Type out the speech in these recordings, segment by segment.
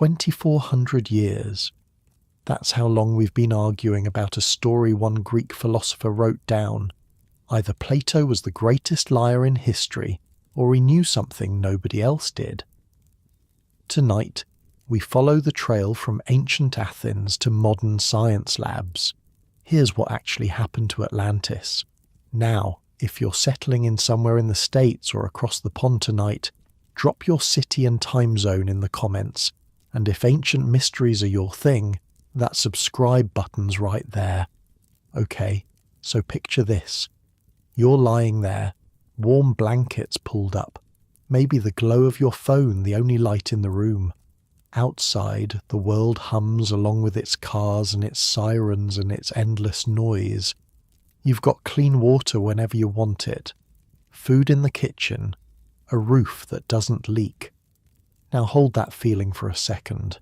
2,400 years. That's how long we've been arguing about a story one Greek philosopher wrote down. Either Plato was the greatest liar in history, or he knew something nobody else did. Tonight, we follow the trail from ancient Athens to modern science labs. Here's what actually happened to Atlantis. Now, if you're settling in somewhere in the States or across the pond tonight, drop your city and time zone in the comments, and if ancient mysteries are your thing, that subscribe button's right there. Okay, so picture this. You're lying there, warm blankets pulled up, maybe the glow of your phone the only light in the room. Outside, the world hums along with its cars and its sirens and its endless noise. You've got clean water whenever you want it, food in the kitchen, a roof that doesn't leak. Now hold that feeling for a second,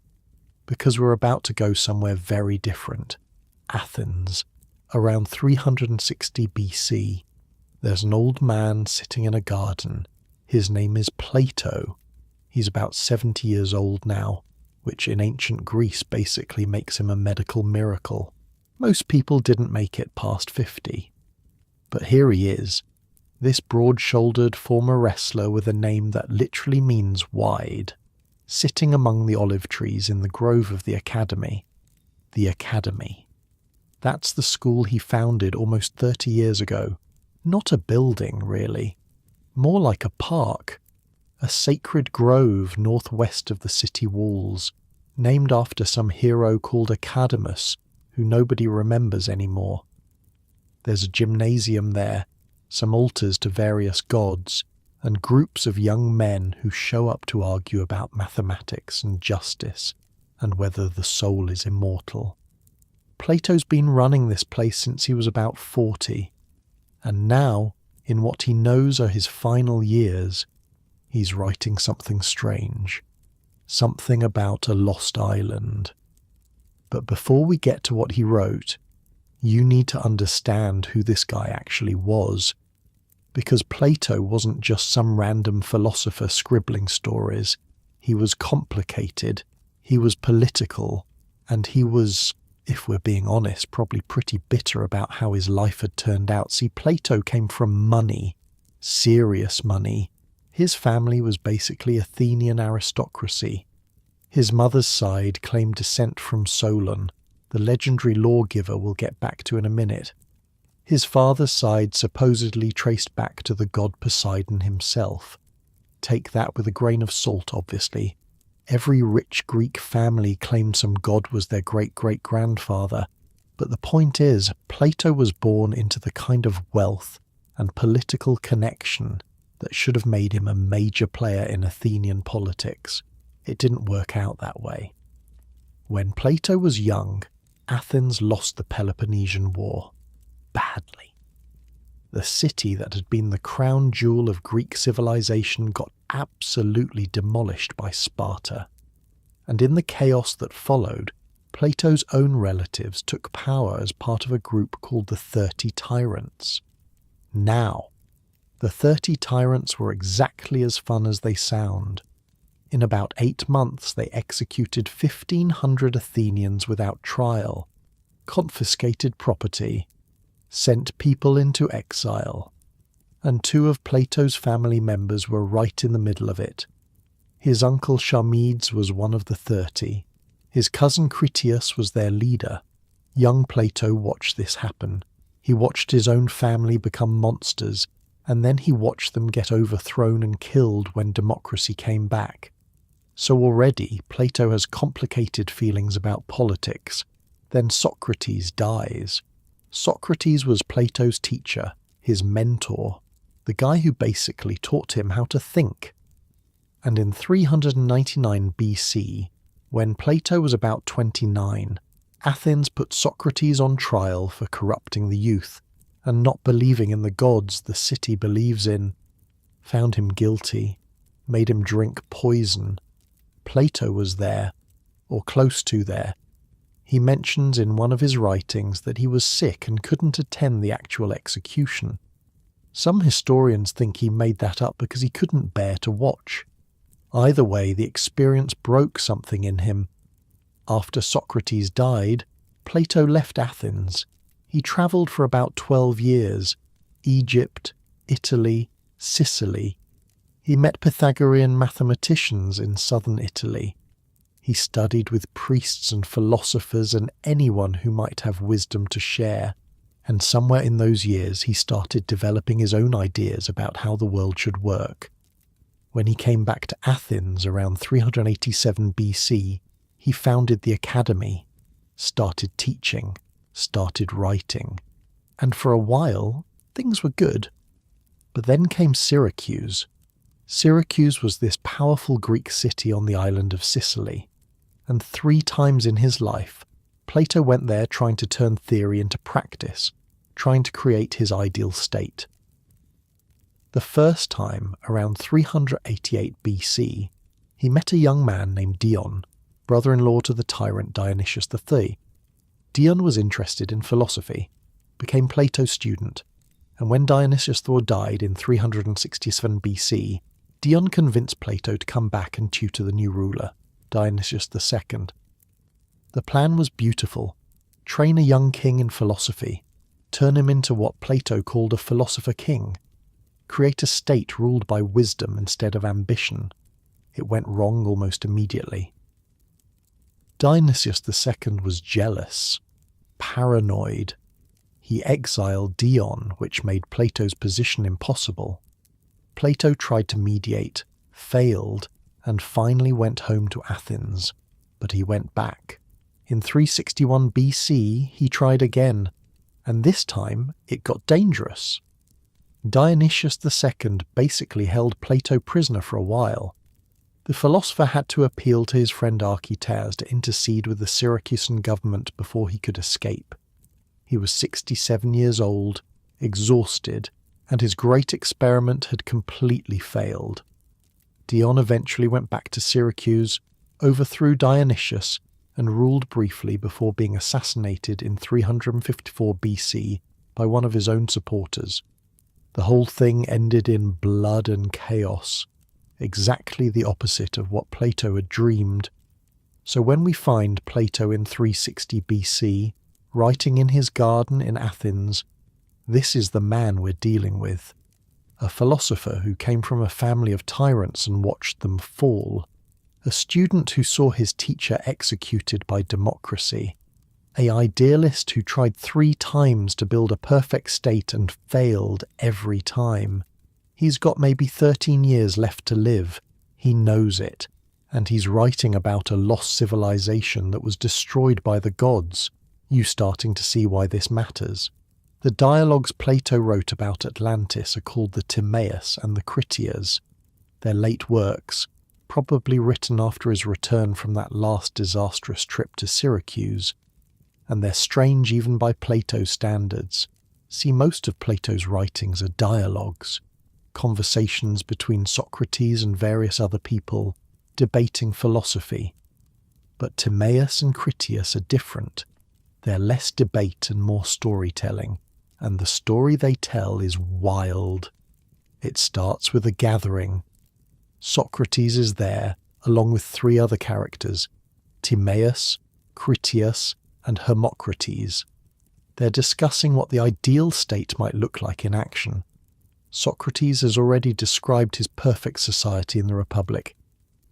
because we're about to go somewhere very different. Athens, around 360 BC. There's an old man sitting in a garden. His name is Plato. He's about 70 years old now, which in ancient Greece basically makes him a medical miracle. Most people didn't make it past 50. But here he is, this broad-shouldered former wrestler with a name that literally means wide, sitting among the olive trees in the grove of the Academy. The Academy. That's the school he founded almost 30 years ago. Not a building, really. More like a park. A sacred grove northwest of the city walls, named after some hero called Academus, who nobody remembers anymore. There's a gymnasium there, some altars to various gods, and groups of young men who show up to argue about mathematics and justice, and whether the soul is immortal. Plato's been running this place since he was about 40, and now, in what he knows are his final years, he's writing something strange, something about a lost island. But before we get to what he wrote, you need to understand who this guy actually was, because Plato wasn't just some random philosopher scribbling stories. He was complicated, he was political, and he was, if we're being honest, probably pretty bitter about how his life had turned out. See, Plato came from money, serious money. His family was basically Athenian aristocracy. His mother's side claimed descent from Solon, the legendary lawgiver we'll get back to in a minute. His father's side supposedly traced back to the god Poseidon himself. Take that with a grain of salt, obviously. Every rich Greek family claimed some god was their great-great-grandfather, but the point is, Plato was born into the kind of wealth and political connection that should have made him a major player in Athenian politics. It didn't work out that way. When Plato was young, Athens lost the Peloponnesian War. Badly. The city that had been the crown jewel of Greek civilization got absolutely demolished by Sparta. And in the chaos that followed, Plato's own relatives took power as part of a group called the 30 Tyrants. Now, the 30 Tyrants were exactly as fun as they sound. In about 8 months they executed 1,500 Athenians without trial, confiscated property, sent people into exile, and 2 of Plato's family members were right in the middle of it. His uncle Charmides was one of the 30. His cousin Critias was their leader. Young Plato watched this happen. He watched his own family become monsters, and then he watched them get overthrown and killed when democracy came back. So already Plato has complicated feelings about politics. Then Socrates dies. Socrates was Plato's teacher, his mentor, the guy who basically taught him how to think. And in 399 BC, when Plato was about 29, Athens put Socrates on trial for corrupting the youth and not believing in the gods the city believes in, found him guilty, made him drink poison. Plato was there, or close to there. He mentions in one of his writings that he was sick and couldn't attend the actual execution. Some historians think he made that up because he couldn't bear to watch. Either way, the experience broke something in him. After Socrates died, Plato left Athens. He travelled for about 12 years, Egypt, Italy, Sicily. He met Pythagorean mathematicians in southern Italy. He studied with priests and philosophers and anyone who might have wisdom to share. And somewhere in those years he started developing his own ideas about how the world should work. When he came back to Athens around 387 BC, he founded the academy, started teaching, started writing, and for a while things were good. But then came Syracuse. Syracuse was this powerful Greek city on the island of Sicily, and 3 times in his life, Plato went there trying to turn theory into practice, trying to create his ideal state. The first time, around 388 BC, he met a young man named Dion, brother-in-law to the tyrant Dionysius III. Dion was interested in philosophy, became Plato's student, and when Dionysius IV died in 367 BC, Dion convinced Plato to come back and tutor the new ruler, Dionysius II. The plan was beautiful: train a young king in philosophy, turn him into what Plato called a philosopher king, create a state ruled by wisdom instead of ambition. It went wrong almost immediately. Dionysius II was jealous, paranoid. He exiled Dion, which made Plato's position impossible. Plato tried to mediate, failed, and finally went home to Athens, but he went back. In 361 BC, he tried again, and this time it got dangerous. Dionysius II basically held Plato prisoner for a while. The philosopher had to appeal to his friend Archaeology to intercede with the Syracusan government before he could escape. He was 67 years old, exhausted, and his great experiment had completely failed. Dion eventually went back to Syracuse, overthrew Dionysius, and ruled briefly before being assassinated in 354 BC by one of his own supporters. The whole thing ended in blood and chaos, exactly the opposite of what Plato had dreamed. So when we find Plato in 360 BC, writing in his garden in Athens, this is the man we're dealing with. A philosopher who came from a family of tyrants and watched them fall. A student who saw his teacher executed by democracy. An idealist who tried 3 times to build a perfect state and failed every time. He's got maybe 13 years left to live. He knows it. And he's writing about a lost civilization that was destroyed by the gods. You starting to see why this matters. The dialogues Plato wrote about Atlantis are called the Timaeus and the Critias. They're late works, probably written after his return from that last disastrous trip to Syracuse. And they're strange even by Plato's standards. See, most of Plato's writings are dialogues, conversations between Socrates and various other people, debating philosophy. But Timaeus and Critias are different. They're less debate and more storytelling, and the story they tell is wild. It starts with a gathering. Socrates is there, along with 3 other characters, Timaeus, Critias, and Hermocrates. They're discussing what the ideal state might look like in action. Socrates has already described his perfect society in the Republic.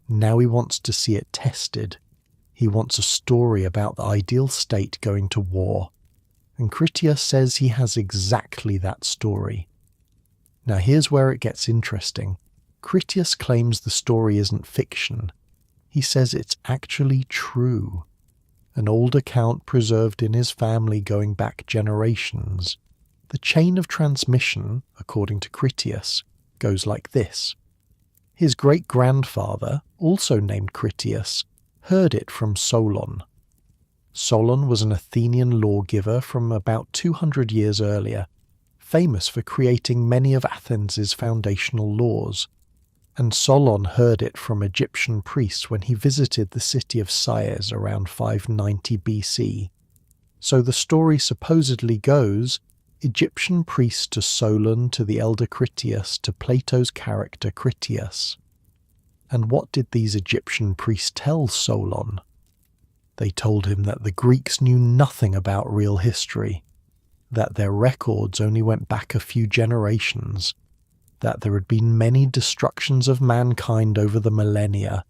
Now he wants to see it tested. He wants a story about the ideal state going to war. And Critias says he has exactly that story. Now here's where it gets interesting. Critias claims the story isn't fiction. He says it's actually true. An old account preserved in his family going back generations. The chain of transmission, according to Critias, goes like this. His great-grandfather, also named Critias, heard it from Solon. Solon was an Athenian lawgiver from about 200 years earlier, famous for creating many of Athens' foundational laws. And Solon heard it from Egyptian priests when he visited the city of Sais around 590 BC. So the story supposedly goes, Egyptian priests to Solon to the elder Critias to Plato's character Critias. And what did these Egyptian priests tell Solon? They told him that the Greeks knew nothing about real history, that their records only went back a few generations, that there had been many destructions of mankind over the millennia,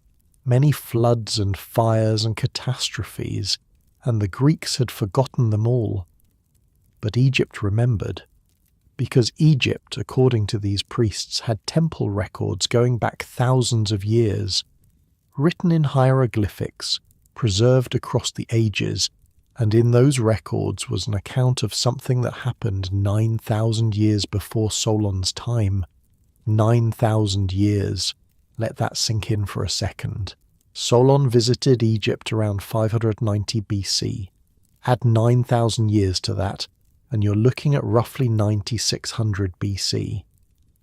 many floods and fires and catastrophes, and the Greeks had forgotten them all. But Egypt remembered, because Egypt, according to these priests, had temple records going back thousands of years, written in hieroglyphics, preserved across the ages, and in those records was an account of something that happened 9,000 years before Solon's time. 9,000 years. Let that sink in for a second. Solon visited Egypt around 590 BC. Add 9,000 years to that, and you're looking at roughly 9600 BC.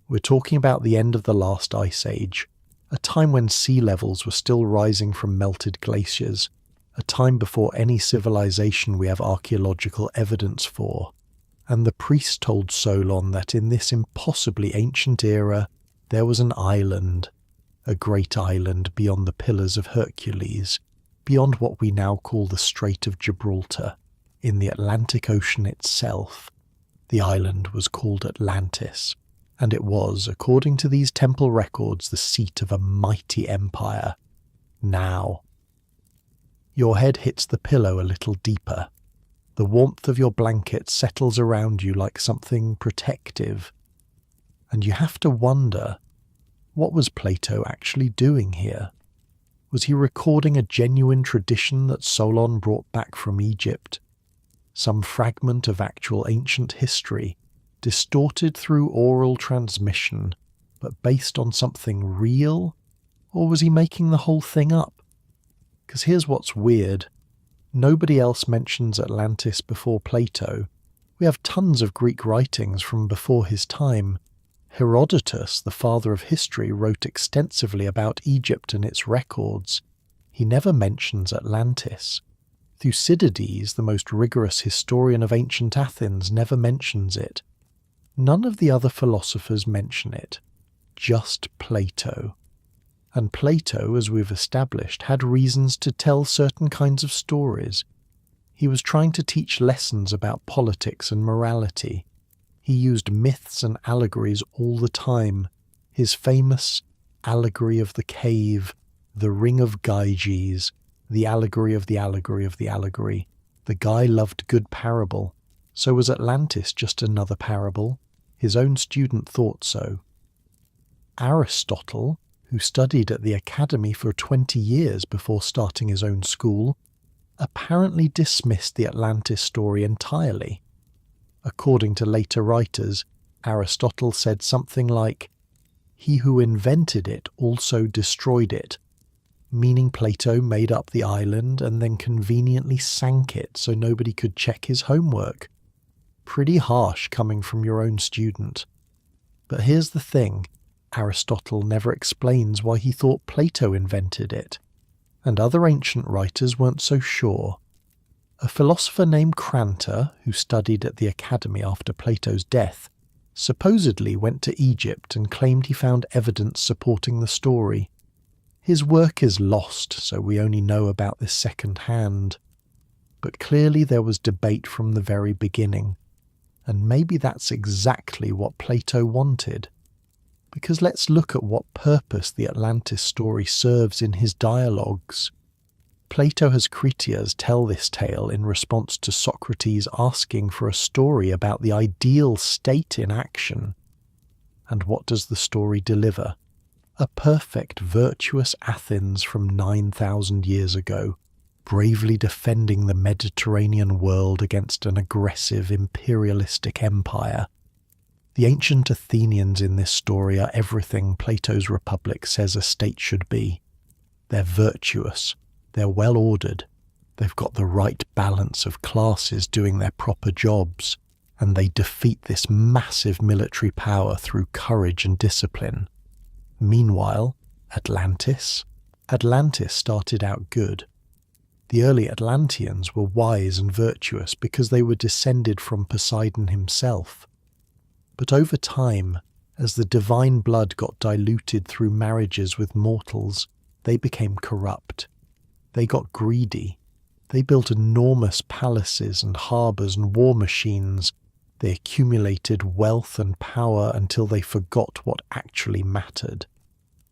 We're talking about the end of the last ice age, a time when sea levels were still rising from melted glaciers, a time before any civilization we have archaeological evidence for. And the priest told Solon that in this impossibly ancient era there was an island, a great island beyond the Pillars of Hercules, beyond what we now call the Strait of Gibraltar, in the Atlantic Ocean itself. The island was called Atlantis, and it was, according to these temple records, the seat of a mighty empire. Now, your head hits the pillow a little deeper. The warmth of your blanket settles around you like something protective. And you have to wonder, what was Plato actually doing here? Was he recording a genuine tradition that Solon brought back from Egypt? Some fragment of actual ancient history, distorted through oral transmission, but based on something real? Or was he making the whole thing up? Because here's what's weird. Nobody else mentions Atlantis before Plato. We have tons of Greek writings from before his time. Herodotus, the father of history, wrote extensively about Egypt and its records. He never mentions Atlantis. Thucydides, the most rigorous historian of ancient Athens, never mentions it. None of the other philosophers mention it. Just Plato. And Plato, as we've established, had reasons to tell certain kinds of stories. He was trying to teach lessons about politics and morality. He used myths and allegories all the time. His famous allegory of the cave, the ring of Gyges, the allegory of the allegory of the allegory. The guy loved good parable. So was Atlantis just another parable? His own student thought so. Aristotle, who studied at the academy for 20 years before starting his own school, apparently dismissed the Atlantis story entirely. According to later writers, Aristotle said something like, "He who invented it also destroyed it," meaning Plato made up the island and then conveniently sank it so nobody could check his homework. Pretty harsh coming from your own student. But here's the thing. Aristotle never explains why he thought Plato invented it, and other ancient writers weren't so sure. A philosopher named Cranta, who studied at the academy after Plato's death, supposedly went to Egypt and claimed he found evidence supporting the story. His work is lost, so we only know about this second hand. But clearly there was debate from the very beginning, and maybe that's exactly what Plato wanted. Because let's look at what purpose the Atlantis story serves in his dialogues. Plato has Critias tell this tale in response to Socrates asking for a story about the ideal state in action. And what does the story deliver? A perfect, virtuous Athens from 9,000 years ago, bravely defending the Mediterranean world against an aggressive imperialistic empire. The ancient Athenians in this story are everything Plato's Republic says a state should be. They're virtuous, they're well-ordered, they've got the right balance of classes doing their proper jobs, and they defeat this massive military power through courage and discipline. Meanwhile, Atlantis started out good. The early Atlanteans were wise and virtuous because they were descended from Poseidon himself. But over time, As the divine blood got diluted through marriages with mortals, they became corrupt. They got greedy. They built enormous palaces and harbours and war machines. They accumulated wealth and power until they forgot what actually mattered.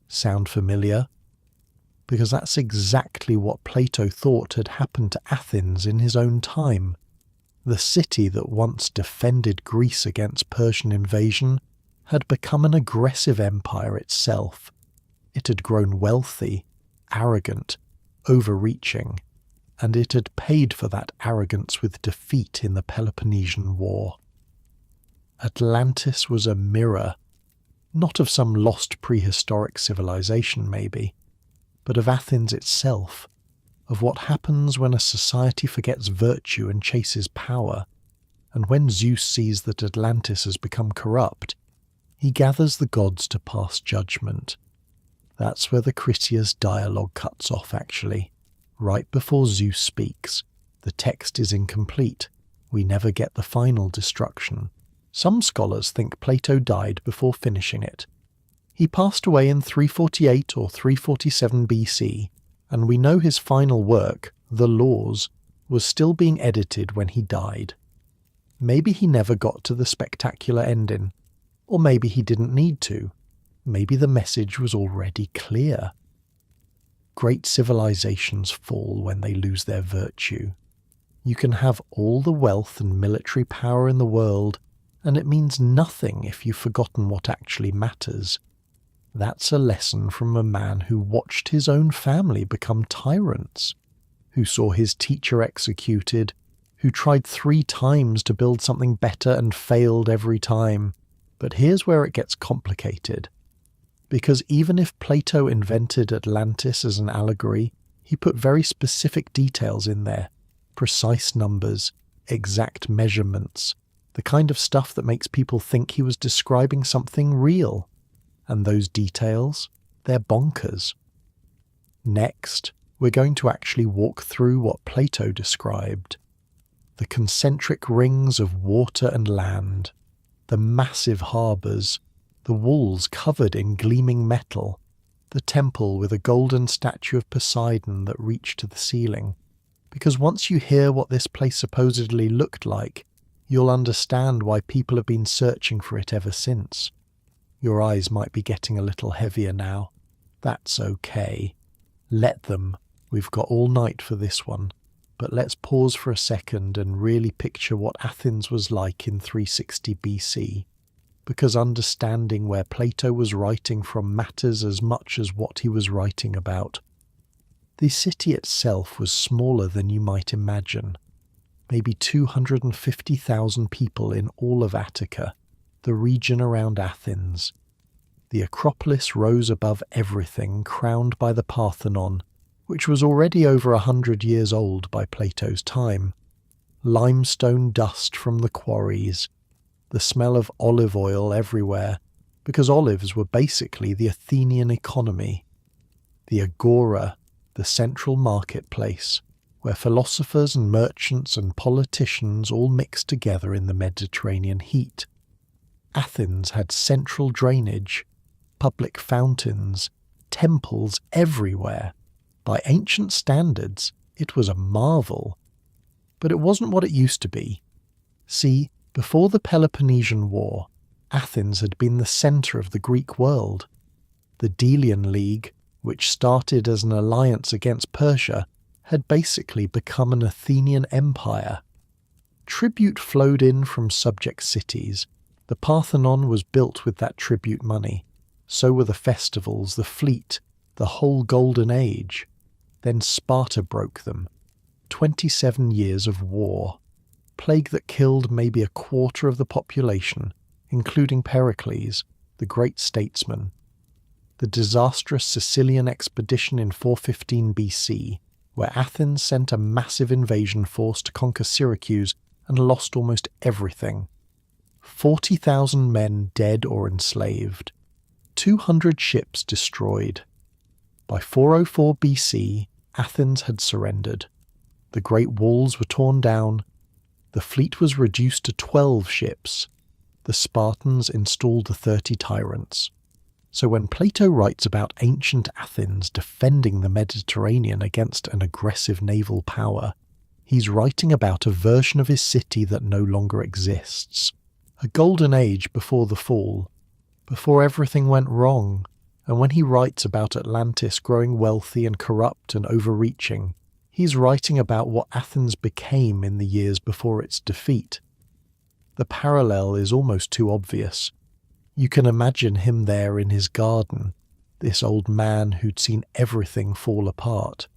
Sound familiar? Because that's exactly what Plato thought had happened to Athens in his own time. The city that once defended Greece against Persian invasion had become an aggressive empire itself. It had grown wealthy, arrogant, overreaching, and it had paid for that arrogance with defeat in the Peloponnesian War. Atlantis was a mirror, not of some lost prehistoric civilization maybe, but of Athens itself, of what happens when a society forgets virtue and chases power, and when Zeus sees that Atlantis has become corrupt, he gathers the gods to pass judgment. That's where the Critias dialogue cuts off, actually. Right before Zeus speaks, the text is incomplete. We never get the final destruction. Some scholars think Plato died before finishing it. He passed away in 348 or 347 BC, and we know his final work, The Laws, was still being edited when he died. Maybe he never got to the spectacular ending, or maybe he didn't need to. Maybe the message was already clear. Great civilizations fall when they lose their virtue. You can have all the wealth and military power in the world, and it means nothing if you've forgotten what actually matters. That's a lesson from a man who watched his own family become tyrants, who saw his teacher executed, who tried 3 times to build something better and failed every time. But here's where it gets complicated. Because even if Plato invented Atlantis as an allegory, he put very specific details in there. Precise numbers, exact measurements, the kind of stuff that makes people think he was describing something real. And those details, they're bonkers. Next, we're going to actually walk through what Plato described. The concentric rings of water and land, the massive harbours, the walls covered in gleaming metal, the temple with a golden statue of Poseidon that reached to the ceiling. Because once you hear what this place supposedly looked like, you'll understand why people have been searching for it ever since. Your eyes might be getting a little heavier now. That's okay. Let them. We've got all night for this one. But let's pause for a second and really picture what Athens was like in 360 BC. Because understanding where Plato was writing from matters as much as what he was writing about. The city itself was smaller than you might imagine. Maybe 250,000 people in all of Attica, the region around Athens. The Acropolis rose above everything, crowned by the Parthenon, which was already over 100 years old by Plato's time. Limestone dust from the quarries, the smell of olive oil everywhere, because olives were basically the Athenian economy. The agora, the central marketplace, where philosophers and merchants and politicians all mixed together in the Mediterranean heat. Athens had central drainage, public fountains, temples everywhere. By ancient standards, it was a marvel. But it wasn't what it used to be. See, before the Peloponnesian War, Athens had been the centre of the Greek world. The Delian League, which started as an alliance against Persia, had basically become an Athenian empire. Tribute flowed in from subject cities. The Parthenon was built with that tribute money. So were the festivals, the fleet, the whole Golden Age. Then Sparta broke them. 27 years of war. Plague that killed maybe a quarter of the population, including Pericles, the great statesman. The disastrous Sicilian expedition in 415 BC, where Athens sent a massive invasion force to conquer Syracuse and lost almost everything. 40,000 men dead or enslaved. 200 ships destroyed. By 404 BC, Athens had surrendered. The great walls were torn down. The fleet was reduced to 12 ships. the Spartans installed the 30 tyrants. So when Plato writes about ancient Athens defending the Mediterranean against an aggressive naval power, he's writing about a version of his city that no longer exists. A golden age before the fall, before everything went wrong. And when he writes about Atlantis growing wealthy and corrupt and overreaching, he's writing about what Athens became in the years before its defeat. The parallel is almost too obvious. You can imagine him there in his garden, this old man who'd seen everything fall apart.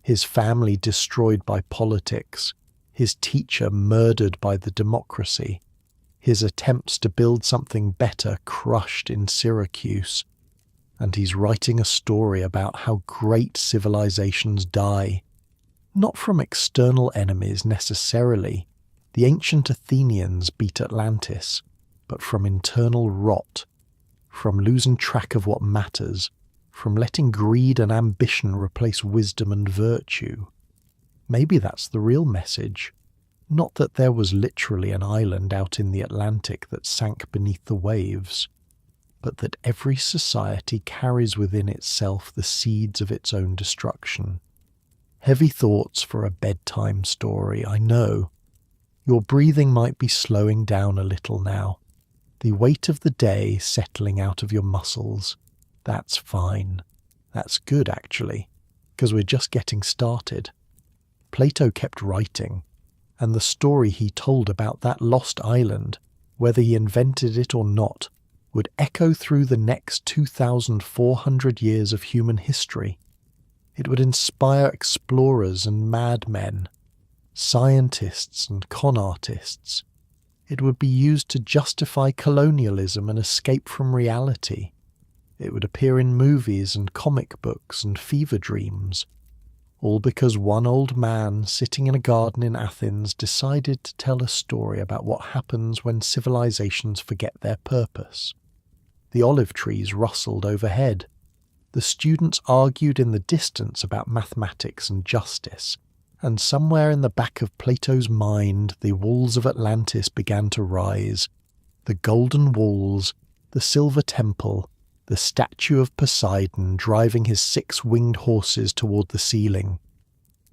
His family destroyed by politics, his teacher murdered by the democracy, his attempts to build something better crushed in Syracuse. And he's writing a story about how great civilizations die. Not from external enemies necessarily. The ancient Athenians beat Atlantis, but from internal rot, from losing track of what matters, from letting greed and ambition replace wisdom and virtue. Maybe that's the real message. Not that there was literally an island out in the Atlantic that sank beneath the waves, but that every society carries within itself the seeds of its own destruction. Heavy thoughts for a bedtime story, I know. Your breathing might be slowing down a little now. The weight of the day settling out of your muscles. That's fine. That's good, actually, because we're just getting started. Plato kept writing, and the story he told about that lost island, whether he invented it or not, would echo through the next 2,400 years of human history. It would inspire explorers and madmen, scientists and con artists. It would be used to justify colonialism and escape from reality. It would appear in movies and comic books and fever dreams, all because one old man sitting in a garden in Athens decided to tell a story about what happens when civilizations forget their purpose. The olive trees rustled overhead. The students argued in the distance about mathematics and justice, and somewhere in the back of Plato's mind the walls of Atlantis began to rise. The golden walls, the silver temple, the statue of Poseidon driving his 6-winged horses toward the ceiling.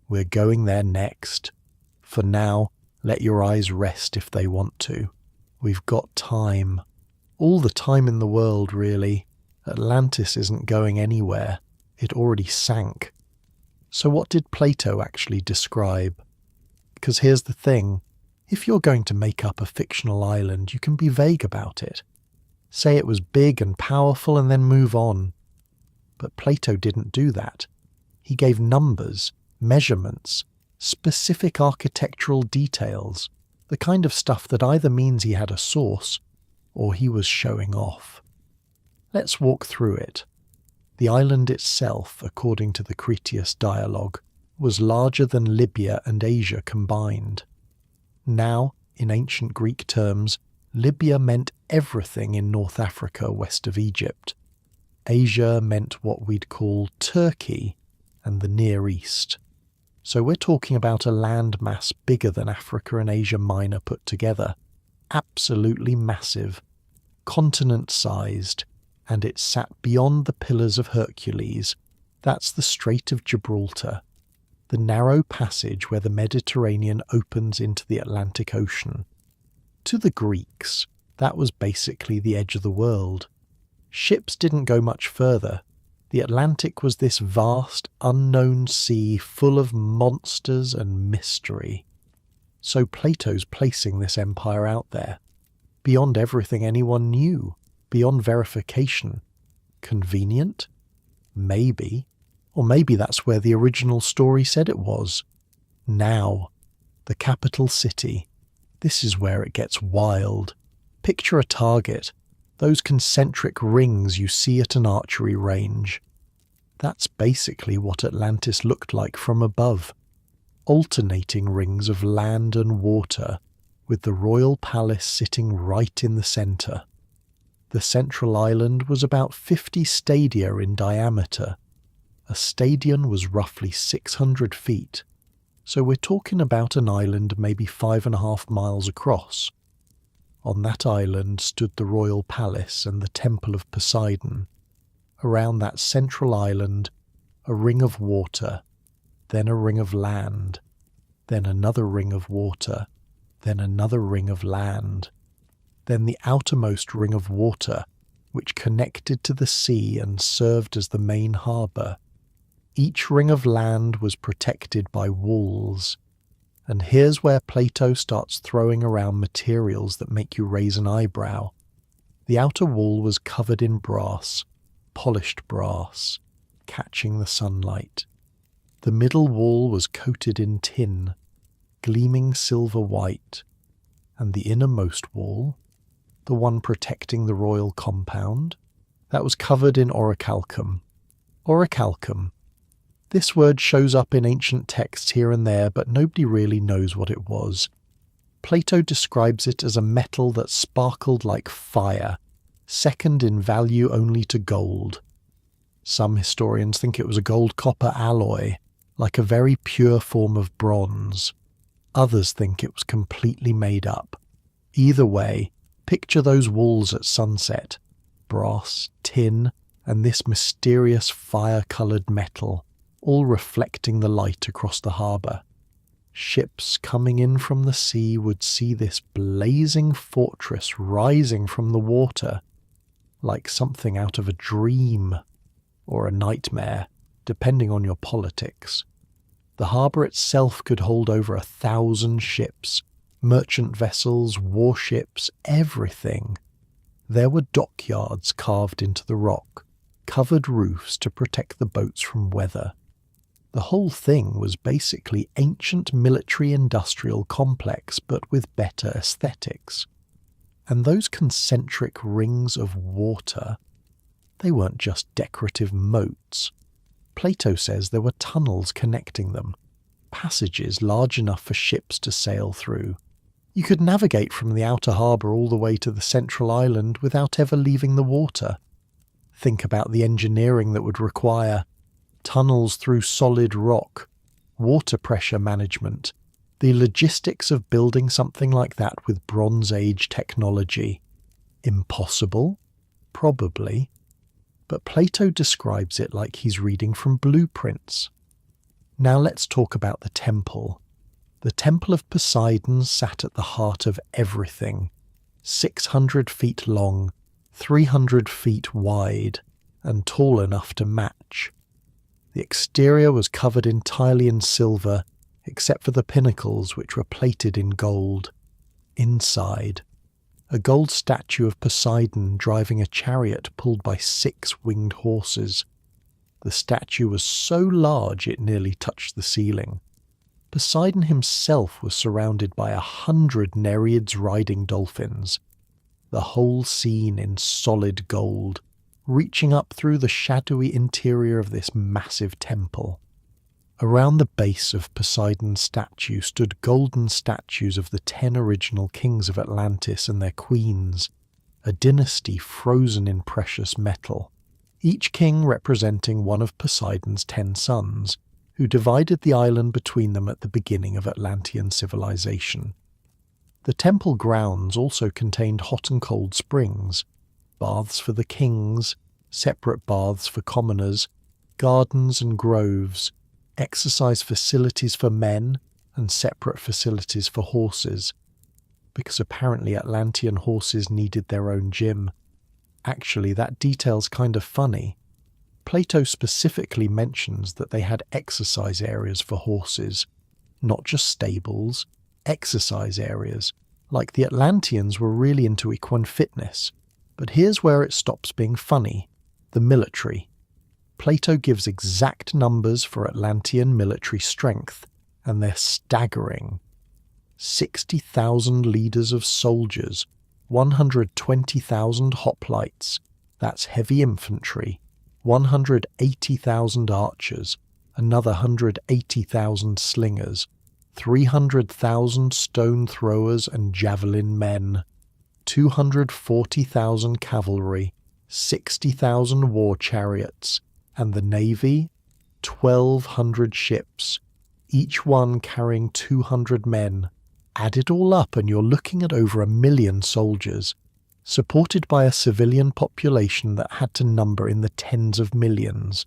We're going there next. For now, let your eyes rest if they want to. We've got time. All the time in the world, really. Atlantis isn't going anywhere. It already sank. So what did Plato actually describe? Because here's the thing. If you're going to make up a fictional island, you can be vague about it. Say it was big and powerful and then move on. But Plato didn't do that. He gave numbers, measurements, specific architectural details, the kind of stuff that either means he had a source or he was showing off. Let's walk through it. The island itself, according to the Critias dialogue, was larger than Libya and Asia combined. Now, in ancient Greek terms, Libya meant everything in North Africa west of Egypt. Asia meant what we'd call Turkey and the Near East. So we're talking about a landmass bigger than Africa and Asia Minor put together. Absolutely massive, continent-sized, and it sat beyond the Pillars of Hercules. That's the Strait of Gibraltar, the narrow passage where the Mediterranean opens into the Atlantic Ocean. To the Greeks, that was basically the edge of the world. Ships didn't go much further. The Atlantic was this vast, unknown sea full of monsters and mystery. So Plato's placing this empire out there, beyond everything anyone knew, beyond verification. Convenient? Maybe. Or maybe that's where the original story said it was. Now, the capital city. This is where it gets wild. Picture a target, those concentric rings you see at an archery range. That's basically what Atlantis looked like from above. Alternating rings of land and water, with the royal palace sitting right in the centre. The central island was about 50 stadia in diameter. A stadion was roughly 600 feet, so we're talking about an island maybe 5.5 miles across. On that island stood the royal palace and the temple of Poseidon. Around that central island, a ring of water, then a ring of land, then another ring of water, then another ring of land, then the outermost ring of water, which connected to the sea and served as the main harbour. Each ring of land was protected by walls. And here's where Plato starts throwing around materials that make you raise an eyebrow. The outer wall was covered in brass, polished brass, catching the sunlight. The middle wall was coated in tin, gleaming silver white, and the innermost wall, the one protecting the royal compound, that was covered in orichalcum. Orichalcum. This word shows up in ancient texts here and there, but nobody really knows what it was. Plato describes it as a metal that sparkled like fire, second in value only to gold. Some historians think it was a gold-copper alloy, like a very pure form of bronze. Others think it was completely made up. Either way, picture those walls at sunset. Brass, tin, and this mysterious fire-coloured metal, all reflecting the light across the harbour. Ships coming in from the sea would see this blazing fortress rising from the water, like something out of a dream or a nightmare, depending on your politics. The harbour itself could hold over 1,000 ships, merchant vessels, warships, everything. There were dockyards carved into the rock, covered roofs to protect the boats from weather. The whole thing was basically ancient military-industrial complex, but with better aesthetics. And those concentric rings of water, they weren't just decorative moats. Plato says there were tunnels connecting them, passages large enough for ships to sail through. You could navigate from the outer harbour all the way to the central island without ever leaving the water. Think about the engineering that would require tunnels through solid rock, water pressure management, the logistics of building something like that with Bronze Age technology. Impossible? Probably. But Plato describes it like he's reading from blueprints. Now let's talk about the temple. The Temple of Poseidon sat at the heart of everything, 600 feet long, 300 feet wide, and tall enough to match. The exterior was covered entirely in silver, except for the pinnacles, which were plated in gold. Inside, a gold statue of Poseidon driving a chariot pulled by 6 winged horses. The statue was so large it nearly touched the ceiling. Poseidon himself was surrounded by 100 Nereids riding dolphins. The whole scene in solid gold, reaching up through the shadowy interior of this massive temple. Around the base of Poseidon's statue stood golden statues of the 10 original kings of Atlantis and their queens, a dynasty frozen in precious metal, each king representing one of Poseidon's 10 sons, who divided the island between them at the beginning of Atlantean civilization. The temple grounds also contained hot and cold springs, baths for the kings, separate baths for commoners, gardens and groves, exercise facilities for men, and separate facilities for horses, because apparently Atlantean horses needed their own gym. Actually, that detail's kind of funny. Plato specifically mentions that they had exercise areas for horses, not just stables, exercise areas, like the Atlanteans were really into equine fitness. But here's where it stops being funny: the military. Plato gives exact numbers for Atlantean military strength, and they're staggering. 60,000 leaders of soldiers, 120,000 hoplites, that's heavy infantry, 180,000 archers, another 180,000 slingers, 300,000 stone throwers and javelin men, 240,000 cavalry, 60,000 war chariots, and the navy, 1,200 ships, each one carrying 200 men, Add it all up and you're looking at over 1 million soldiers, supported by a civilian population that had to number in the tens of millions.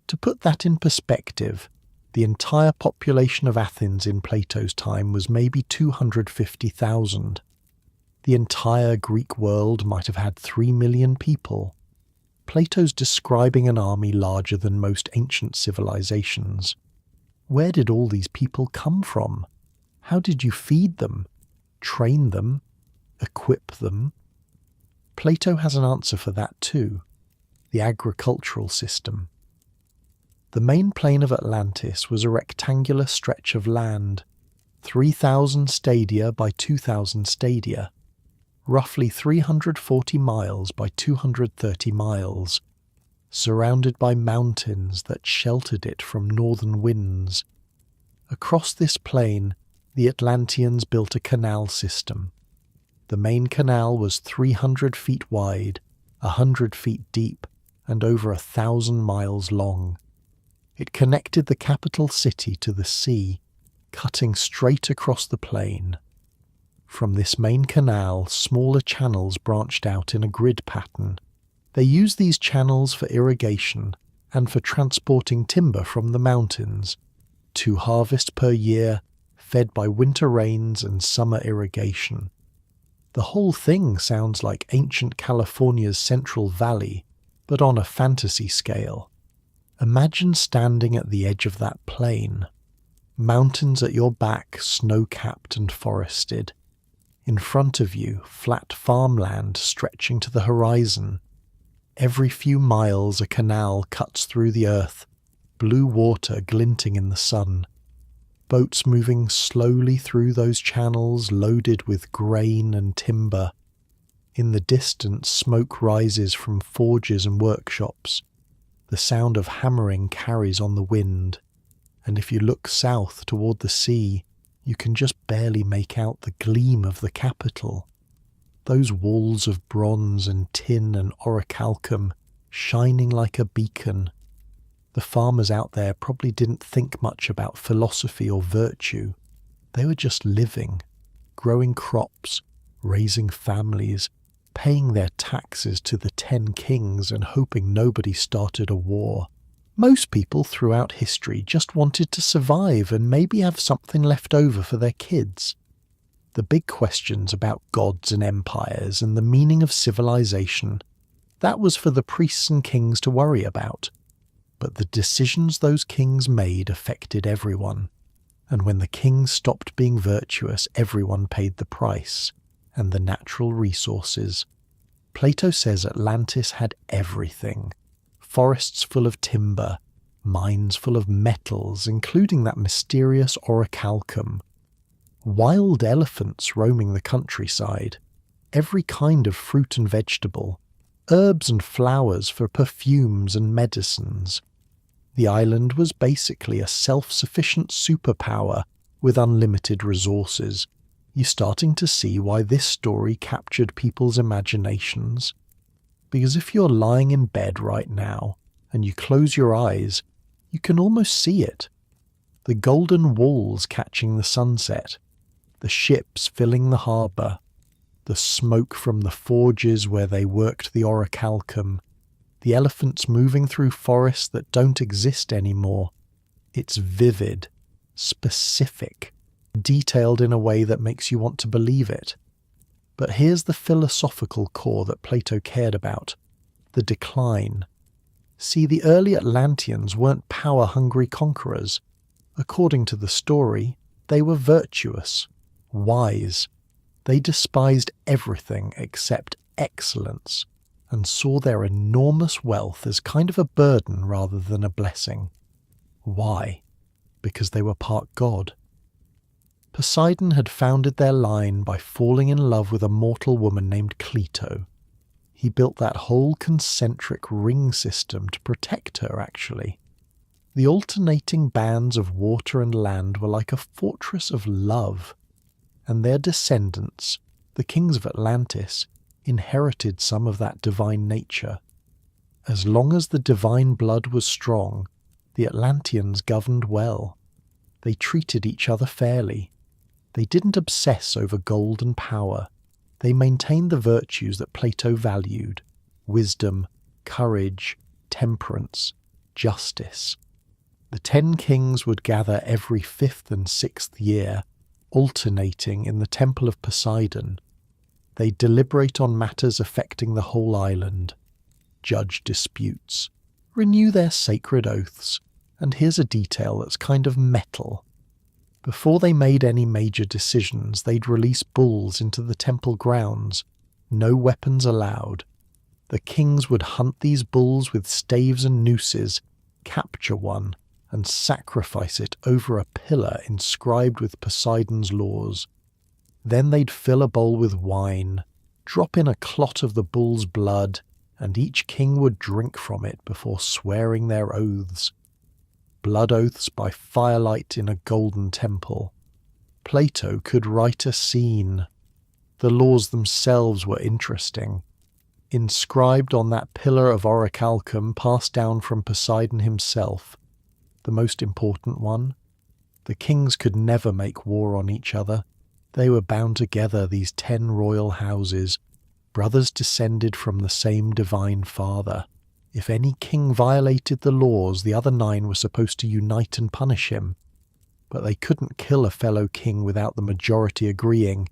To put that in perspective, the entire population of Athens in Plato's time was maybe 250,000. The entire Greek world might have had 3 million people. Plato's describing an army larger than most ancient civilizations. Where did all these people come from? How did you feed them, train them, equip them? Plato has an answer for that too: the agricultural system. The main plain of Atlantis was a rectangular stretch of land, 3,000 stadia by 2,000 stadia, roughly 340 miles by 230 miles, surrounded by mountains that sheltered it from northern winds. Across this plain, the Atlanteans built a canal system. The main canal was 300 feet wide, 100 feet deep, and over 1,000 miles long. It connected the capital city to the sea, cutting straight across the plain. From this main canal, smaller channels branched out in a grid pattern. They used these channels for irrigation and for transporting timber from the mountains, 2 harvests per year, fed by winter rains and summer irrigation. The whole thing sounds like ancient California's Central Valley, but on a fantasy scale. Imagine standing at the edge of that plain. Mountains at your back, snow-capped and forested. In front of you, flat farmland stretching to the horizon. Every few miles a canal cuts through the earth, blue water glinting in the sun. Boats moving slowly through those channels loaded with grain and timber. In the distance, smoke rises from forges and workshops. The sound of hammering carries on the wind, and if you look south toward the sea, you can just barely make out the gleam of the capital. Those walls of bronze and tin and orichalcum shining like a beacon. The farmers out there probably didn't think much about philosophy or virtue. They were just living, growing crops, raising families, paying their taxes to the 10 kings and hoping nobody started a war. Most people throughout history just wanted to survive and maybe have something left over for their kids. The big questions about gods and empires and the meaning of civilization, that was for the priests and kings to worry about. But the decisions those kings made affected everyone, and when the kings stopped being virtuous, everyone paid the price, and the natural resources. Plato says Atlantis had everything: forests full of timber, mines full of metals, including that mysterious orichalcum, wild elephants roaming the countryside, every kind of fruit and vegetable, herbs and flowers for perfumes and medicines. The island was basically a self-sufficient superpower with unlimited resources. You're starting to see why this story captured people's imaginations. Because if you're lying in bed right now and you close your eyes, you can almost see it. The golden walls catching the sunset, the ships filling the harbour, the smoke from the forges where they worked the orichalcum, the elephants moving through forests that don't exist anymore. It's vivid, specific, detailed in a way that makes you want to believe it. But here's the philosophical core that Plato cared about: the decline. See, the early Atlanteans weren't power-hungry conquerors. According to the story, they were virtuous, wise. They despised everything except excellence, and saw their enormous wealth as kind of a burden rather than a blessing. Why? Because they were part god. Poseidon had founded their line by falling in love with a mortal woman named Cleito. He built that whole concentric ring system to protect her, actually. The alternating bands of water and land were like a fortress of love, and their descendants, the kings of Atlantis, inherited some of that divine nature. As long as the divine blood was strong, the Atlanteans governed well. They treated each other fairly. They didn't obsess over gold and power. They maintained the virtues that Plato valued: wisdom, courage, temperance, justice. The 10 kings would gather every 5th and 6th year, alternating in the Temple of Poseidon. They deliberate on matters affecting the whole island, judge disputes, renew their sacred oaths, and here's a detail that's kind of metal. Before they made any major decisions, they'd release bulls into the temple grounds, no weapons allowed. The kings would hunt these bulls with staves and nooses, capture one, and sacrifice it over a pillar inscribed with Poseidon's laws. Then they'd fill a bowl with wine, drop in a clot of the bull's blood, and each king would drink from it before swearing their oaths. Blood oaths by firelight in a golden temple. Plato could write a scene. The laws themselves were interesting. Inscribed on that pillar of orichalcum passed down from Poseidon himself, the most important one: the kings could never make war on each other. They were bound together, these 10 royal houses, brothers descended from the same divine father. If any king violated the laws, the other 9 were supposed to unite and punish him. But they couldn't kill a fellow king without the majority agreeing.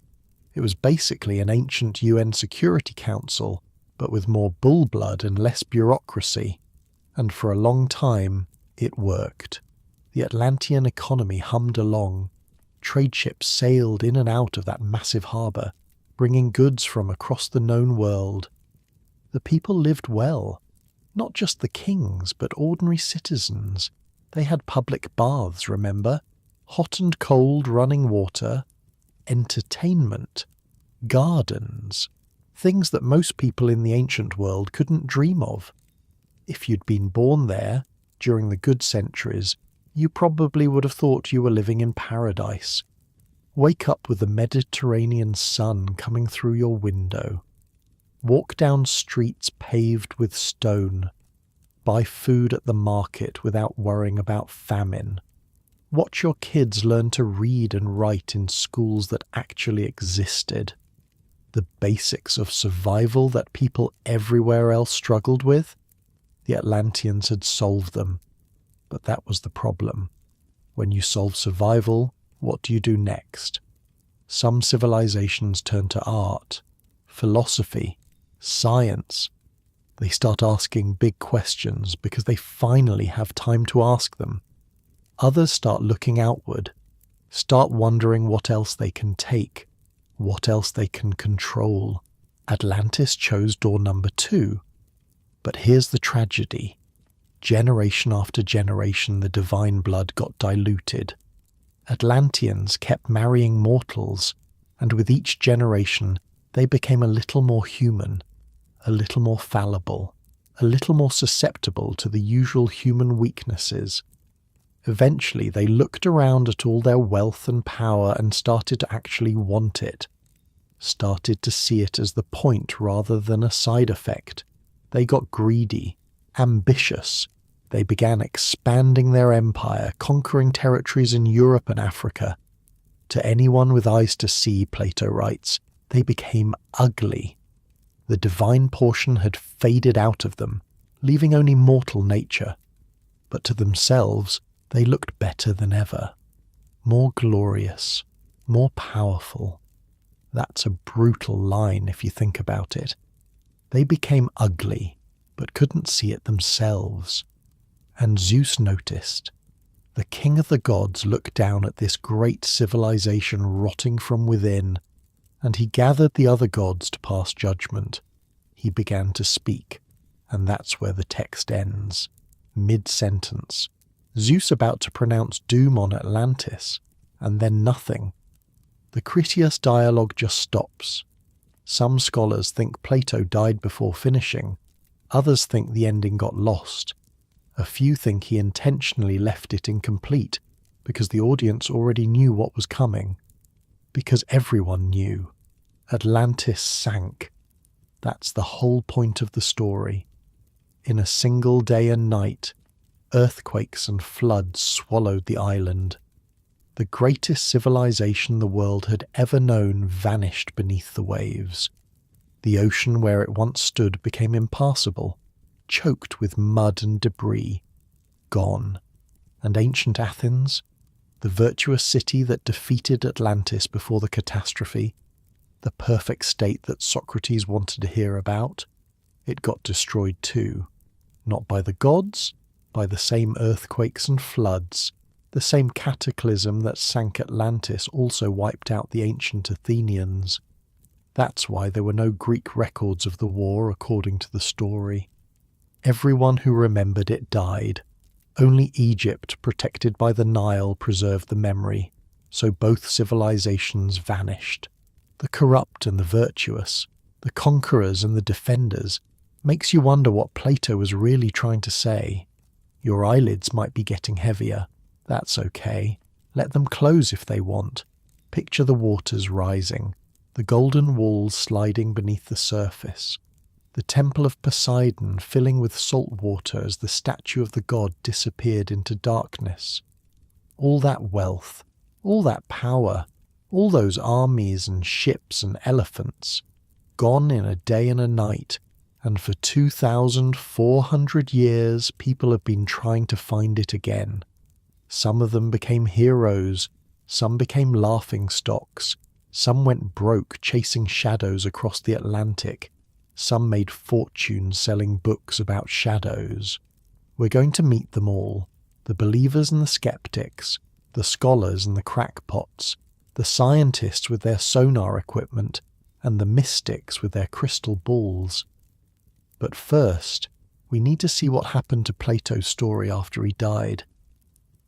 It was basically an ancient UN Security Council, but with more bull blood and less bureaucracy. And for a long time, it worked. The Atlantean economy hummed along. Trade ships sailed in and out of that massive harbour, bringing goods from across the known world. The people lived well. Not just the kings, but ordinary citizens. They had public baths, remember? Hot and cold running water. Entertainment. Gardens. Things that most people in the ancient world couldn't dream of. If you'd been born there, during the good centuries, you probably would have thought you were living in paradise. Wake up with the Mediterranean sun coming through your window. Walk down streets paved with stone. Buy food at the market without worrying about famine. Watch your kids learn to read and write in schools that actually existed. The basics of survival that people everywhere else struggled with, the Atlanteans had solved them. But that was the problem. When you solve survival, what do you do next? Some civilizations turn to art, philosophy, science. They start asking big questions because they finally have time to ask them. Others start looking outward, start wondering what else they can take, what else they can control. Atlantis chose door number 2. But here's the tragedy. Generation after generation, the divine blood got diluted. Atlanteans kept marrying mortals, and with each generation, they became a little more human, a little more fallible, a little more susceptible to the usual human weaknesses. Eventually, they looked around at all their wealth and power and started to actually want it, started to see it as the point rather than a side effect. They got greedy, ambitious. They began expanding their empire, conquering territories in Europe and Africa. To anyone with eyes to see, Plato writes, they became ugly. The divine portion had faded out of them, leaving only mortal nature. But to themselves, they looked better than ever. More glorious, more powerful. That's a brutal line if you think about it. They became ugly, but couldn't see it themselves. And Zeus noticed. The king of the gods looked down at this great civilization rotting from within, and he gathered the other gods to pass judgment. He began to speak, and that's where the text ends, mid-sentence. Zeus about to pronounce doom on Atlantis, and then nothing. The Critias dialogue just stops. Some scholars think Plato died before finishing. Others think the ending got lost. A few think he intentionally left it incomplete because the audience already knew what was coming. Because everyone knew. Atlantis sank. That's the whole point of the story. In a single day and night, earthquakes and floods swallowed the island. The greatest civilization the world had ever known vanished beneath the waves. The ocean where it once stood became impassable, choked with mud and debris. Gone. And ancient Athens, the virtuous city that defeated Atlantis before the catastrophe, the perfect state that Socrates wanted to hear about, it got destroyed too. Not by the gods, by the same earthquakes and floods. The same cataclysm that sank Atlantis also wiped out the ancient Athenians. That's why there were no Greek records of the war according to the story. Everyone who remembered it died. Only Egypt, protected by the Nile, preserved the memory, so both civilizations vanished. The corrupt and the virtuous, the conquerors and the defenders, makes you wonder what Plato was really trying to say. Your eyelids might be getting heavier. That's okay. Let them close if they want. Picture the waters rising, the golden walls sliding beneath the surface, the temple of Poseidon filling with salt water as the statue of the god disappeared into darkness. All that wealth, all that power, all those armies and ships and elephants, gone in a day and a night, and for 2,400 years people have been trying to find it again. Some of them became heroes, some became laughingstocks, some went broke chasing shadows across the Atlantic, some made fortunes selling books about shadows. We're going to meet them all, the believers and the skeptics, the scholars and the crackpots, the scientists with their sonar equipment, and the mystics with their crystal balls. But first, we need to see what happened to Plato's story after he died.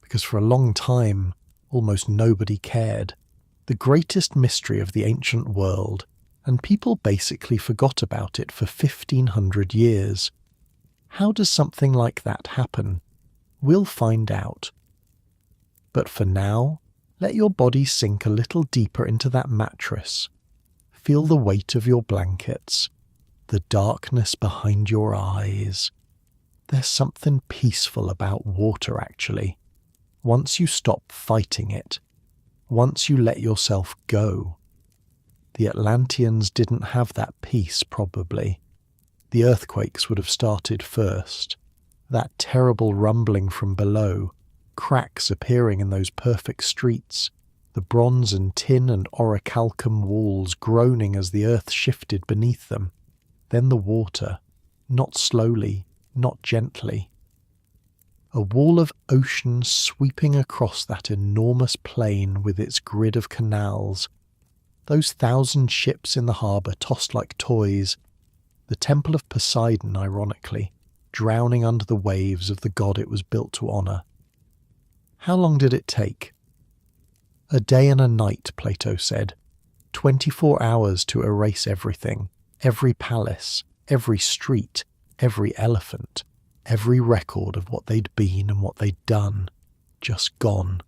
Because for a long time, almost nobody cared. The greatest mystery of the ancient world, and people basically forgot about it for 1,500 years. How does something like that happen? We'll find out. But for now, let your body sink a little deeper into that mattress. Feel the weight of your blankets, the darkness behind your eyes. There's something peaceful about water, actually. Once you stop fighting it, once you let yourself go. The Atlanteans didn't have that peace, probably. The earthquakes would have started first. That terrible rumbling from below, cracks appearing in those perfect streets, the bronze and tin and orichalcum walls groaning as the earth shifted beneath them. Then the water, not slowly, not gently. A wall of ocean sweeping across that enormous plain with its grid of canals. Those 1,000 ships in the harbour tossed like toys. The temple of Poseidon, ironically, drowning under the waves of the god it was built to honour. How long did it take? A day and a night, Plato said. 24 hours to erase everything. Every palace, every street, every elephant. Every record of what they'd been and what they'd done, just gone.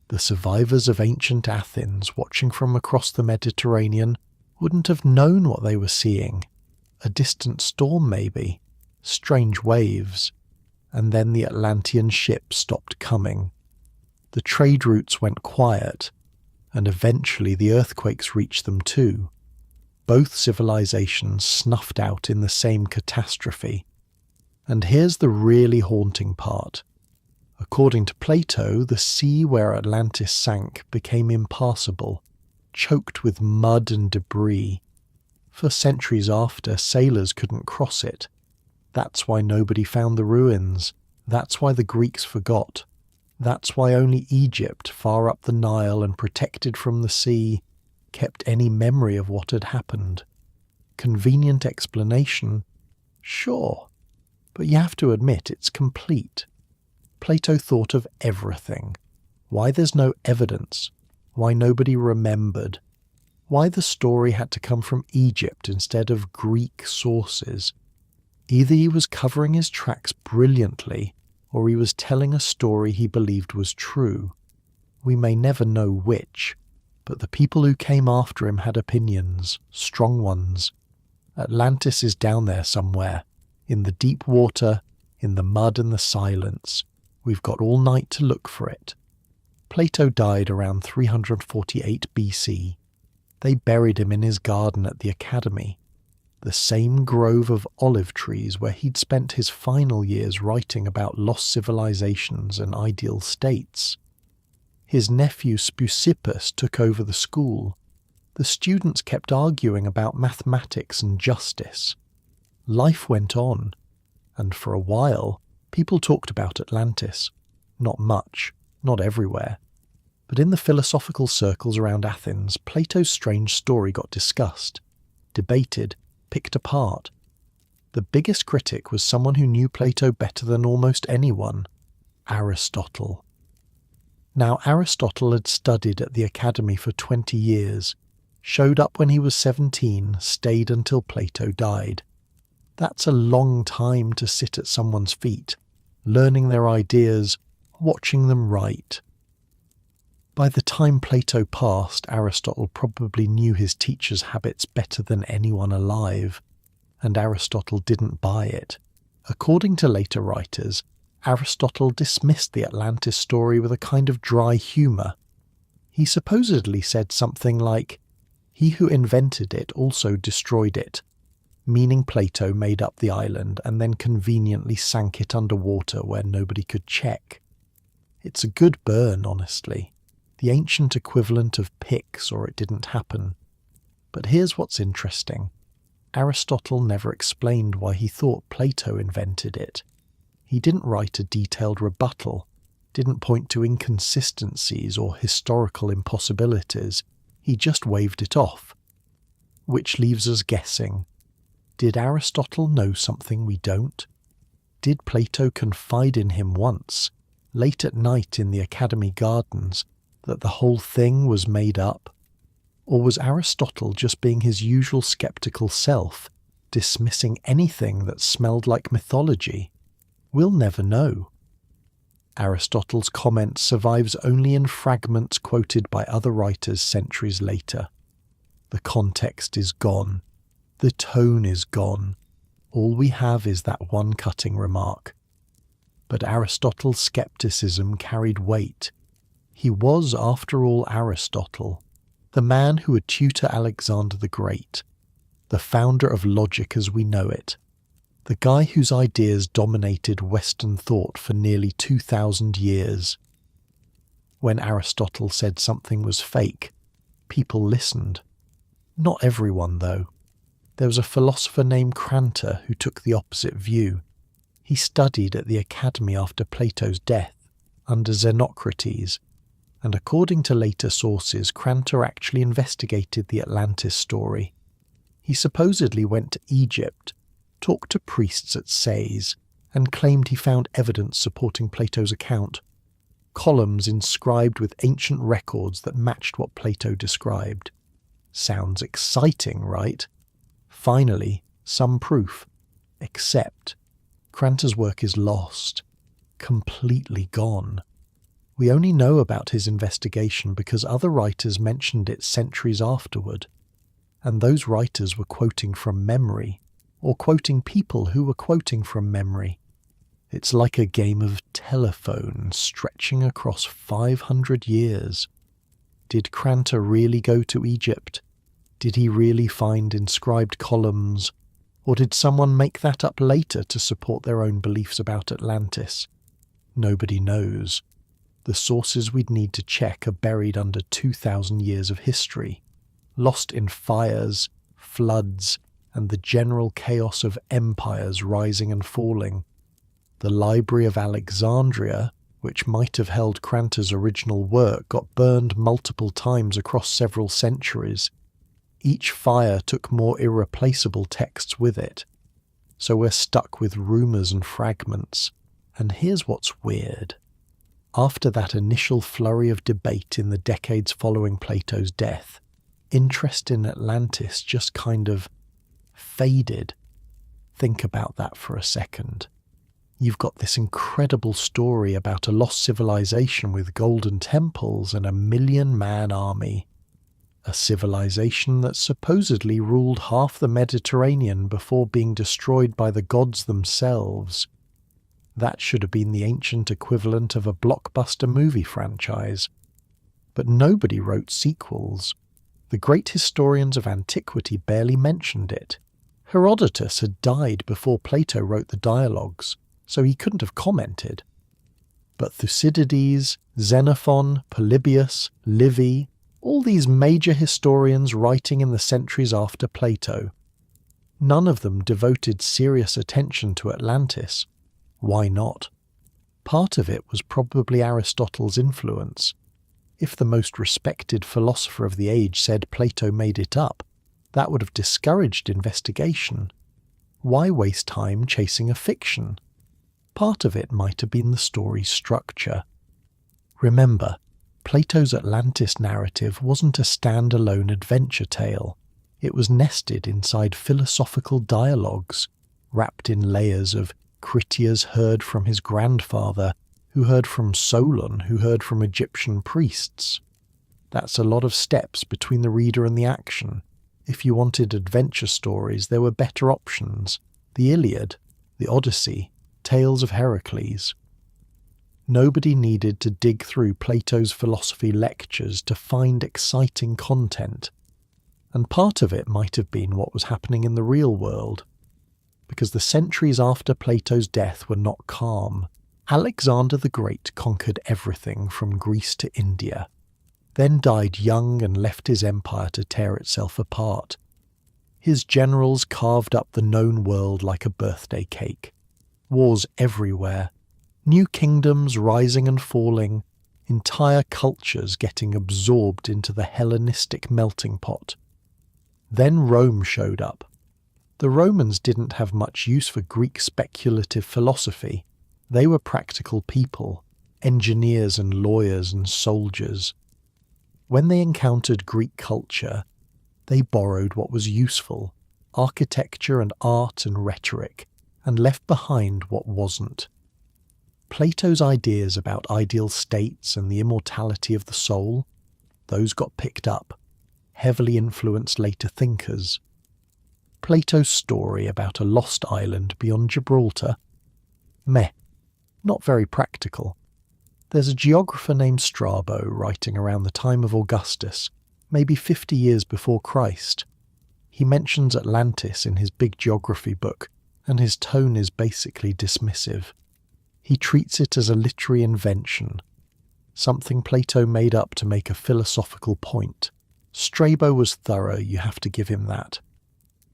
The survivors of ancient Athens, watching from across the Mediterranean, wouldn't have known what they were seeing. A distant storm, maybe. Strange waves. And then the Atlantean ships stopped coming. The trade routes went quiet, and eventually the earthquakes reached them too. Both civilizations snuffed out in the same catastrophe. And here's the really haunting part. According to Plato, the sea where Atlantis sank became impassable, choked with mud and debris. For centuries after, sailors couldn't cross it. That's why nobody found the ruins. That's why the Greeks forgot. That's why only Egypt, far up the Nile and protected from the sea, kept any memory of what had happened. Convenient explanation? Sure. But you have to admit it's complete. Plato thought of everything. Why there's no evidence. Why nobody remembered. Why the story had to come from Egypt instead of Greek sources. Either he was covering his tracks brilliantly, or he was telling a story he believed was true. We may never know which, but the people who came after him had opinions, strong ones. Atlantis is down there somewhere. In the deep water, in the mud and the silence. We've got all night to look for it. Plato died around 348 BC. They buried him in his garden at the Academy, the same grove of olive trees where he'd spent his final years writing about lost civilizations and ideal states. His nephew Speusippus took over the school. The students kept arguing about mathematics and justice. Life went on, and for a while, people talked about Atlantis. Not much, not everywhere. But in the philosophical circles around Athens, Plato's strange story got discussed, debated, picked apart. The biggest critic was someone who knew Plato better than almost anyone, Aristotle. Now, Aristotle had studied at the Academy for 20 years, showed up when he was 17, stayed until Plato died. That's a long time to sit at someone's feet, learning their ideas, watching them write. By the time Plato passed, Aristotle probably knew his teacher's habits better than anyone alive, and Aristotle didn't buy it. According to later writers, Aristotle dismissed the Atlantis story with a kind of dry humour. He supposedly said something like, "He who invented it also destroyed it," meaning Plato made up the island and then conveniently sank it underwater where nobody could check. It's a good burn, honestly. The ancient equivalent of Pix or it didn't happen. But here's what's interesting. Aristotle never explained why he thought Plato invented it. He didn't write a detailed rebuttal, didn't point to inconsistencies or historical impossibilities. He just waved it off. Which leaves us guessing. Did Aristotle know something we don't? Did Plato confide in him once, late at night in the Academy gardens, that the whole thing was made up? Or was Aristotle just being his usual skeptical self, dismissing anything that smelled like mythology? We'll never know. Aristotle's comment survives only in fragments quoted by other writers centuries later. The context is gone. The tone is gone. All we have is that one cutting remark. But Aristotle's skepticism carried weight. He was, after all, Aristotle, the man who would tutor Alexander the Great, the founder of logic as we know it, the guy whose ideas dominated Western thought for nearly 2,000 years. When Aristotle said something was fake, people listened. Not everyone, though. There was a philosopher named Cranta who took the opposite view. He studied at the Academy after Plato's death, under Xenocrates, and according to later sources, Cranta actually investigated the Atlantis story. He supposedly went to Egypt, talked to priests at Sais, and claimed he found evidence supporting Plato's account. Columns inscribed with ancient records that matched what Plato described. Sounds exciting, right? Finally, some proof. Except, Cranta's work is lost. Completely gone. We only know about his investigation because other writers mentioned it centuries afterward. And those writers were quoting from memory, or quoting people who were quoting from memory. It's like a game of telephone stretching across 500 years. Did Cranta really go to Egypt? Did he really find inscribed columns? Or did someone make that up later to support their own beliefs about Atlantis? Nobody knows. The sources we'd need to check are buried under 2,000 years of history, lost in fires, floods, and the general chaos of empires rising and falling. The Library of Alexandria, which might have held Cranta's original work, got burned multiple times across several centuries. Each fire took more irreplaceable texts with it. So we're stuck with rumours and fragments. And here's what's weird. After that initial flurry of debate in the decades following Plato's death, interest in Atlantis just kind of faded. Think about that for a second. You've got this incredible story about a lost civilization with golden temples and a 1,000,000-man army. A civilization that supposedly ruled half the Mediterranean before being destroyed by the gods themselves. That should have been the ancient equivalent of a blockbuster movie franchise. but nobody wrote sequels. The great historians of antiquity barely mentioned it. Herodotus had died before Plato wrote the dialogues, so he couldn't have commented. But Thucydides, Xenophon, Polybius, Livy, all these major historians writing in the centuries after Plato, none of them devoted serious attention to Atlantis. Why not? Part of it was probably Aristotle's influence. If the most respected philosopher of the age said Plato made it up, that would have discouraged investigation. Why waste time chasing a fiction? Part of it might have been the story's structure. Remember, Plato's Atlantis narrative wasn't a standalone adventure tale. It was nested inside philosophical dialogues, wrapped in layers of Critias heard from his grandfather, who heard from Solon, who heard from Egyptian priests. That's a lot of steps between the reader and the action. If you wanted adventure stories, there were better options. The Iliad, the Odyssey, Tales of Heracles. Nobody needed to dig through Plato's philosophy lectures to find exciting content. And part of it might have been what was happening in the real world. Because the centuries after Plato's death were not calm. Alexander the Great conquered everything from Greece to India, then died young and left his empire to tear itself apart. His generals carved up the known world like a birthday cake. Wars everywhere, new kingdoms rising and falling, entire cultures getting absorbed into the Hellenistic melting pot. Then Rome showed up. The Romans didn't have much use for Greek speculative philosophy. They were practical people, engineers and lawyers and soldiers. When they encountered Greek culture, they borrowed what was useful, architecture and art and rhetoric, and left behind what wasn't. Plato's ideas about ideal states and the immortality of the soul, those got picked up, heavily influenced later thinkers. Plato's story about a lost island beyond Gibraltar? Meh, not very practical. There's a geographer named Strabo writing around the time of Augustus, maybe 50 years before Christ. He mentions Atlantis in his big geography book, and his tone is basically dismissive. He treats it as a literary invention, something Plato made up to make a philosophical point. Strabo was thorough, you have to give him that.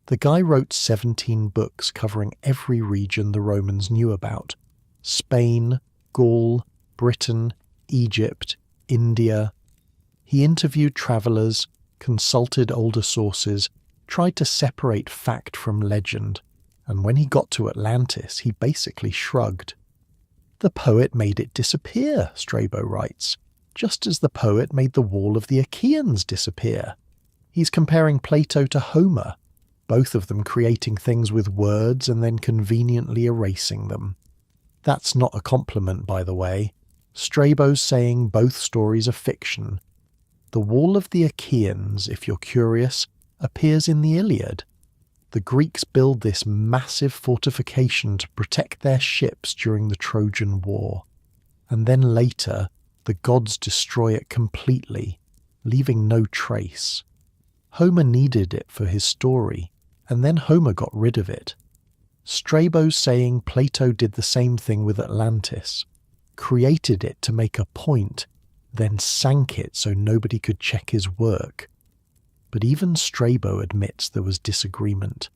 The guy wrote 17 books covering every region the Romans knew about. Spain, Gaul, Britain, Egypt, India. He interviewed travellers, consulted older sources, tried to separate fact from legend, and when he got to Atlantis, he basically shrugged. The poet made it disappear, Strabo writes, just as the poet made the wall of the Achaeans disappear. He's comparing Plato to Homer, both of them creating things with words and then conveniently erasing them. That's not a compliment, by the way. Strabo's saying both stories are fiction. The wall of the Achaeans, if you're curious, appears in the Iliad. The Greeks build this massive fortification to protect their ships during the Trojan War. And then later, the gods destroy it completely, leaving no trace. Homer needed it for his story, and then Homer got rid of it. Strabo's saying Plato did the same thing with Atlantis, created it to make a point, then sank it so nobody could check his work. But even Strabo admits there was disagreement.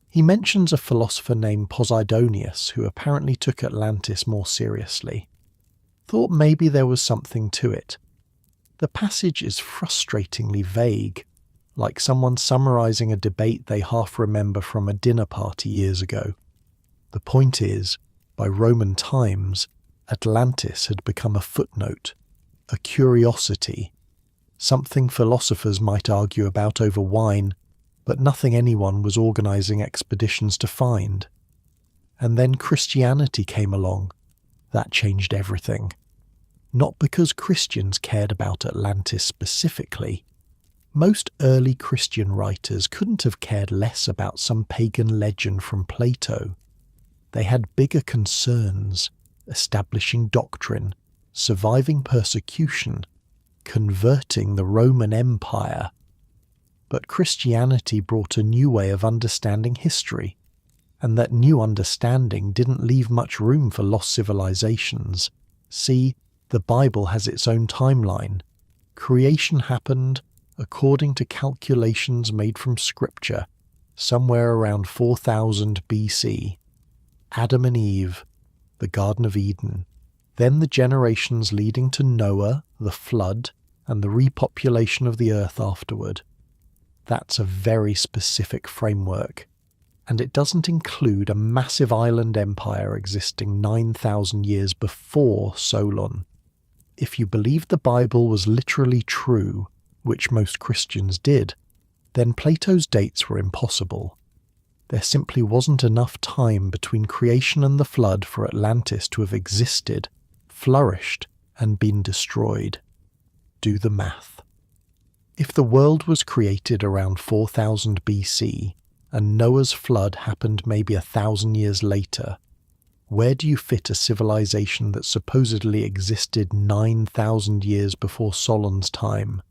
He mentions a philosopher named Posidonius who apparently took Atlantis more seriously. Thought maybe there was something to it. The passage is frustratingly vague, like someone summarising a debate they half remember from a dinner party years ago. The point is, by Roman times, Atlantis had become a footnote, a curiosity, something philosophers might argue about over wine, but nothing anyone was organising expeditions to find. And then Christianity came along. That changed everything. Not because Christians cared about Atlantis specifically. Most early Christian writers couldn't have cared less about some pagan legend from Plato. They had bigger concerns, establishing doctrine, surviving persecution, converting the Roman Empire. But Christianity brought a new way of understanding history, and that new understanding didn't leave much room for lost civilizations. See, the Bible has its own timeline. Creation happened, according to calculations made from Scripture, somewhere around 4000 BC. Adam and Eve, the Garden of Eden, then the generations leading to Noah, the flood, and the repopulation of the earth afterward. That's a very specific framework, and it doesn't include a massive island empire existing 9,000 years before Solon. If you believed the Bible was literally true, which most Christians did, then Plato's dates were impossible. There simply wasn't enough time between creation and the flood for Atlantis to have existed, flourished, and been destroyed. Do the math. If the world was created around 4000 BC, and Noah's flood happened maybe 1,000 years later, where do you fit a civilization that supposedly existed 9,000 years before Solon's time?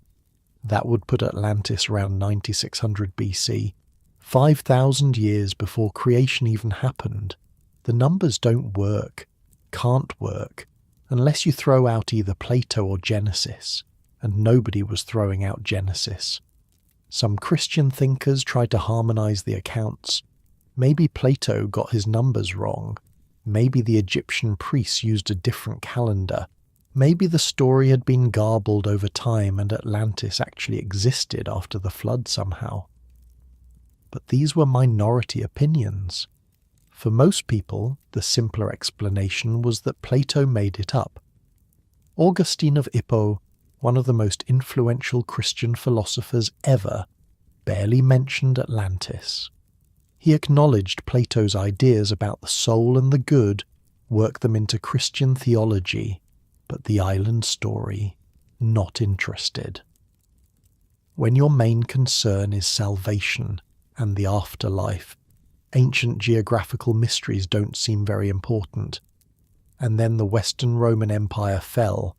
That would put Atlantis around 9600 BC, 5,000 years before creation even happened. The numbers don't work, can't work, unless you throw out either Plato or Genesis, and nobody was throwing out Genesis. Some Christian thinkers tried to harmonize the accounts. Maybe Plato got his numbers wrong. Maybe the Egyptian priests used a different calendar. Maybe the story had been garbled over time and Atlantis actually existed after the flood somehow. But these were minority opinions. For most people, the simpler explanation was that Plato made it up. Augustine of Hippo, one of the most influential Christian philosophers ever, barely mentioned Atlantis. He acknowledged Plato's ideas about the soul and the good, worked them into Christian theology, but the island story, not interested. When your main concern is salvation and the afterlife, ancient geographical mysteries don't seem very important. And then the Western Roman Empire fell.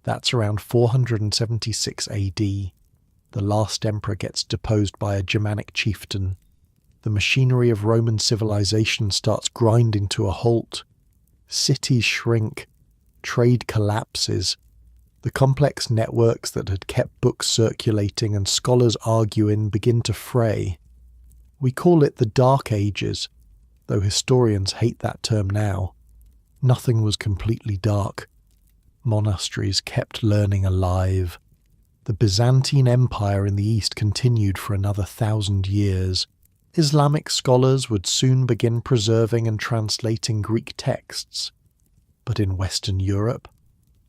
That's around 476 AD. The last emperor gets deposed by a Germanic chieftain. The machinery of Roman civilization starts grinding to a halt. Cities shrink. Trade collapses. The complex networks that had kept books circulating and scholars arguing begin to fray. We call it the Dark Ages, though historians hate that term now. Nothing was completely dark. Monasteries kept learning alive. The Byzantine Empire in the East continued for another 1,000 years. Islamic scholars would soon begin preserving and translating Greek texts. But in Western Europe,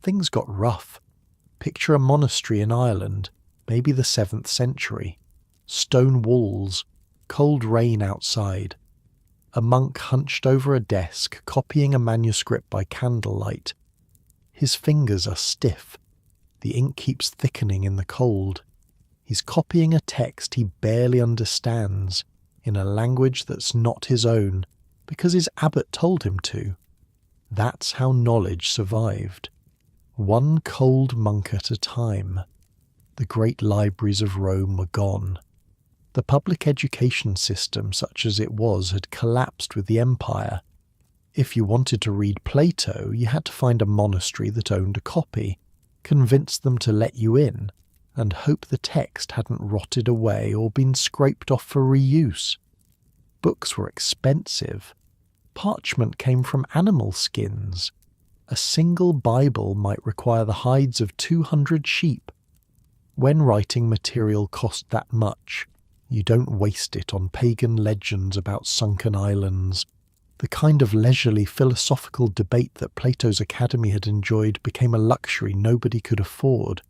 things got rough. Picture a monastery in Ireland, maybe the 7th century. Stone walls, cold rain outside. A monk hunched over a desk, copying a manuscript by candlelight. His fingers are stiff. The ink keeps thickening in the cold. He's copying a text he barely understands, in a language that's not his own, because his abbot told him to. That's how knowledge survived. One cold monk at a time. The great libraries of Rome were gone. The public education system, such as it was, had collapsed with the empire. If you wanted to read Plato, you had to find a monastery that owned a copy, convince them to let you in, and hope the text hadn't rotted away or been scraped off for reuse. Books were expensive. Parchment came from animal skins. A single Bible might require the hides of 200 sheep. When writing material cost that much, you don't waste it on pagan legends about sunken islands. The kind of leisurely philosophical debate that Plato's Academy had enjoyed became a luxury nobody could afford.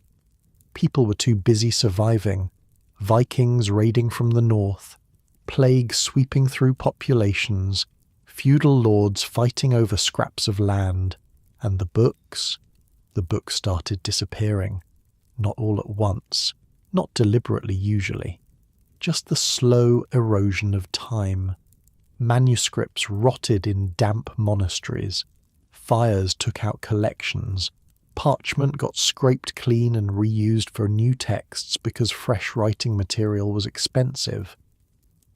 People were too busy surviving, Vikings raiding from the north, plague sweeping through populations, feudal lords fighting over scraps of land, and the books started disappearing. Not all at once, not deliberately usually. Just the slow erosion of time. Manuscripts rotted in damp monasteries. Fires took out collections. Parchment got scraped clean and reused for new texts because fresh writing material was expensive.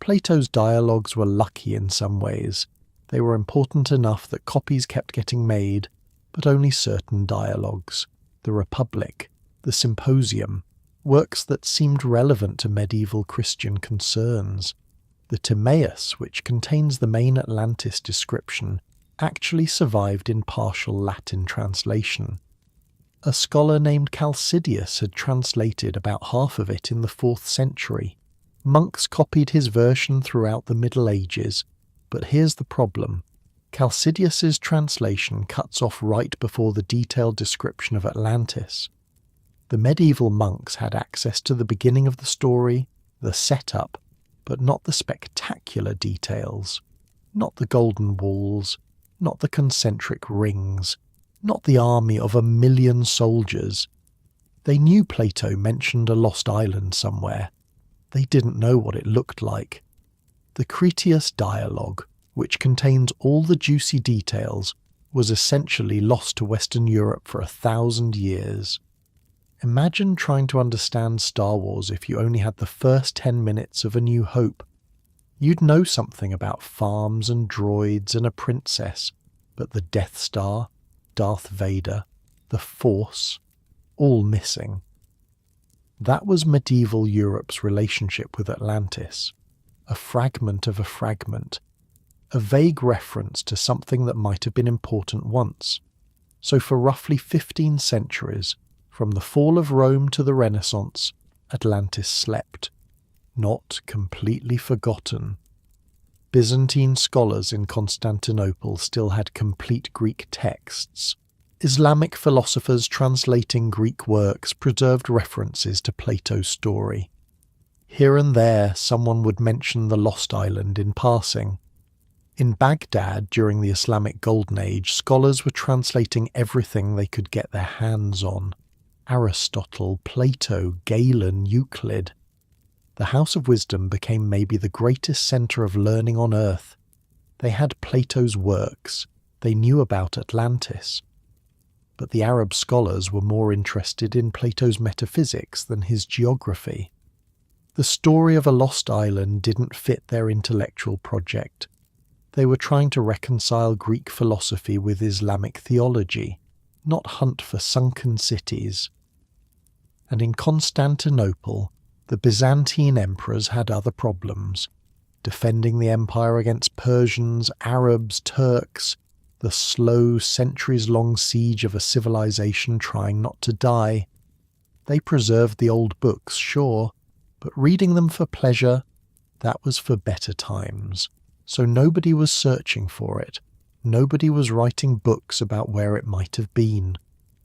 Plato's dialogues were lucky in some ways. They were important enough that copies kept getting made, but only certain dialogues. The Republic, the Symposium, works that seemed relevant to medieval Christian concerns. The Timaeus, which contains the main Atlantis description, actually survived in partial Latin translation. A scholar named Critias had translated about half of it in the 4th century. Monks copied his version throughout the Middle Ages, but here's the problem. Critias's translation cuts off right before the detailed description of Atlantis. The medieval monks had access to the beginning of the story, the setup, but not the spectacular details. Not the golden walls, not the concentric rings, not the army of 1,000,000 soldiers. They knew Plato mentioned a lost island somewhere. They didn't know what it looked like. The Critias dialogue, which contains all the juicy details, was essentially lost to Western Europe for 1,000 years. Imagine trying to understand Star Wars if you only had the first 10 minutes of A New Hope. You'd know something about farms and droids and a princess, but the Death Star, Darth Vader, the Force, all missing. That was medieval Europe's relationship with Atlantis. A fragment of a fragment. A vague reference to something that might have been important once. So for roughly 15 centuries, from the fall of Rome to the Renaissance, Atlantis slept. Not completely forgotten. Byzantine scholars in Constantinople still had complete Greek texts. Islamic philosophers translating Greek works preserved references to Plato's story. Here and there, someone would mention the Lost Island in passing. In Baghdad, during the Islamic Golden Age, scholars were translating everything they could get their hands on. Aristotle, Plato, Galen, Euclid. The House of Wisdom became maybe the greatest centre of learning on earth. They had Plato's works. They knew about Atlantis. But the Arab scholars were more interested in Plato's metaphysics than his geography. The story of a lost island didn't fit their intellectual project. They were trying to reconcile Greek philosophy with Islamic theology, not hunt for sunken cities. And in Constantinople, the Byzantine emperors had other problems, defending the empire against Persians, Arabs, Turks, the slow, centuries-long siege of a civilization trying not to die. They preserved the old books, sure, but reading them for pleasure, that was for better times. So nobody was searching for it. Nobody was writing books about where it might have been.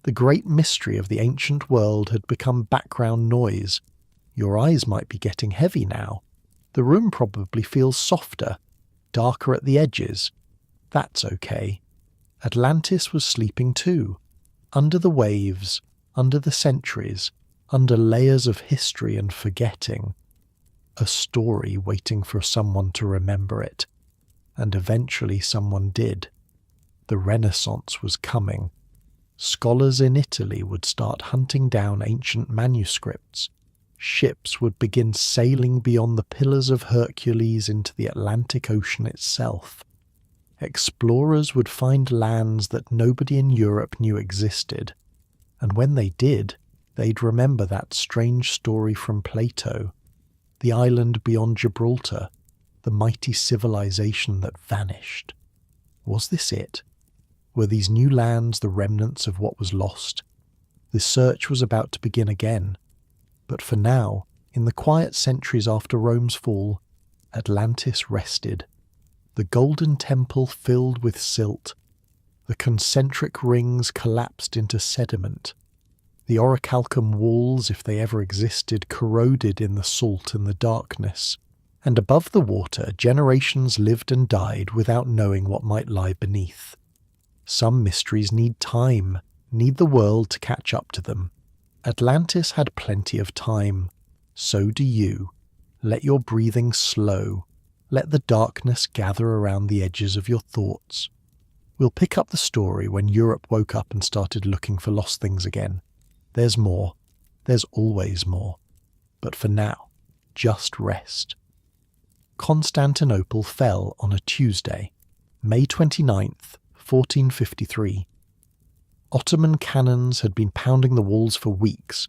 The great mystery of the ancient world had become background noise. Your eyes might be getting heavy now. The room probably feels softer, darker at the edges. That's okay. Atlantis was sleeping too, under the waves, under the centuries, under layers of history and forgetting. A story waiting for someone to remember it. And eventually someone did. The Renaissance was coming. Scholars in Italy would start hunting down ancient manuscripts. Ships would begin sailing beyond the Pillars of Hercules into the Atlantic Ocean itself. Explorers would find lands that nobody in Europe knew existed. And when they did, they'd remember that strange story from Plato. The island beyond Gibraltar, the mighty civilization that vanished. Was this it? Were these new lands the remnants of what was lost? The search was about to begin again. But for now, in the quiet centuries after Rome's fall, Atlantis rested. The golden temple filled with silt. The concentric rings collapsed into sediment. The orichalcum walls, if they ever existed, corroded in the salt and the darkness. And above the water, generations lived and died without knowing what might lie beneath. Some mysteries need time, need the world to catch up to them. Atlantis had plenty of time. So do you. Let your breathing slow. Let the darkness gather around the edges of your thoughts. We'll pick up the story when Europe woke up and started looking for lost things again. There's more. There's always more. But for now, just rest. Constantinople fell on a Tuesday, May 29th, 1453. Ottoman cannons had been pounding the walls for weeks.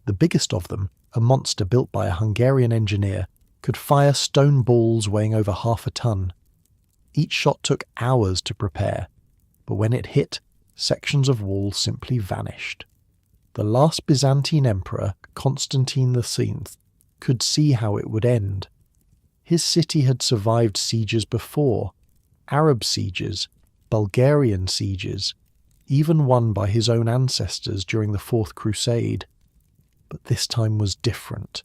The biggest of them, a monster built by a Hungarian engineer, could fire stone balls weighing over half a ton. Each shot took hours to prepare, but when it hit, sections of wall simply vanished. The last Byzantine emperor, Constantine VII, could see how it would end. His city had survived sieges before, Arab sieges, Bulgarian sieges, even won by his own ancestors during the Fourth Crusade. But this time was different.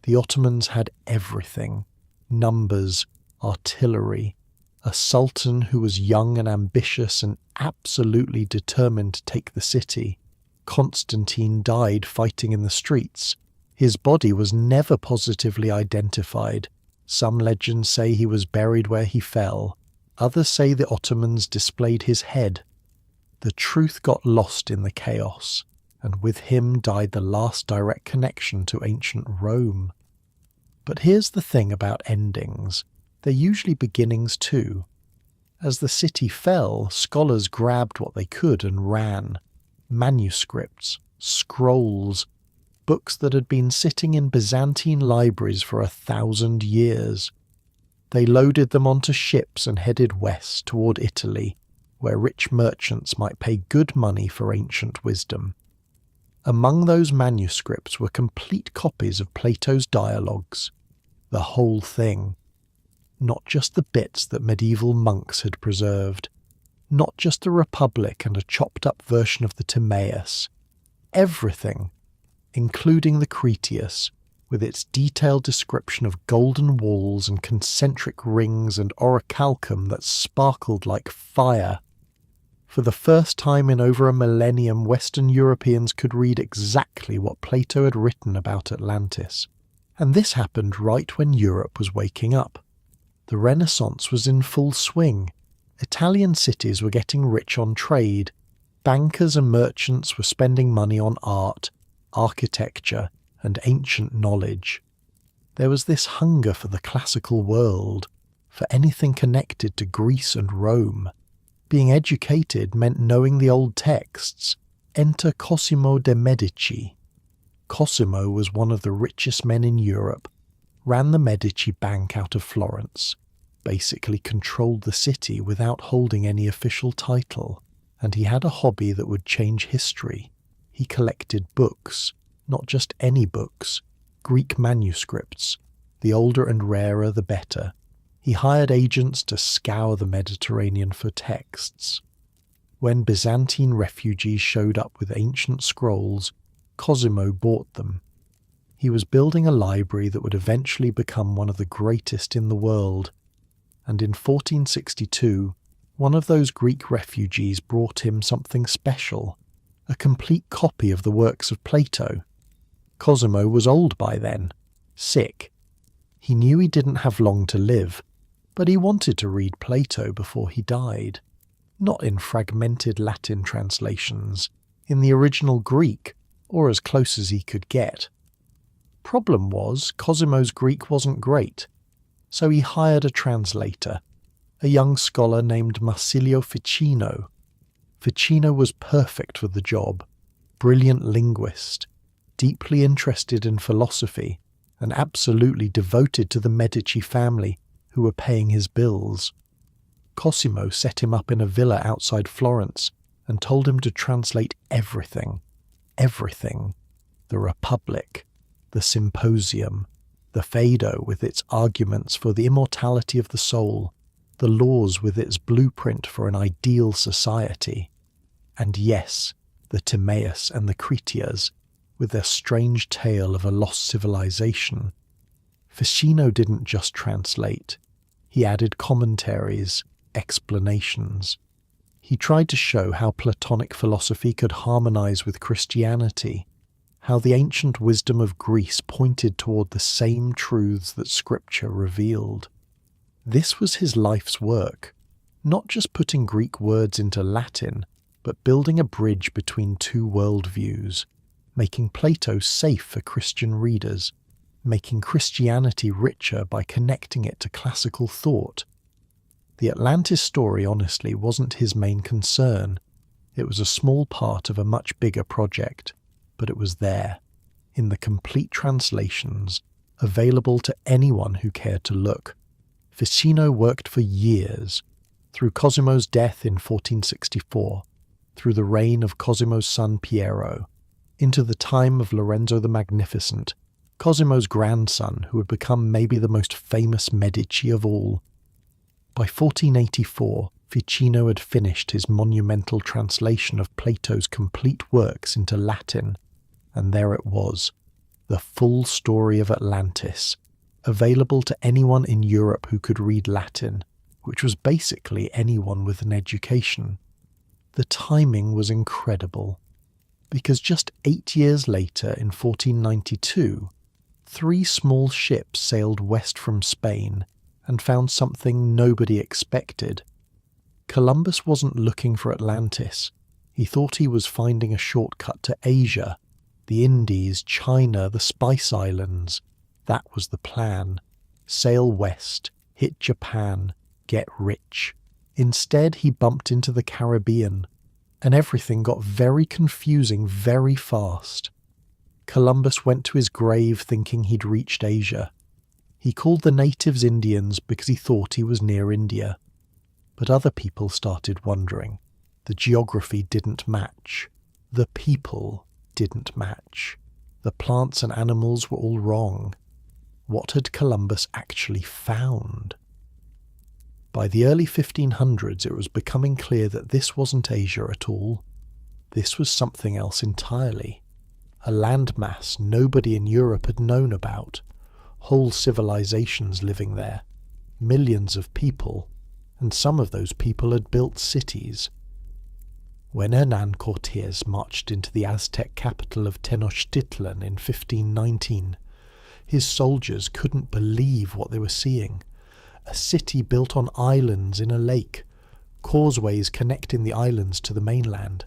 The Ottomans had everything: numbers, artillery, a sultan who was young and ambitious and absolutely determined to take the city. Constantine died fighting in the streets. His body was never positively identified. Some legends say he was buried where he fell. Others say the Ottomans displayed his head. The truth got lost in the chaos, and with him died the last direct connection to ancient Rome. But here's the thing about endings. They're usually beginnings too. As the city fell, scholars grabbed what they could and ran. Manuscripts, scrolls, books that had been sitting in Byzantine libraries for 1,000 years. They loaded them onto ships and headed west toward Italy, where rich merchants might pay good money for ancient wisdom. Among those manuscripts were complete copies of Plato's dialogues. The whole thing. Not just the bits that medieval monks had preserved. Not just the Republic and a chopped-up version of the Timaeus. Everything, including the Critias, with its detailed description of golden walls and concentric rings and orichalcum that sparkled like fire. For the first time in over a millennium, Western Europeans could read exactly what Plato had written about Atlantis. And this happened right when Europe was waking up. The Renaissance was in full swing. Italian cities were getting rich on trade. Bankers and merchants were spending money on art, architecture, and ancient knowledge. There was this hunger for the classical world, for anything connected to Greece and Rome. Being educated meant knowing the old texts. Enter Cosimo de' Medici. Cosimo was one of the richest men in Europe, ran the Medici Bank out of Florence, basically controlled the city without holding any official title, and he had a hobby that would change history. He collected books, not just any books, Greek manuscripts. The older and rarer the better. He hired agents to scour the Mediterranean for texts. When Byzantine refugees showed up with ancient scrolls, Cosimo bought them. He was building a library that would eventually become one of the greatest in the world. And in 1462, one of those Greek refugees brought him something special, a complete copy of the works of Plato. Cosimo was old by then, sick. He knew he didn't have long to live, but he wanted to read Plato before he died. Not in fragmented Latin translations, in the original Greek, or as close as he could get. Problem was, Cosimo's Greek wasn't great, so he hired a translator, a young scholar named Marsilio Ficino. Ficino was perfect for the job, brilliant linguist, deeply interested in philosophy, and absolutely devoted to the Medici family, who were paying his bills. Cosimo set him up in a villa outside Florence and told him to translate everything. Everything. The Republic, the Symposium, the Phaedo with its arguments for the immortality of the soul, the Laws with its blueprint for an ideal society, and yes, the Timaeus and the Critias, with their strange tale of a lost civilization. Ficino didn't just translate. He added commentaries, explanations. He tried to show how Platonic philosophy could harmonize with Christianity, how the ancient wisdom of Greece pointed toward the same truths that Scripture revealed. This was his life's work, Not just putting Greek words into Latin, but building a bridge between two worldviews, making Plato safe for Christian readers, making Christianity richer by connecting it to classical thought. The Atlantis story, honestly, wasn't his main concern. It was a small part of a much bigger project, but it was there, in the complete translations, available to anyone who cared to look. Ficino worked for years, through Cosimo's death in 1464, through the reign of Cosimo's son Piero, into the time of Lorenzo the Magnificent, Cosimo's grandson who would become maybe the most famous Medici of all. By 1484, Ficino had finished his monumental translation of Plato's complete works into Latin, and there it was, the full story of Atlantis, available to anyone in Europe who could read Latin, which was basically anyone with an education. The timing was incredible, because just 8 years later, in 1492, 3 small ships sailed west from Spain and found something nobody expected. Columbus wasn't looking for Atlantis. He thought he was finding a shortcut to Asia, the Indies, China, the Spice Islands. That was the plan. Sail west, hit Japan, get rich. Instead, he bumped into the Caribbean, and everything got very confusing very fast. Columbus went to his grave thinking he'd reached Asia. He called the natives Indians because he thought he was near India. But other people started wondering. The geography didn't match. The people didn't match. The plants and animals were all wrong. What had Columbus actually found? By the early 1500s, it was becoming clear that this wasn't Asia at all. This was something else entirely. A landmass nobody in Europe had known about. Whole civilizations living there. Millions of people. And some of those people had built cities. When Hernán Cortés marched into the Aztec capital of Tenochtitlan in 1519, his soldiers couldn't believe what they were seeing. A city built on islands in a lake, causeways connecting the islands to the mainland,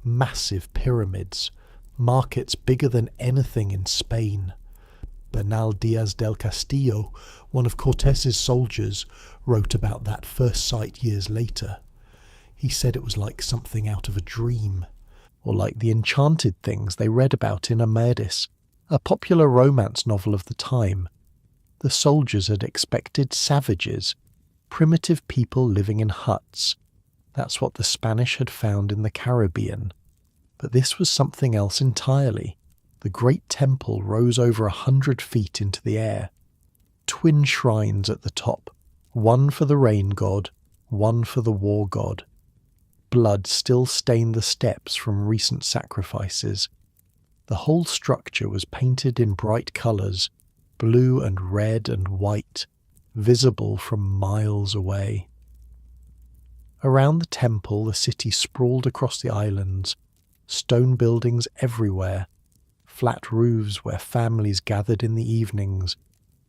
massive pyramids, markets bigger than anything in Spain. Bernal Diaz del Castillo, one of Cortés's soldiers, wrote about that first sight years later. He said it was like something out of a dream, or like the enchanted things they read about in Amadis, a popular romance novel of the time. The soldiers had expected savages, primitive people living in huts. That's what the Spanish had found in the Caribbean. But this was something else entirely. The great temple rose over 100 feet into the air. Twin shrines at the top, one for the rain god, one for the war god. Blood still stained the steps from recent sacrifices. The whole structure was painted in bright colours, blue and red and white, visible from miles away. Around the temple, the city sprawled across the islands, stone buildings everywhere, flat roofs where families gathered in the evenings,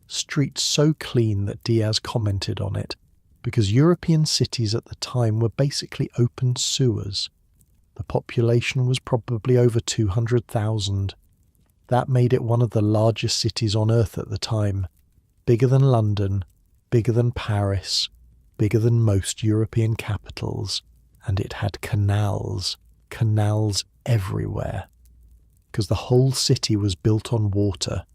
streets so clean that Diaz commented on it, because European cities at the time were basically open sewers. The population was probably over 200,000. That made it one of the largest cities on Earth at the time, bigger than London, bigger than Paris, bigger than most European capitals, and it had canals everywhere. Because the whole city was built on water.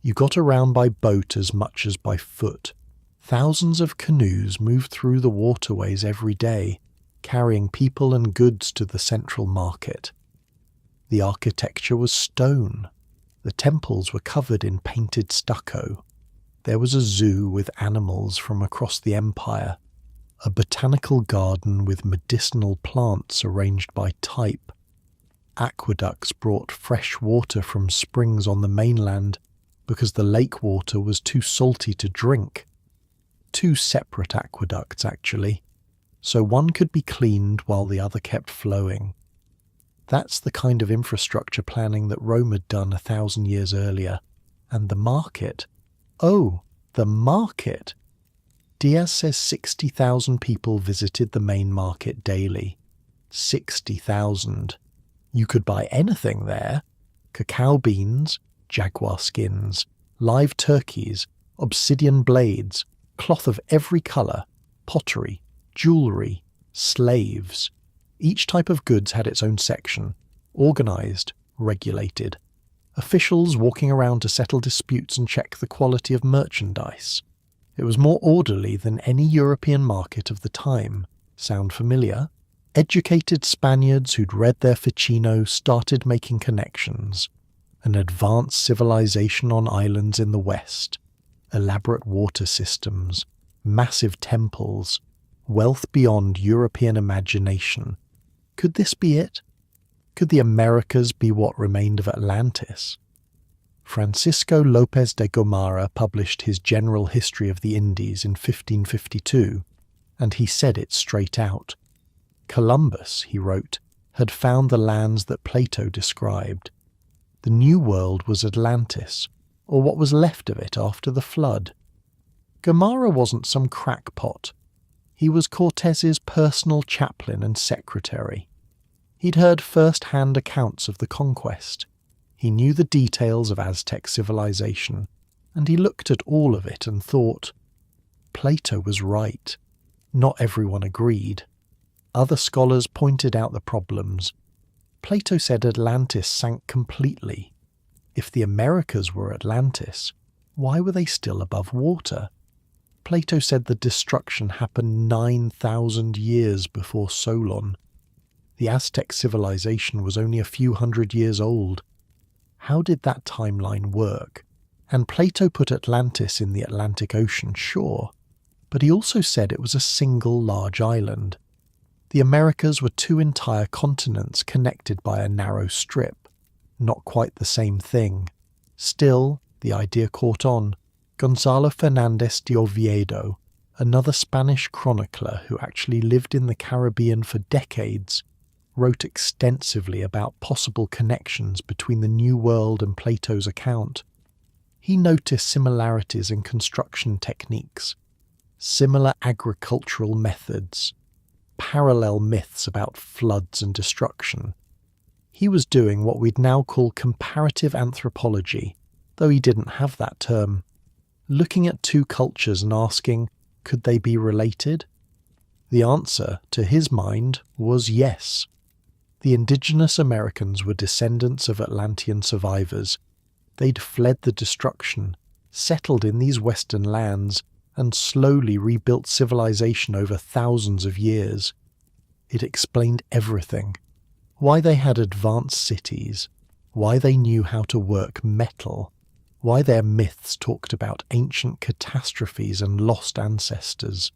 You got around by boat as much as by foot. Thousands of canoes moved through the waterways every day, carrying people and goods to the central market. The architecture was stone. The temples were covered in painted stucco. There was a zoo with animals from across the empire, a botanical garden with medicinal plants arranged by type. Aqueducts brought fresh water from springs on the mainland because the lake water was too salty to drink. 2 separate aqueducts, actually, so one could be cleaned while the other kept flowing. That's the kind of infrastructure planning that Rome had done 1,000 years earlier. And the market. Oh, the market! Diaz says 60,000 people visited the main market daily. 60,000. You could buy anything there. Cacao beans, jaguar skins, live turkeys, obsidian blades, cloth of every colour, pottery, jewellery, slaves. Each type of goods had its own section, organised, regulated. Officials walking around to settle disputes and check the quality of merchandise. It was more orderly than any European market of the time. Sound familiar? Educated Spaniards who'd read their Ficino started making connections. An advanced civilization on islands in the west. Elaborate water systems. Massive temples. Wealth beyond European imagination. Could this be it? Could the Americas be what remained of Atlantis? Francisco López de Gomara published his General History of the Indies in 1552, and he said it straight out. Columbus, he wrote, had found the lands that Plato described. The New World was Atlantis, or what was left of it after the flood. Gomara wasn't some crackpot. He was Cortez's personal chaplain and secretary. He'd heard first-hand accounts of the conquest. He knew the details of Aztec civilization, and he looked at all of it and thought, Plato was right. Not everyone agreed. Other scholars pointed out the problems. Plato said Atlantis sank completely. If the Americas were Atlantis, why were they still above water? Plato said the destruction happened 9,000 years before Solon. The Aztec civilization was only a few hundred years old. How did that timeline work? And Plato put Atlantis in the Atlantic Ocean, sure, but he also said it was a single large island. The Americas were two entire continents connected by a narrow strip. Not quite the same thing. Still, the idea caught on. Gonzalo Fernández de Oviedo, another Spanish chronicler who actually lived in the Caribbean for decades, wrote extensively about possible connections between the New World and Plato's account. He noticed similarities in construction techniques, similar agricultural methods, parallel myths about floods and destruction. He was doing what we'd now call comparative anthropology, though he didn't have that term. Looking at two cultures and asking, could they be related? The answer, to his mind, was yes. The indigenous Americans were descendants of Atlantean survivors. They'd fled the destruction, settled in these western lands, and slowly rebuilt civilization over thousands of years. It explained everything. Why they had advanced cities, why they knew how to work metal, why their myths talked about ancient catastrophes and lost ancestors.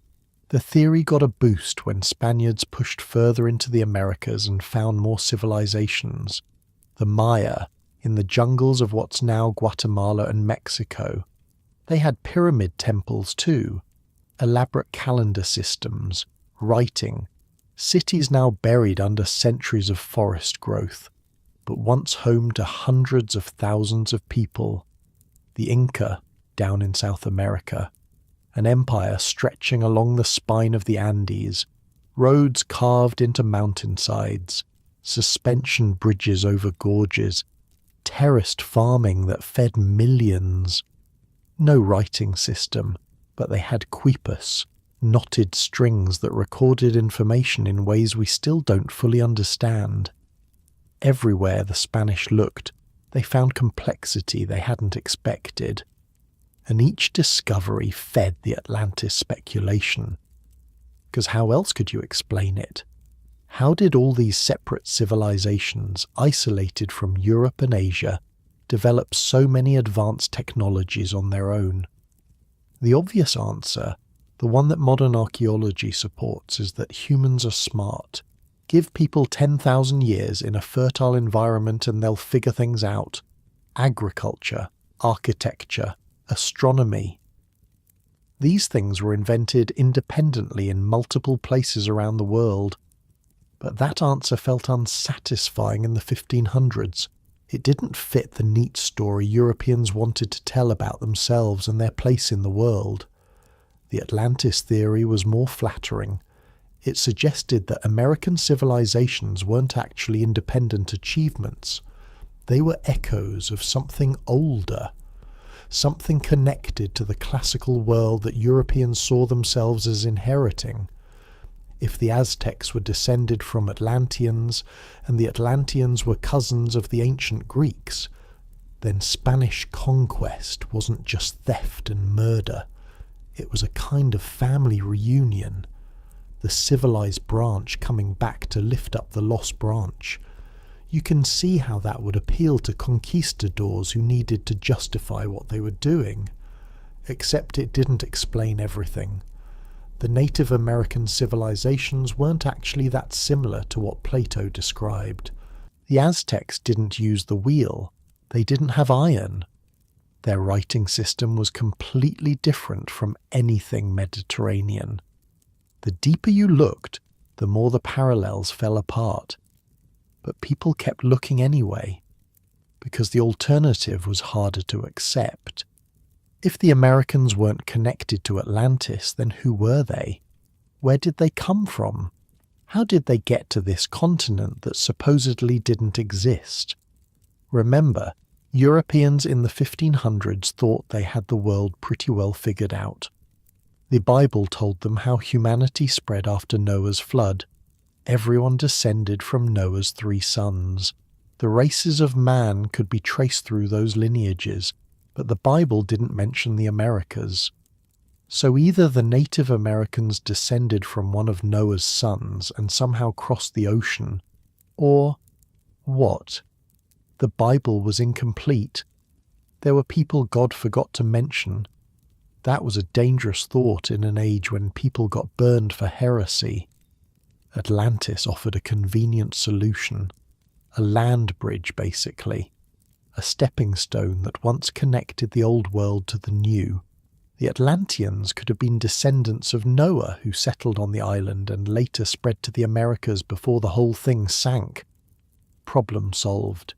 The theory got a boost when Spaniards pushed further into the Americas and found more civilizations. The Maya, in the jungles of what's now Guatemala and Mexico. They had pyramid temples too, elaborate calendar systems, writing, cities now buried under centuries of forest growth, but once home to hundreds of thousands of people. The Inca, down in South America. An empire stretching along the spine of the Andes, roads carved into mountainsides, suspension bridges over gorges, terraced farming that fed millions. No writing system, but they had quipus, knotted strings that recorded information in ways we still don't fully understand. Everywhere the Spanish looked, they found complexity they hadn't expected. And each discovery fed the Atlantis speculation. Because how else could you explain it? How did all these separate civilizations, isolated from Europe and Asia, develop so many advanced technologies on their own? The obvious answer, the one that modern archaeology supports, is that humans are smart. Give people 10,000 years in a fertile environment and they'll figure things out. Agriculture, architecture, astronomy. These things were invented independently in multiple places around the world. But that answer felt unsatisfying in the 1500s. It didn't fit the neat story Europeans wanted to tell about themselves and their place in the world. The Atlantis theory was more flattering. It suggested that American civilizations weren't actually independent achievements. They were echoes of something older, something connected to the classical world that Europeans saw themselves as inheriting. If the Aztecs were descended from Atlanteans, and the Atlanteans were cousins of the ancient Greeks, then Spanish conquest wasn't just theft and murder. It was a kind of family reunion, the civilized branch coming back to lift up the lost branch. You can see how that would appeal to conquistadors who needed to justify what they were doing. Except it didn't explain everything. The Native American civilizations weren't actually that similar to what Plato described. The Aztecs didn't use the wheel. They didn't have iron. Their writing system was completely different from anything Mediterranean. The deeper you looked, the more the parallels fell apart. But people kept looking anyway, because the alternative was harder to accept. If the Americans weren't connected to Atlantis, then who were they? Where did they come from? How did they get to this continent that supposedly didn't exist? Remember, Europeans in the 1500s thought they had the world pretty well figured out. The Bible told them how humanity spread after Noah's flood. Everyone descended from Noah's 3 sons. The races of man could be traced through those lineages, but the Bible didn't mention the Americas. So either the Native Americans descended from one of Noah's sons and somehow crossed the ocean, or what? The Bible was incomplete. There were people God forgot to mention. That was a dangerous thought in an age when people got burned for heresy. Atlantis offered a convenient solution. A land bridge, basically. A stepping stone that once connected the old world to the new. The Atlanteans could have been descendants of Noah, who settled on the island and later spread to the Americas before the whole thing sank. Problem solved.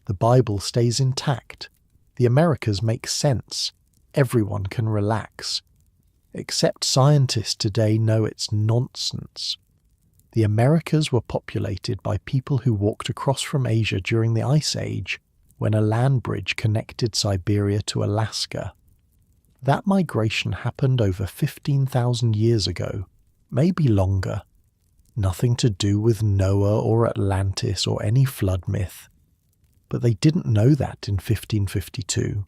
The Bible stays intact. The Americas make sense. Everyone can relax. Except scientists today know it's nonsense. The Americas were populated by people who walked across from Asia during the Ice Age, when a land bridge connected Siberia to Alaska. That migration happened over 15,000 years ago, maybe longer. Nothing to do with Noah or Atlantis or any flood myth. But they didn't know that in 1552.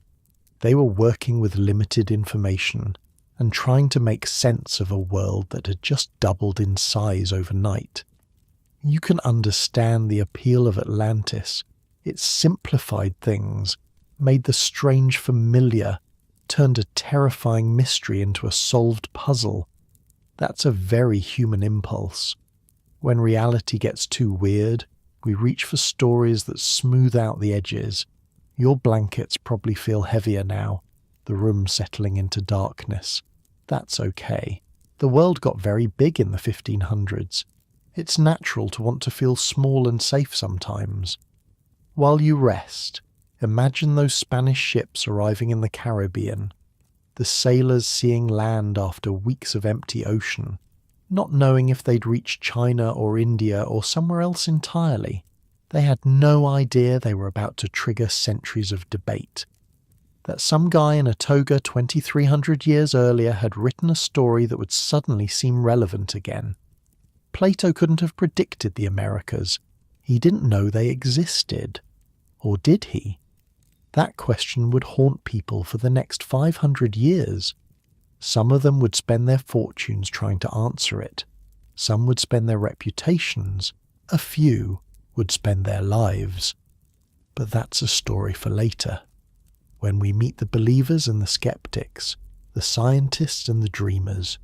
They were working with limited information and trying to make sense of a world that had just doubled in size overnight. You can understand the appeal of Atlantis. It simplified things, made the strange familiar, turned a terrifying mystery into a solved puzzle. That's a very human impulse. When reality gets too weird, we reach for stories that smooth out the edges. Your blankets probably feel heavier now, the room settling into darkness. That's okay. The world got very big in the 1500s. It's natural to want to feel small and safe sometimes. While you rest, imagine those Spanish ships arriving in the Caribbean, the sailors seeing land after weeks of empty ocean, not knowing if they'd reach China or India or somewhere else entirely. They had no idea they were about to trigger centuries of debate. That some guy in a toga 2,300 years earlier had written a story that would suddenly seem relevant again. Plato couldn't have predicted the Americas. He didn't know they existed. Or did he? That question would haunt people for the next 500 years. Some of them would spend their fortunes trying to answer it. Some would spend their reputations. A few would spend their lives. But that's a story for later, when we meet the believers and the skeptics, the scientists and the dreamers.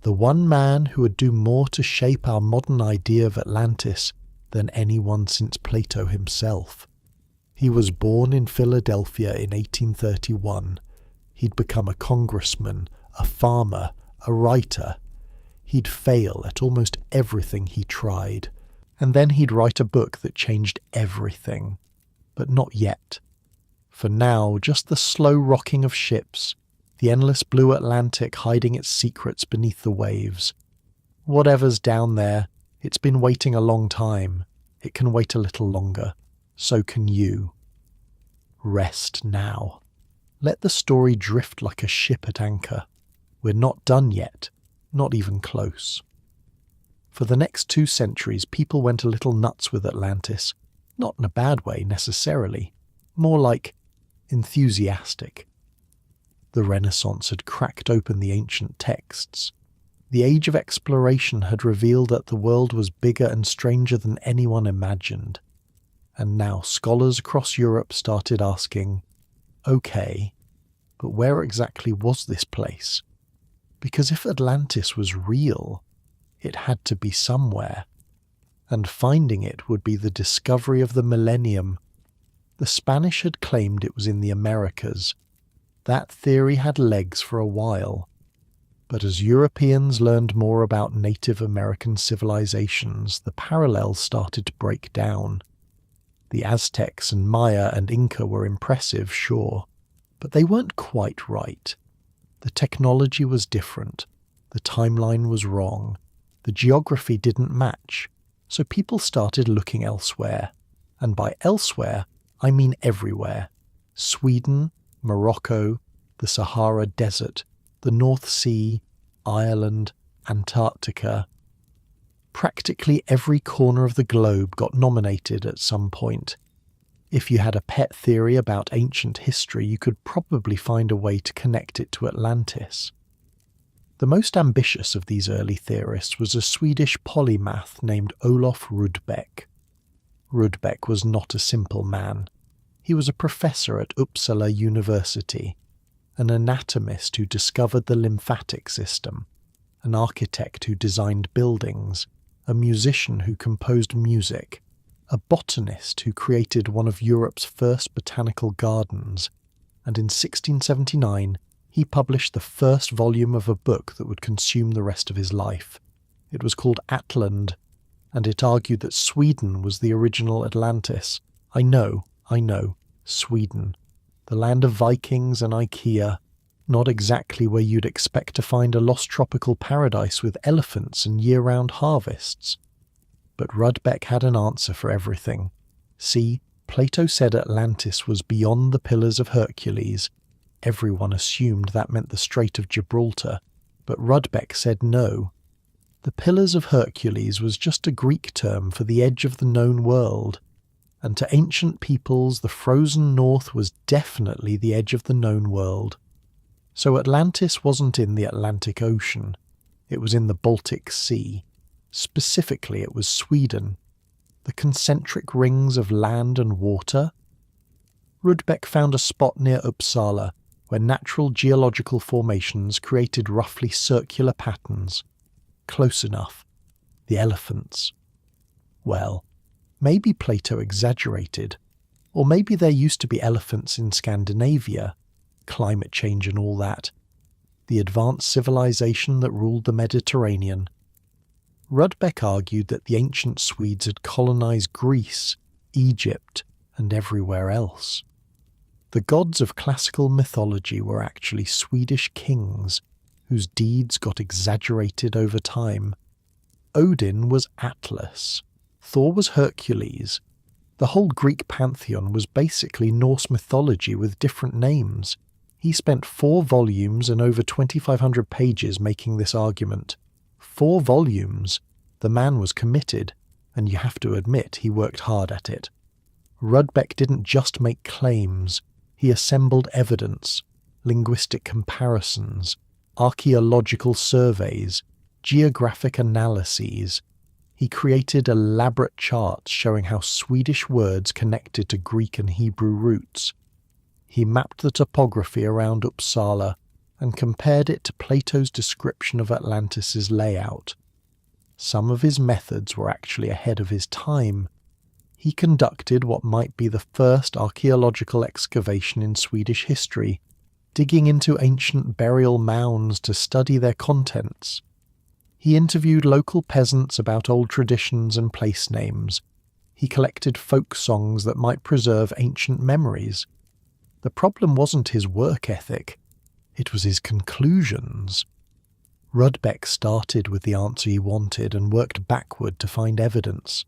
The one man who would do more to shape our modern idea of Atlantis than anyone since Plato himself. He was born in Philadelphia in 1831. He'd become a congressman, a farmer, a writer. He'd fail at almost everything he tried, and then he'd write a book that changed everything. But not yet. For now, just the slow rocking of ships, The endless blue Atlantic hiding its secrets beneath the waves. Whatever's down there, it's been waiting a long time. It can wait a little longer. So can you. Rest now. Let the story drift like a ship at anchor. We're not done yet, not even close. For the next 2 centuries, people went a little nuts with Atlantis, not in a bad way necessarily, more like enthusiastic. The Renaissance had cracked open the ancient texts. The age of exploration had revealed that the world was bigger and stranger than anyone imagined. And now scholars across Europe started asking, okay, but where exactly was this place? Because if Atlantis was real, it had to be somewhere, and finding it would be the discovery of the millennium. The Spanish had claimed it was in the Americas. That theory had legs for a while, but as Europeans learned more about Native American civilizations, the parallels started to break down. The Aztecs and Maya and Inca were impressive, sure, but they weren't quite right. The technology was different, the timeline was wrong, the geography didn't match, so people started looking elsewhere. And by elsewhere, I mean everywhere. Sweden, Morocco, the Sahara Desert, the North Sea, Ireland, Antarctica. Practically every corner of the globe got nominated at some point. If you had a pet theory about ancient history, you could probably find a way to connect it to Atlantis. The most ambitious of these early theorists was a Swedish polymath named Olof Rudbeck. Rudbeck was not a simple man. He was a professor at Uppsala University, an anatomist who discovered the lymphatic system, an architect who designed buildings, a musician who composed music, a botanist who created one of Europe's first botanical gardens, and in 1679 he published the first volume of a book that would consume the rest of his life. It was called Atland, and it argued that Sweden was the original Atlantis. I know, Sweden. The land of Vikings and IKEA, not exactly where you'd expect to find a lost tropical paradise with elephants and year-round harvests. But Rudbeck had an answer for everything. See, Plato said Atlantis was beyond the Pillars of Hercules. Everyone assumed that meant the Strait of Gibraltar, but Rudbeck said no. The Pillars of Hercules was just a Greek term for the edge of the known world, and to ancient peoples the frozen north was definitely the edge of the known world. So Atlantis wasn't in the Atlantic Ocean, it was in the Baltic Sea. Specifically, it was Sweden. The concentric rings of land and water. Rudbeck found a spot near Uppsala where natural geological formations created roughly circular patterns. Close enough. The elephants. Well, maybe Plato exaggerated, or maybe there used to be elephants in Scandinavia, climate change and all that, the advanced civilization that ruled the Mediterranean. Rudbeck argued that the ancient Swedes had colonized Greece, Egypt, and everywhere else. The gods of classical mythology were actually Swedish kings, whose deeds got exaggerated over time. Odin was Atlas. Thor was Hercules. The whole Greek pantheon was basically Norse mythology with different names. He spent 4 volumes and over 2,500 pages making this argument. 4 volumes. The man was committed, and you have to admit he worked hard at it. Rudbeck didn't just make claims. He assembled evidence, linguistic comparisons, archaeological surveys, geographic analyses. He created elaborate charts showing how Swedish words connected to Greek and Hebrew roots. He mapped the topography around Uppsala and compared it to Plato's description of Atlantis's layout. Some of his methods were actually ahead of his time. He conducted what might be the first archaeological excavation in Swedish history, digging into ancient burial mounds to study their contents. He interviewed local peasants about old traditions and place names. He collected folk songs that might preserve ancient memories. The problem wasn't his work ethic. It was his conclusions. Rudbeck started with the answer he wanted and worked backward to find evidence.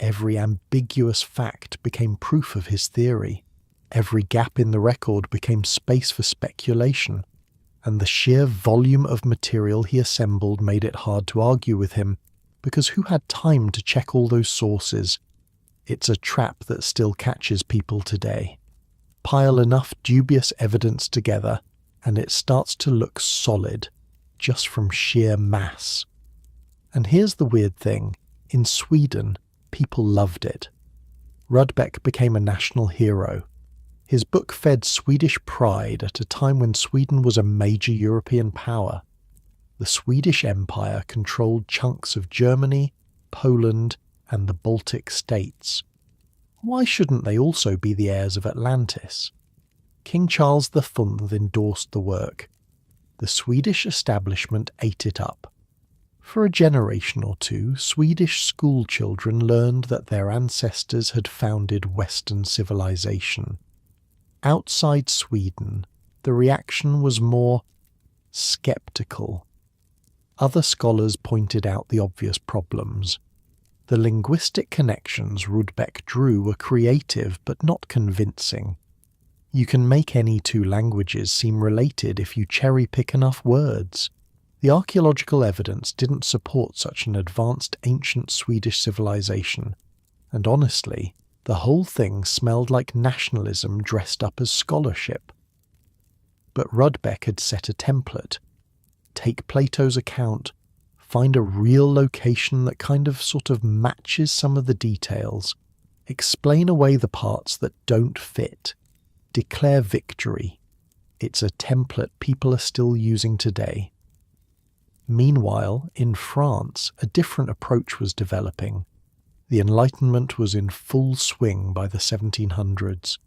Every ambiguous fact became proof of his theory. Every gap in the record became space for speculation, and the sheer volume of material he assembled made it hard to argue with him, because who had time to check all those sources? It's a trap that still catches people today. Pile enough dubious evidence together, and it starts to look solid, just from sheer mass. And here's the weird thing. In Sweden, people loved it. Rudbeck became a national hero. His book fed Swedish pride at a time when Sweden was a major European power. The Swedish Empire controlled chunks of Germany, Poland, and the Baltic states. Why shouldn't they also be the heirs of Atlantis? King Charles V endorsed the work. The Swedish establishment ate it up. For a generation or two, Swedish school children learned that their ancestors had founded Western civilization. Outside Sweden, the reaction was more skeptical. Other scholars pointed out the obvious problems. The linguistic connections Rudbeck drew were creative but not convincing. You can make any two languages seem related if you cherry-pick enough words. The archaeological evidence didn't support such an advanced ancient Swedish civilization, and honestly, the whole thing smelled like nationalism dressed up as scholarship. But Rudbeck had set a template. Take Plato's account, find a real location that sort of matches some of the details, explain away the parts that don't fit, declare victory. It's a template people are still using today. Meanwhile, in France, a different approach was developing. The Enlightenment was in full swing by the 1700s.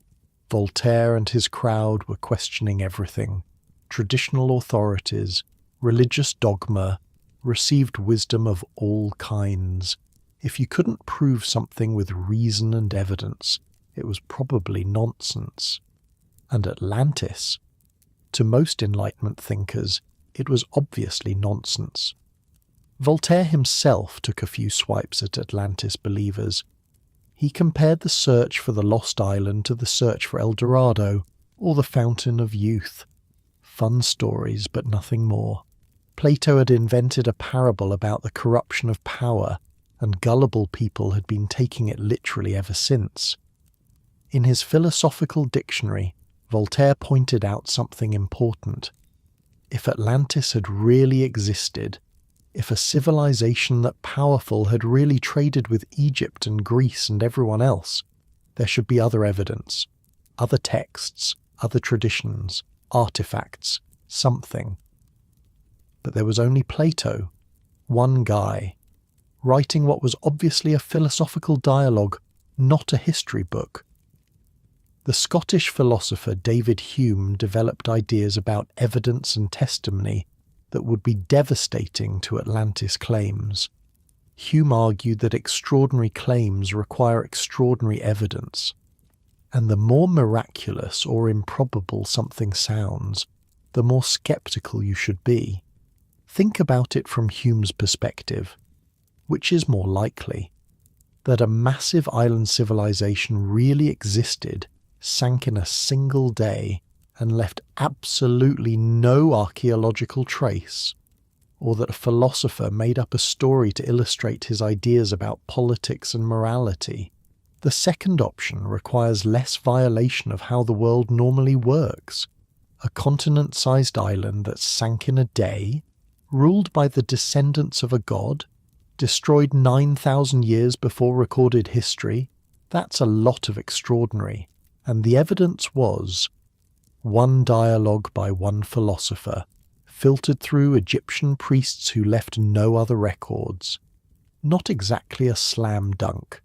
Voltaire and his crowd were questioning everything. Traditional authorities, religious dogma, received wisdom of all kinds. If you couldn't prove something with reason and evidence, it was probably nonsense. And Atlantis? To most Enlightenment thinkers, it was obviously nonsense. Voltaire himself took a few swipes at Atlantis believers. He compared the search for the lost island to the search for El Dorado, or the Fountain of Youth. Fun stories, but nothing more. Plato had invented a parable about the corruption of power, and gullible people had been taking it literally ever since. In his philosophical dictionary, Voltaire pointed out something important. If Atlantis had really existed, if a civilization that powerful had really traded with Egypt and Greece and everyone else, there should be other evidence, other texts, other traditions, artifacts, something. But there was only Plato, one guy, writing what was obviously a philosophical dialogue, not a history book. The Scottish philosopher David Hume developed ideas about evidence and testimony that would be devastating to Atlantis claims. Hume argued that extraordinary claims require extraordinary evidence, and the more miraculous or improbable something sounds, the more skeptical you should be. Think about it from Hume's perspective. Which is more likely? That a massive island civilization really existed, sank in a single day, and left absolutely no archaeological trace, or that a philosopher made up a story to illustrate his ideas about politics and morality? The second option requires less violation of how the world normally works. A continent-sized island that sank in a day, ruled by the descendants of a god, destroyed 9,000 years before recorded history, that's a lot of extraordinary. And the evidence was one dialogue by one philosopher, filtered through Egyptian priests who left no other records. Not exactly a slam dunk.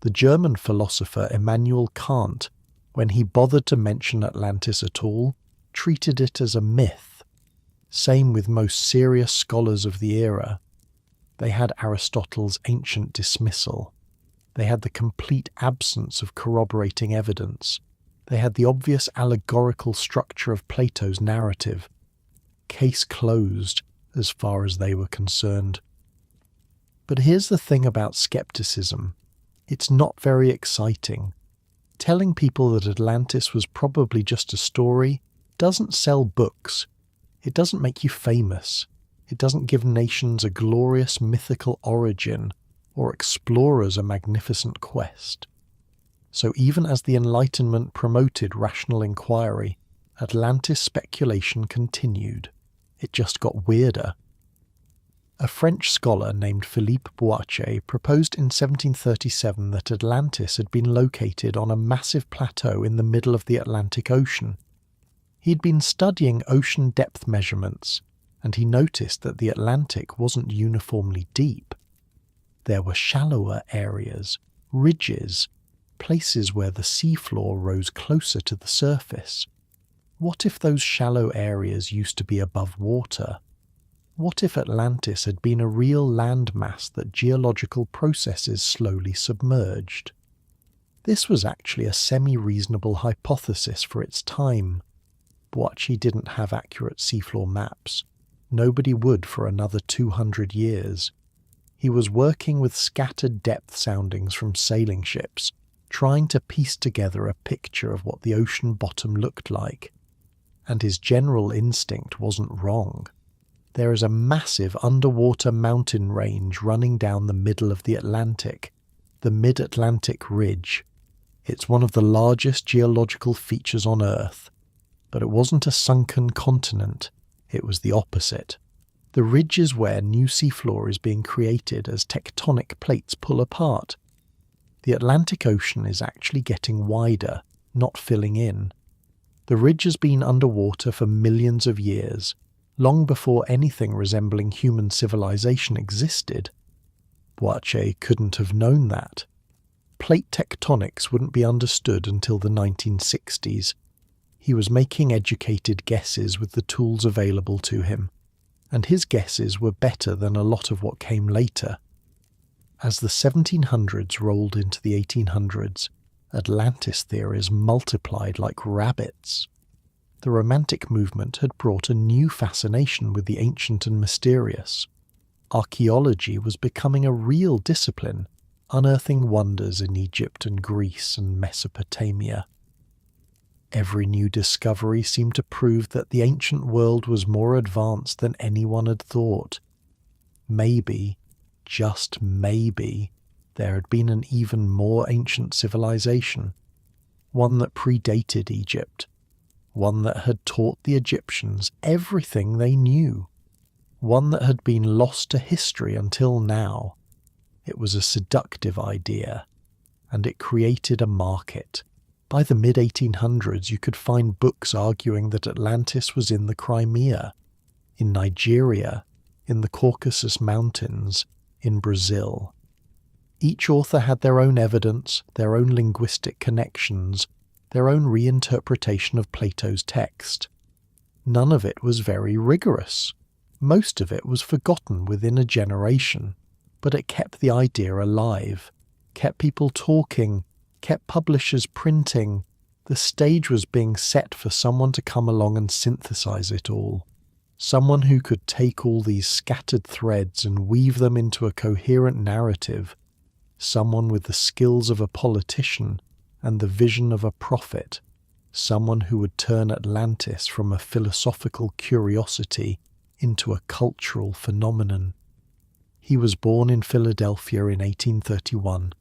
The German philosopher Immanuel Kant, when he bothered to mention Atlantis at all, treated it as a myth. Same with most serious scholars of the era. They had Aristotle's ancient dismissal. They had the complete absence of corroborating evidence. They had the obvious allegorical structure of Plato's narrative. Case closed, as far as they were concerned. But here's the thing about skepticism. It's not very exciting. Telling people that Atlantis was probably just a story doesn't sell books. It doesn't make you famous. It doesn't give nations a glorious mythical origin or explorers a magnificent quest. So even as the Enlightenment promoted rational inquiry, Atlantis speculation continued. It just got weirder. A French scholar named Philippe Boitier proposed in 1737 that Atlantis had been located on a massive plateau in the middle of the Atlantic Ocean. He'd been studying ocean depth measurements, and he noticed that the Atlantic wasn't uniformly deep. There were shallower areas, ridges, places where the seafloor rose closer to the surface. What if those shallow areas used to be above water? What if Atlantis had been a real landmass that geological processes slowly submerged? This was actually a semi-reasonable hypothesis for its time. Boitier didn't have accurate seafloor maps. Nobody would for another 200 years. He was working with scattered depth soundings from sailing ships, trying to piece together a picture of what the ocean bottom looked like. And his general instinct wasn't wrong. There is a massive underwater mountain range running down the middle of the Atlantic, the Mid-Atlantic Ridge. It's one of the largest geological features on Earth, but it wasn't a sunken continent, it was the opposite. The ridge is where new seafloor is being created as tectonic plates pull apart. The Atlantic Ocean is actually getting wider, not filling in. The ridge has been underwater for millions of years, long before anything resembling human civilization existed. Boitier couldn't have known that. Plate tectonics wouldn't be understood until the 1960s. He was making educated guesses with the tools available to him, and his guesses were better than a lot of what came later. As the 1700s rolled into the 1800s, Atlantis theories multiplied like rabbits. The Romantic movement had brought a new fascination with the ancient and mysterious. Archaeology was becoming a real discipline, unearthing wonders in Egypt and Greece and Mesopotamia. Every new discovery seemed to prove that the ancient world was more advanced than anyone had thought. Maybe, just maybe, there had been an even more ancient civilization, one that predated Egypt, one that had taught the Egyptians everything they knew, one that had been lost to history until now. It was a seductive idea, and it created a market. By the mid-1800s, you could find books arguing that Atlantis was in the Crimea, in Nigeria, in the Caucasus Mountains, in Brazil. Each author had their own evidence, their own linguistic connections, their own reinterpretation of Plato's text. None of it was very rigorous. Most of it was forgotten within a generation, but it kept the idea alive, kept people talking, kept publishers printing. The stage was being set for someone to come along and synthesize it all. Someone who could take all these scattered threads and weave them into a coherent narrative. Someone with the skills of a politician and the vision of a prophet. Someone who would turn Atlantis from a philosophical curiosity into a cultural phenomenon. He was born in Philadelphia in 1831.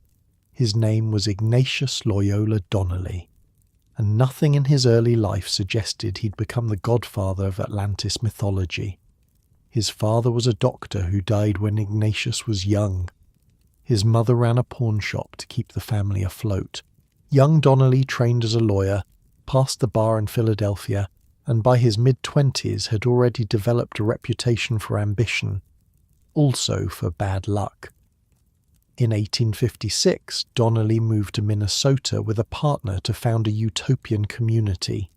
His name was Ignatius Loyola Donnelly, and nothing in his early life suggested he'd become the godfather of Atlantis mythology. His father was a doctor who died when Ignatius was young. His mother ran a pawn shop to keep the family afloat. Young Donnelly trained as a lawyer, passed the bar in Philadelphia, and by his mid-20s had already developed a reputation for ambition, also for bad luck. In 1856, Donnelly moved to Minnesota with a partner to found a utopian community.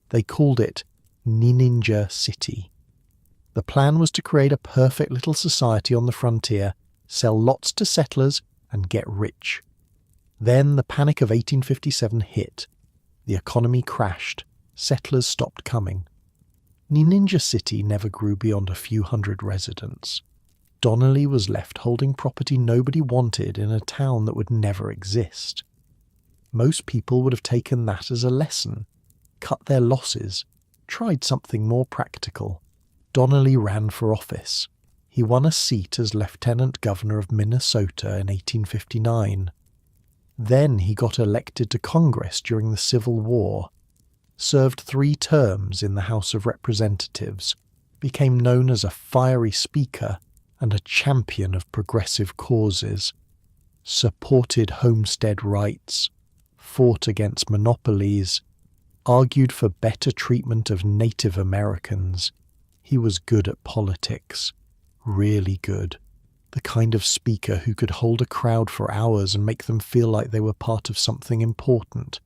They called it Ninja City. The plan was to create a perfect little society on the frontier, sell lots to settlers, and get rich. Then the Panic of 1857 hit. The economy crashed. Settlers stopped coming. Ninja City never grew beyond a few hundred residents. Donnelly was left holding property nobody wanted in a town that would never exist. Most people would have taken that as a lesson, cut their losses, tried something more practical. Donnelly ran for office. He won a seat as Lieutenant Governor of Minnesota in 1859. Then he got elected to Congress during the Civil War, served 3 terms in the House of Representatives, became known as a fiery speaker and a champion of progressive causes, supported homestead rights, fought against monopolies, argued for better treatment of Native Americans. He was good at politics, really good. The kind of speaker who could hold a crowd for hours and make them feel like they were part of something important.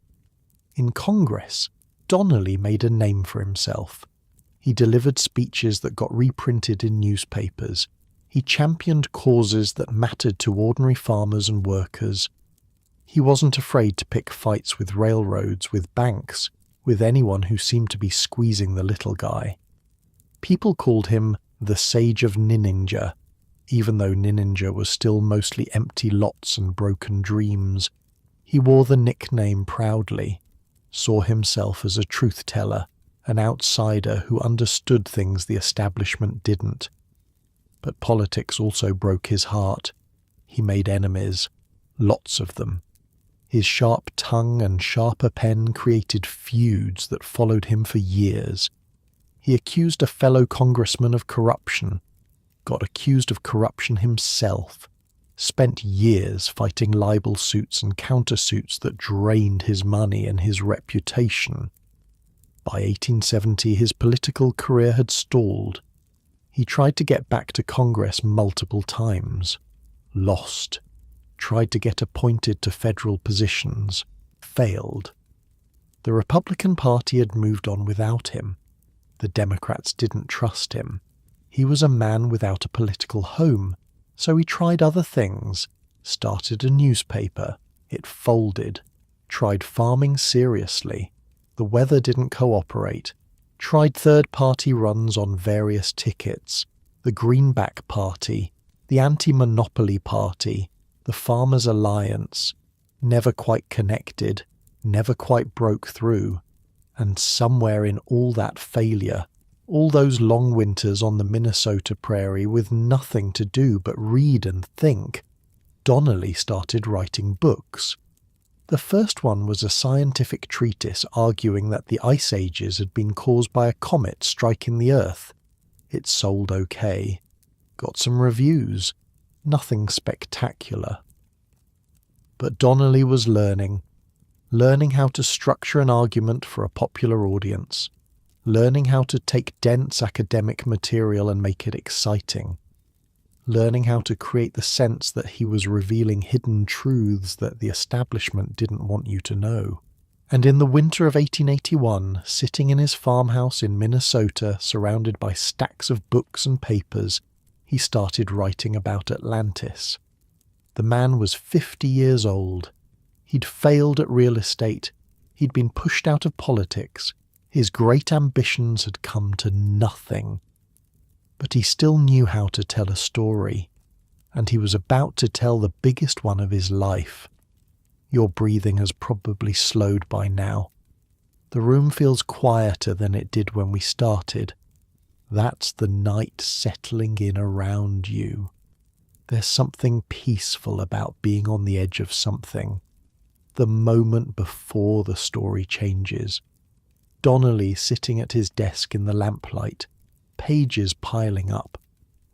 In Congress, Donnelly made a name for himself. He delivered speeches that got reprinted in newspapers. He championed causes that mattered to ordinary farmers and workers. He wasn't afraid to pick fights with railroads, with banks, with anyone who seemed to be squeezing the little guy. People called him the Sage of Ninninja, even though Ninninja was still mostly empty lots and broken dreams. He wore the nickname proudly, saw himself as a truth-teller, an outsider who understood things the establishment didn't. But politics also broke his heart. He made enemies, lots of them. His sharp tongue and sharper pen created feuds that followed him for years. He accused a fellow congressman of corruption, got accused of corruption himself, spent years fighting libel suits and countersuits that drained his money and his reputation. By 1870, his political career had stalled. He tried to get back to Congress multiple times, lost, tried to get appointed to federal positions, failed. The Republican Party had moved on without him. The Democrats didn't trust him. He was a man without a political home, so he tried other things, started a newspaper, it folded, tried farming seriously, the weather didn't cooperate, tried third-party runs on various tickets, the Greenback Party, the Anti-Monopoly Party, the Farmers' Alliance, never quite connected, never quite broke through, and somewhere in all that failure, all those long winters on the Minnesota prairie with nothing to do but read and think, Donnelly started writing books. The first one was a scientific treatise arguing that the ice ages had been caused by a comet striking the Earth. It sold okay, got some reviews, nothing spectacular. But Donnelly was learning how to structure an argument for a popular audience, learning how to take dense academic material and make it exciting, learning how to create the sense that he was revealing hidden truths that the establishment didn't want you to know. And in the winter of 1881, sitting in his farmhouse in Minnesota, surrounded by stacks of books and papers, he started writing about Atlantis. The man was 50 years old. He'd failed at real estate. He'd been pushed out of politics. His great ambitions had come to nothing. But he still knew how to tell a story, and he was about to tell the biggest one of his life. Your breathing has probably slowed by now. The room feels quieter than it did when we started. That's the night settling in around you. There's something peaceful about being on the edge of something. The moment before the story changes. Donnelly sitting at his desk in the lamplight, pages piling up,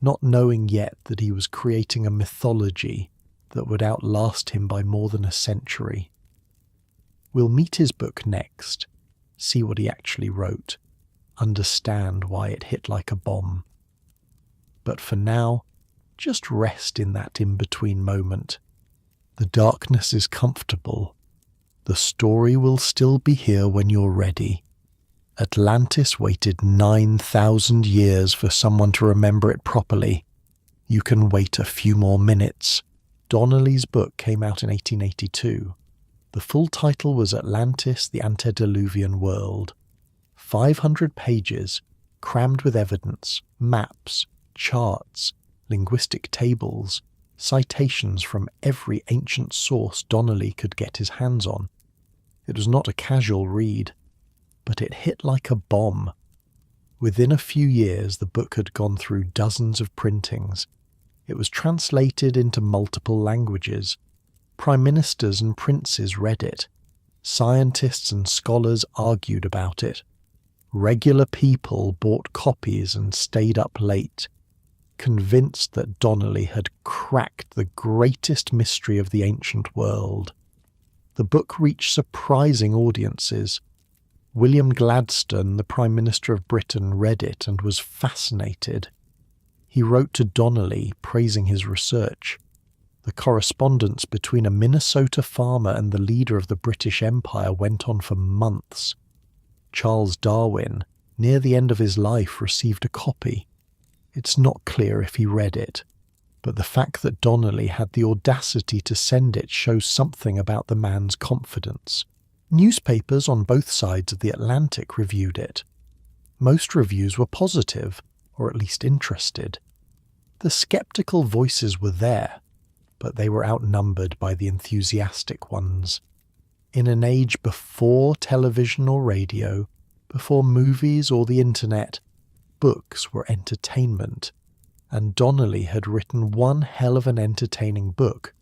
not knowing yet that he was creating a mythology that would outlast him by more than a century. We'll meet his book next, see what he actually wrote, understand why it hit like a bomb. But for now, just rest in that in-between moment. The darkness is comfortable. The story will still be here when you're ready. Atlantis waited 9,000 years for someone to remember it properly. You can wait a few more minutes. Donnelly's book came out in 1882. The full title was Atlantis, the Antediluvian World. 500 pages, crammed with evidence, maps, charts, linguistic tables, citations from every ancient source Donnelly could get his hands on. It was not a casual read, but it hit like a bomb. Within a few years, the book had gone through dozens of printings. It was translated into multiple languages. Prime ministers and princes read it. Scientists and scholars argued about it. Regular people bought copies and stayed up late, convinced that Donnelly had cracked the greatest mystery of the ancient world. The book reached surprising audiences. William Gladstone, the Prime Minister of Britain, read it and was fascinated. He wrote to Donnelly praising his research. The correspondence between a Minnesota farmer and the leader of the British Empire went on for months. Charles Darwin, near the end of his life, received a copy. It's not clear if he read it, but the fact that Donnelly had the audacity to send it shows something about the man's confidence. Newspapers on both sides of the Atlantic reviewed it. Most reviews were positive, or at least interested. The skeptical voices were there, but they were outnumbered by the enthusiastic ones. In an age before television or radio, before movies or the internet, books were entertainment, and Donnelly had written one hell of an entertaining book,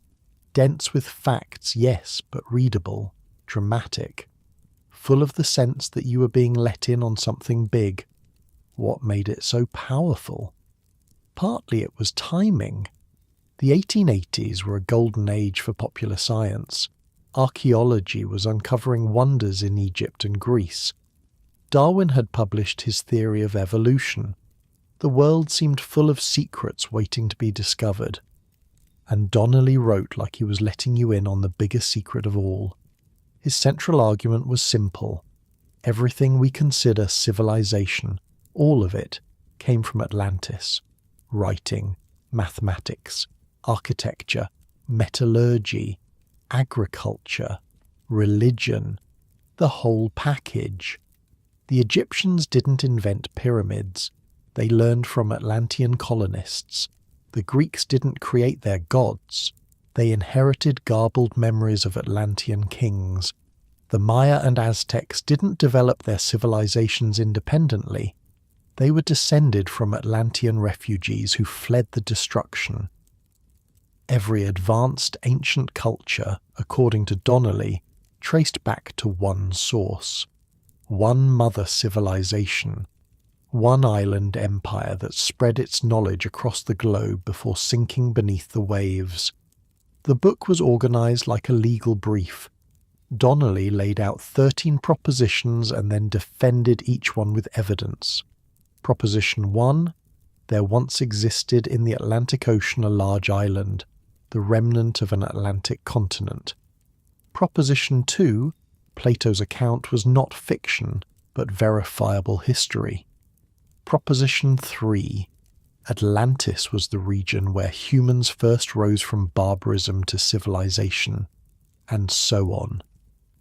dense with facts, yes, but readable, dramatic, full of the sense that you were being let in on something big. What made it so powerful? Partly it was timing. The 1880s were a golden age for popular science. Archaeology was uncovering wonders in Egypt and Greece. Darwin had published his theory of evolution. The world seemed full of secrets waiting to be discovered. And Donnelly wrote like he was letting you in on the biggest secret of all. His central argument was simple. Everything we consider civilization, all of it, came from Atlantis. Writing, mathematics, architecture, metallurgy, agriculture, religion, the whole package. The Egyptians didn't invent pyramids. They learned from Atlantean colonists. The Greeks didn't create their gods. They inherited garbled memories of Atlantean kings. The Maya and Aztecs didn't develop their civilizations independently. They were descended from Atlantean refugees who fled the destruction. Every advanced ancient culture, according to Donnelly, traced back to one source, one mother civilization, one island empire that spread its knowledge across the globe before sinking beneath the waves. The book was organized like a legal brief. Donnelly laid out 13 propositions and then defended each one with evidence. Proposition 1, there once existed in the Atlantic Ocean a large island, the remnant of an Atlantic continent. Proposition 2, Plato's account was not fiction, but verifiable history. Proposition 3, Atlantis was the region where humans first rose from barbarism to civilization, and so on.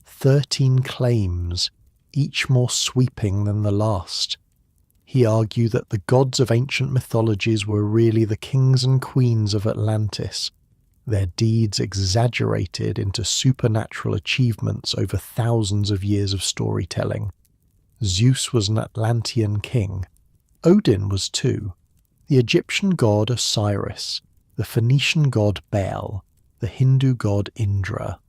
13 claims, each more sweeping than the last. He argued that the gods of ancient mythologies were really the kings and queens of Atlantis, their deeds exaggerated into supernatural achievements over thousands of years of storytelling. Zeus was an Atlantean king. Odin was too. The Egyptian god Osiris, the Phoenician god Baal, the Hindu god Indra.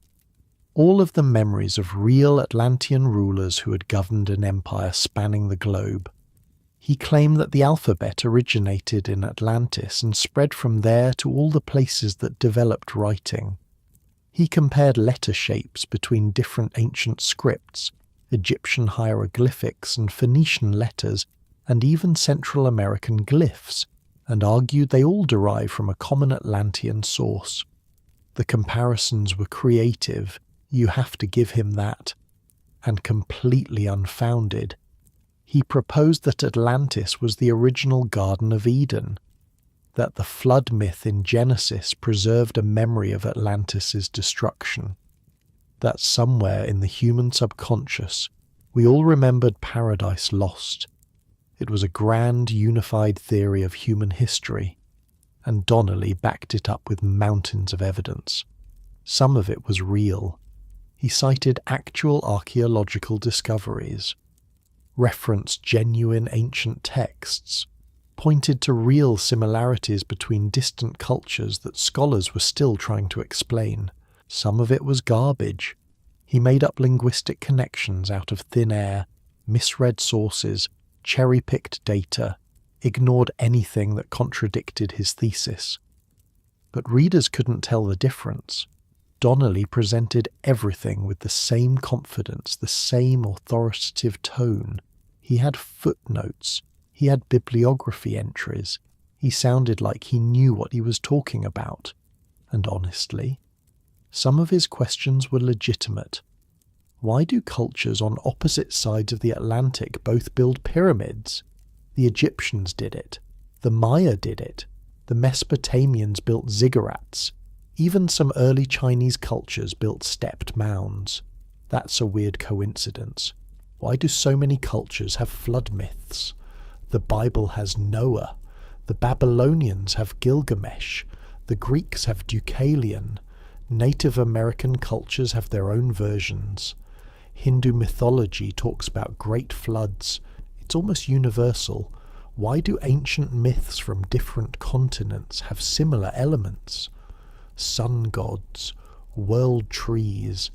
All of them memories of real Atlantean rulers who had governed an empire spanning the globe. He claimed that the alphabet originated in Atlantis and spread from there to all the places that developed writing. He compared letter shapes between different ancient scripts, Egyptian hieroglyphics and Phoenician letters, and even Central American glyphs, and argued they all derive from a common Atlantean source. The comparisons were creative, you have to give him that, and completely unfounded. He proposed that Atlantis was the original Garden of Eden, that the flood myth in Genesis preserved a memory of Atlantis's destruction. that somewhere in the human subconscious, we all remembered Paradise Lost. It was a grand, unified theory of human history, and Donnelly backed it up with mountains of evidence. Some of it was real. He cited actual archaeological discoveries, referenced genuine ancient texts, pointed to real similarities between distant cultures that scholars were still trying to explain. Some of it was garbage. He made up linguistic connections out of thin air, misread sources, cherry-picked data, ignored anything that contradicted his thesis. But readers couldn't tell the difference. Donnelly presented everything with the same confidence, the same authoritative tone. He had footnotes. He had bibliography entries. He sounded like he knew what he was talking about. And honestly, some of his questions were legitimate. Why do cultures on opposite sides of the Atlantic both build pyramids? The Egyptians did it. The Maya did it. The Mesopotamians built ziggurats. Even some early Chinese cultures built stepped mounds. That's a weird coincidence. Why do so many cultures have flood myths? The Bible has Noah. The Babylonians have Gilgamesh. The Greeks have Deucalion. Native American cultures have their own versions. Hindu mythology talks about great floods. It's almost universal. Why do ancient myths from different continents have similar elements? Sun gods, world trees,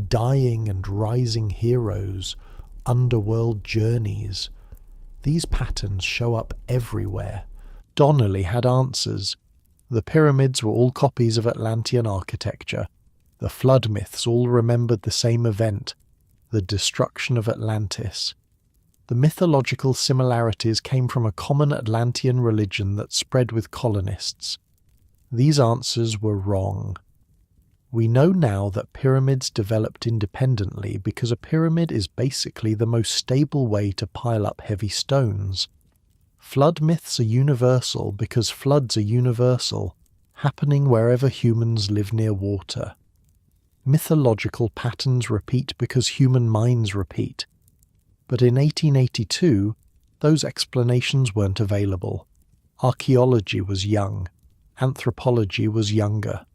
dying and rising heroes, underworld journeys. These patterns show up everywhere. Donnelly had answers. The pyramids were all copies of Atlantean architecture. The flood myths all remembered the same event, the destruction of Atlantis. The mythological similarities came from a common Atlantean religion that spread with colonists. These answers were wrong. We know now that pyramids developed independently because a pyramid is basically the most stable way to pile up heavy stones. Flood myths are universal because floods are universal, happening wherever humans live near water. Mythological patterns repeat because human minds repeat. But in 1882, those explanations weren't available. Archaeology was young. Anthropology was younger.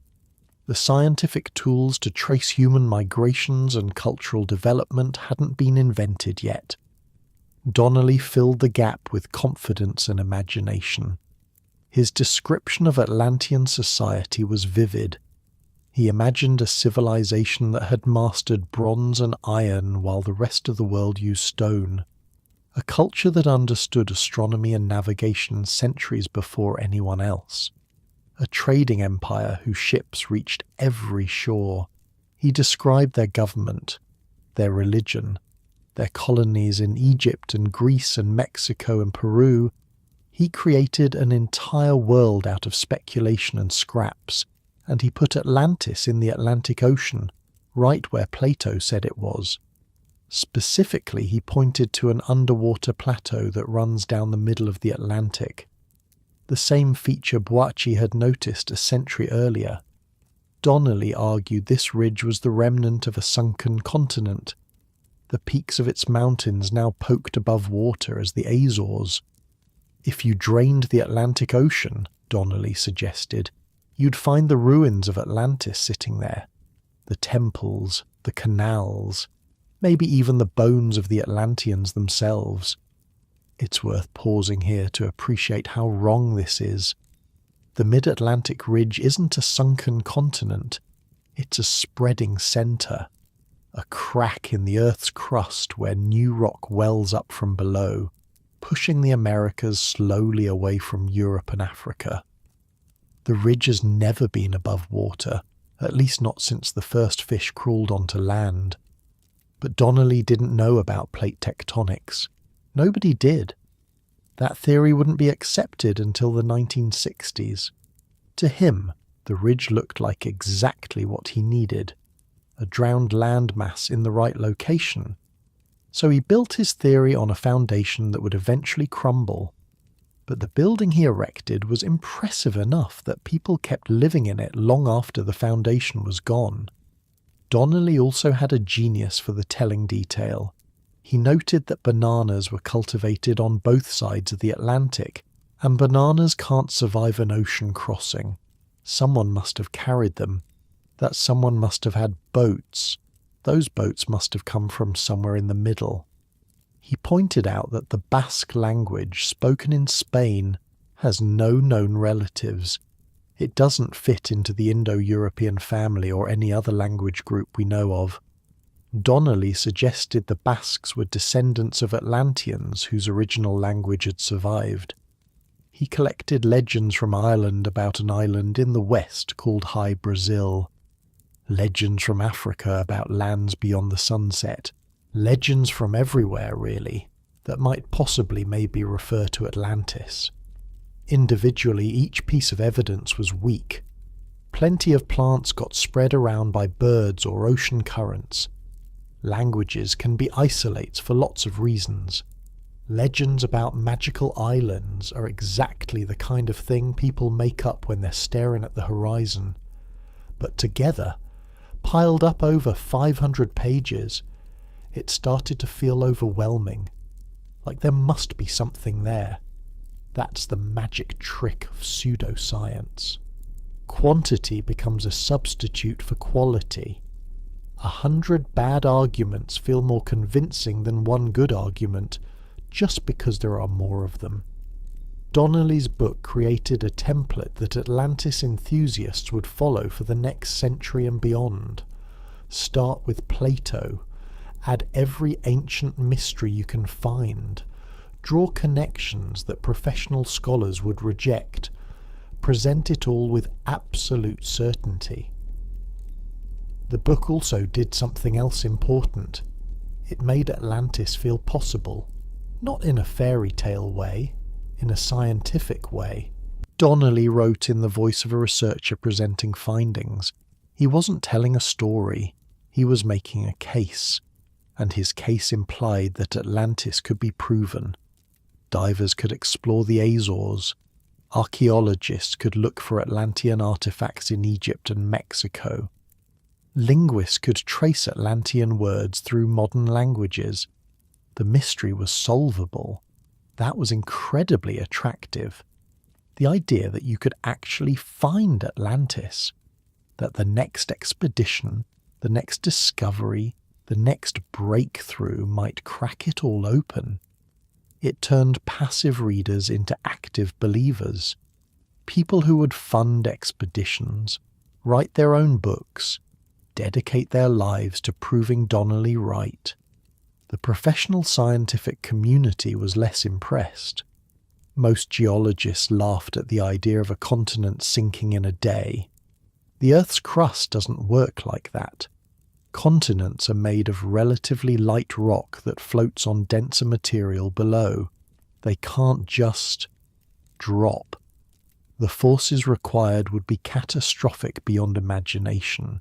The scientific tools to trace human migrations and cultural development hadn't been invented yet. Donnelly filled the gap with confidence and imagination. His description of Atlantean society was vivid. He imagined a civilization that had mastered bronze and iron while the rest of the world used stone. A culture that understood astronomy and navigation centuries before anyone else. A trading empire whose ships reached every shore. He described their government, their religion, their colonies in Egypt and Greece and Mexico and Peru. He created an entire world out of speculation and scraps, and he put Atlantis in the Atlantic Ocean, right where Plato said it was. Specifically, he pointed to an underwater plateau that runs down the middle of the Atlantic. The same feature Boacci had noticed a century earlier. Donnelly argued this ridge was the remnant of a sunken continent. The peaks of its mountains now poked above water as the Azores. If you drained the Atlantic Ocean, Donnelly suggested, you'd find the ruins of Atlantis sitting there. The temples, the canals, maybe even the bones of the Atlanteans themselves. It's worth pausing here to appreciate how wrong this is. The mid-Atlantic ridge isn't a sunken continent. It's a spreading centre. A crack in the Earth's crust where new rock wells up from below, pushing the Americas slowly away from Europe and Africa. The ridge has never been above water, at least not since the first fish crawled onto land. But Donnelly didn't know about plate tectonics. Nobody did. That theory wouldn't be accepted until the 1960s. To him, the ridge looked like exactly what he needed, a drowned landmass in the right location. So he built his theory on a foundation that would eventually crumble. But the building he erected was impressive enough that people kept living in it long after the foundation was gone. Donnelly also had a genius for the telling detail. He noted that bananas were cultivated on both sides of the Atlantic, and bananas can't survive an ocean crossing. Someone must have carried them. That someone must have had boats. Those boats must have come from somewhere in the middle. He pointed out that the Basque language, spoken in Spain, has no known relatives. It doesn't fit into the Indo-European family or any other language group we know of. Donnelly suggested the Basques were descendants of Atlanteans whose original language had survived. He collected legends from Ireland about an island in the west called High Brazil. Legends from Africa about lands beyond the sunset. Legends from everywhere, really, that might possibly maybe refer to Atlantis. Individually, each piece of evidence was weak. Plenty of plants got spread around by birds or ocean currents. Languages can be isolates for lots of reasons. Legends about magical islands are exactly the kind of thing people make up when they're staring at the horizon. But together, piled up over 500 pages, it started to feel overwhelming, like there must be something there. That's the magic trick of pseudoscience. Quantity becomes a substitute for quality. 100 bad arguments feel more convincing than one good argument, just because there are more of them. Donnelly's book created a template that Atlantis enthusiasts would follow for the next century and beyond. Start with Plato. Add every ancient mystery you can find. Draw connections that professional scholars would reject. Present it all with absolute certainty. The book also did something else important. It made Atlantis feel possible, not in a fairy tale way, in a scientific way. Donnelly wrote in the voice of a researcher presenting findings. He wasn't telling a story, he was making a case, and his case implied that Atlantis could be proven. Divers could explore the Azores. Archaeologists could look for Atlantean artifacts in Egypt and Mexico. Linguists could trace Atlantean words through modern languages. The mystery was solvable. That was incredibly attractive. The idea that you could actually find Atlantis, that the next expedition, the next discovery, the next breakthrough might crack it all open. It turned passive readers into active believers. People who would fund expeditions, write their own books, dedicate their lives to proving Donnelly right. The professional scientific community was less impressed. Most geologists laughed at the idea of a continent sinking in a day. The Earth's crust doesn't work like that. Continents are made of relatively light rock that floats on denser material below. They can't just drop. The forces required would be catastrophic beyond imagination.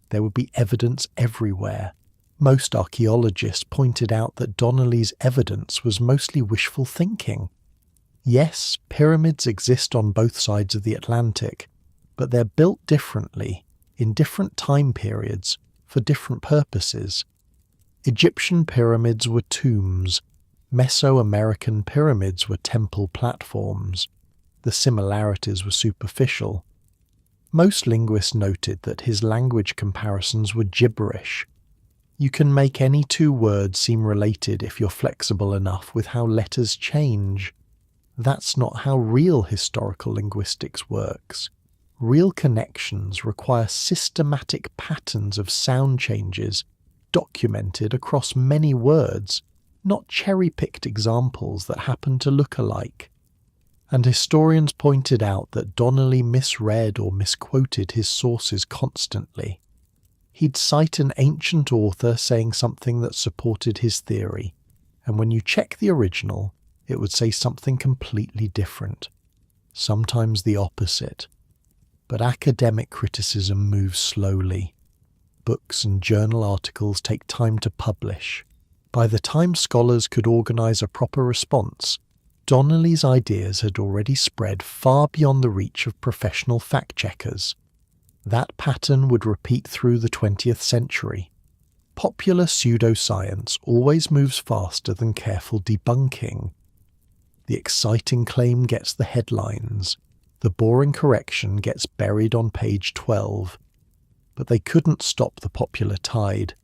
There would be evidence everywhere. Most archaeologists pointed out that Donnelly's evidence was mostly wishful thinking. Yes, pyramids exist on both sides of the Atlantic, but they're built differently, in different time periods, for different purposes. Egyptian pyramids were tombs. Mesoamerican pyramids were temple platforms. The similarities were superficial. Most linguists noted that his language comparisons were gibberish. You can make any two words seem related if you're flexible enough with how letters change. That's not how real historical linguistics works. Real connections require systematic patterns of sound changes documented across many words, not cherry-picked examples that happen to look alike. And historians pointed out that Donnelly misread or misquoted his sources constantly. He'd cite an ancient author saying something that supported his theory, and when you check the original, it would say something completely different, sometimes the opposite. But academic criticism moves slowly. Books and journal articles take time to publish. By the time scholars could organise a proper response, Donnelly's ideas had already spread far beyond the reach of professional fact-checkers. That pattern would repeat through the 20th century. Popular pseudoscience always moves faster than careful debunking. The exciting claim gets the headlines. The boring correction gets buried on page 12. But they couldn't stop the popular tide.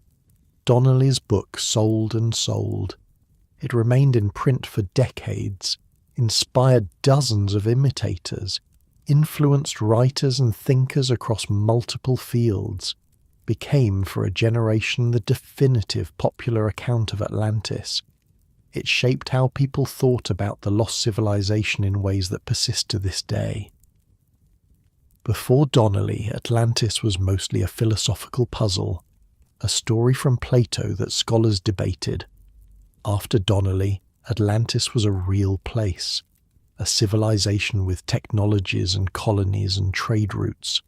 Donnelly's book sold and sold. It remained in print for decades, inspired dozens of imitators, influenced writers and thinkers across multiple fields, became for a generation the definitive popular account of Atlantis. It shaped how people thought about the lost civilization in ways that persist to this day. Before Donnelly, Atlantis was mostly a philosophical puzzle, a story from Plato that scholars debated. After Donnelly, Atlantis was a real place, a civilization with technologies and colonies and trade routes,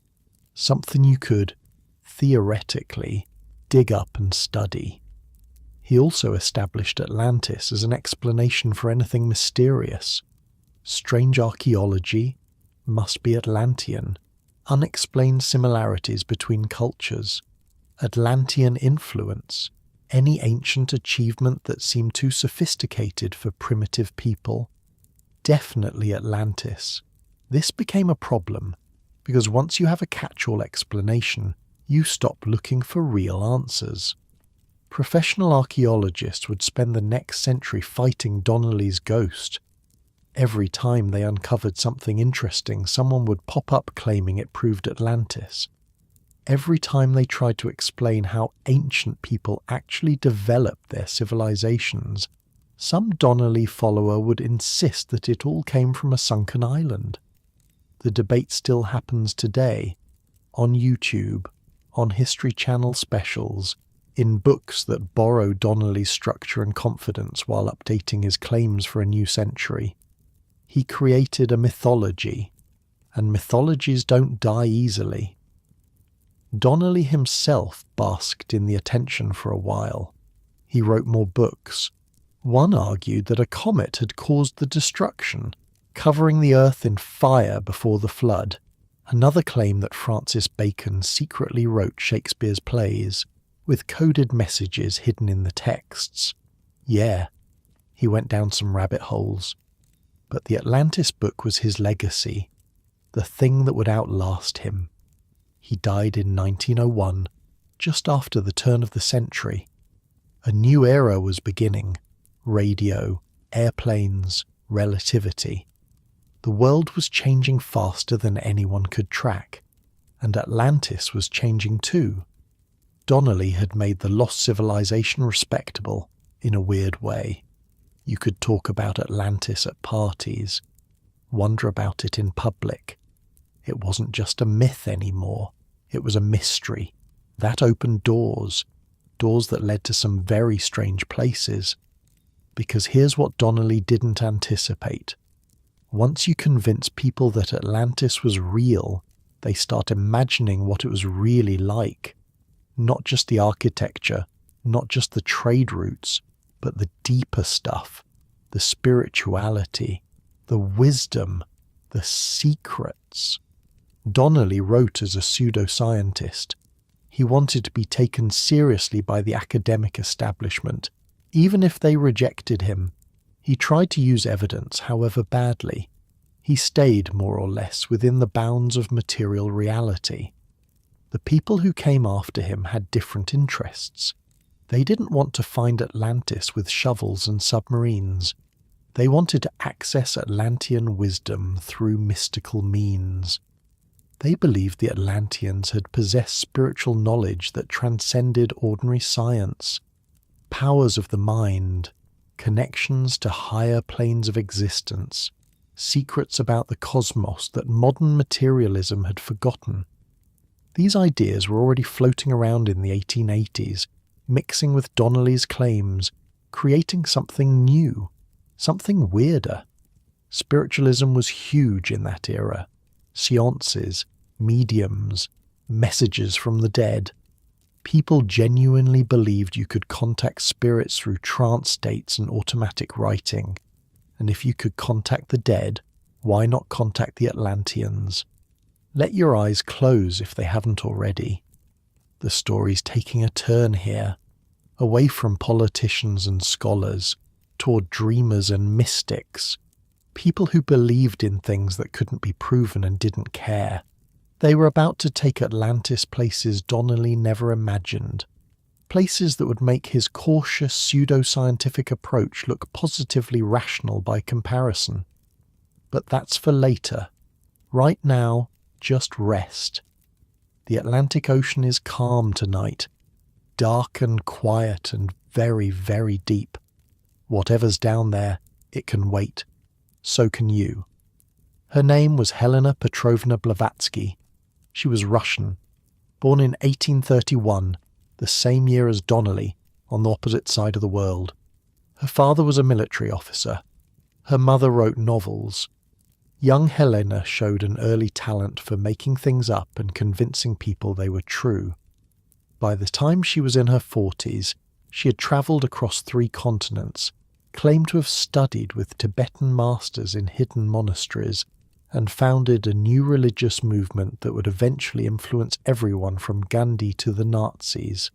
something you could, theoretically, dig up and study. He also established Atlantis as an explanation for anything mysterious. Strange archaeology must be Atlantean, unexplained similarities between cultures, Atlantean influence, any ancient achievement that seemed too sophisticated for primitive people. Definitely Atlantis. This became a problem, because once you have a catch-all explanation, you stop looking for real answers. Professional archaeologists would spend the next century fighting Donnelly's ghost. Every time they uncovered something interesting, someone would pop up claiming it proved Atlantis. Every time they tried to explain how ancient people actually developed their civilizations, some Donnelly follower would insist that it all came from a sunken island. The debate still happens today, on YouTube, on History Channel specials, in books that borrow Donnelly's structure and confidence while updating his claims for a new century. He created a mythology, and mythologies don't die easily. Donnelly himself basked in the attention for a while. He wrote more books. One argued that a comet had caused the destruction, covering the earth in fire before the flood. Another claimed that Francis Bacon secretly wrote Shakespeare's plays, with coded messages hidden in the texts. Yeah, he went down some rabbit holes. But the Atlantis book was his legacy, the thing that would outlast him. He died in 1901, just after the turn of the century. A new era was beginning. Radio, airplanes, relativity. The world was changing faster than anyone could track, and Atlantis was changing too. Donnelly had made the lost civilization respectable, in a weird way. You could talk about Atlantis at parties, wonder about it in public. It wasn't just a myth anymore, it was a mystery. That opened doors that led to some very strange places. Because here's what Donnelly didn't anticipate. Once you convince people that Atlantis was real, they start imagining what it was really like. Not just the architecture, not just the trade routes, but the deeper stuff, the spirituality, the wisdom, the secrets. Donnelly wrote as a pseudoscientist. He wanted to be taken seriously by the academic establishment, even if they rejected him. He tried to use evidence, however badly. He stayed, more or less, within the bounds of material reality. The people who came after him had different interests. They didn't want to find Atlantis with shovels and submarines. They wanted to access Atlantean wisdom through mystical means. They believed the Atlanteans had possessed spiritual knowledge that transcended ordinary science, powers of the mind, connections to higher planes of existence, secrets about the cosmos that modern materialism had forgotten. These ideas were already floating around in the 1880s, mixing with Donnelly's claims, creating something new, something weirder. Spiritualism was huge in that era. Seances, mediums, messages from the dead. People genuinely believed you could contact spirits through trance states and automatic writing. And if you could contact the dead, why not contact the Atlanteans? Let your eyes close if they haven't already. The story's taking a turn here, away from politicians and scholars, toward dreamers and mystics, people who believed in things that couldn't be proven and didn't care. They were about to take Atlantis places Donnelly never imagined, places that would make his cautious pseudo-scientific approach look positively rational by comparison. But that's for later. Right now, just rest. The Atlantic Ocean is calm tonight, dark and quiet and very, very deep. Whatever's down there, it can wait. So can you. Her name was Helena Petrovna Blavatsky. She was Russian, born in 1831, the same year as Donnelly, on the opposite side of the world. Her father was a military officer. Her mother wrote novels. Young Helena showed an early talent for making things up and convincing people they were true. By the time she was in her 40s, she had travelled across 3 continents, claimed to have studied with Tibetan masters in hidden monasteries, and founded a new religious movement that would eventually influence everyone from Gandhi to the Nazis.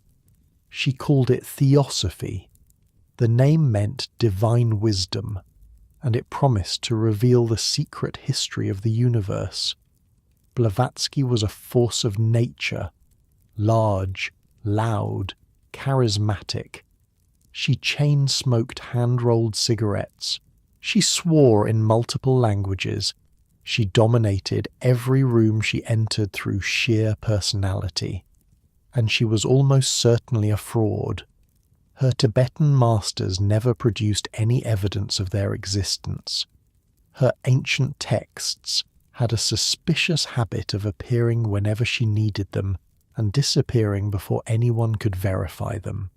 She called it Theosophy. The name meant divine wisdom, and it promised to reveal the secret history of the universe. Blavatsky was a force of nature, large, loud, charismatic. She chain-smoked hand-rolled cigarettes. She swore in multiple languages. She dominated every room she entered through sheer personality. And she was almost certainly a fraud. Her Tibetan masters never produced any evidence of their existence. Her ancient texts had a suspicious habit of appearing whenever she needed them and disappearing before anyone could verify them.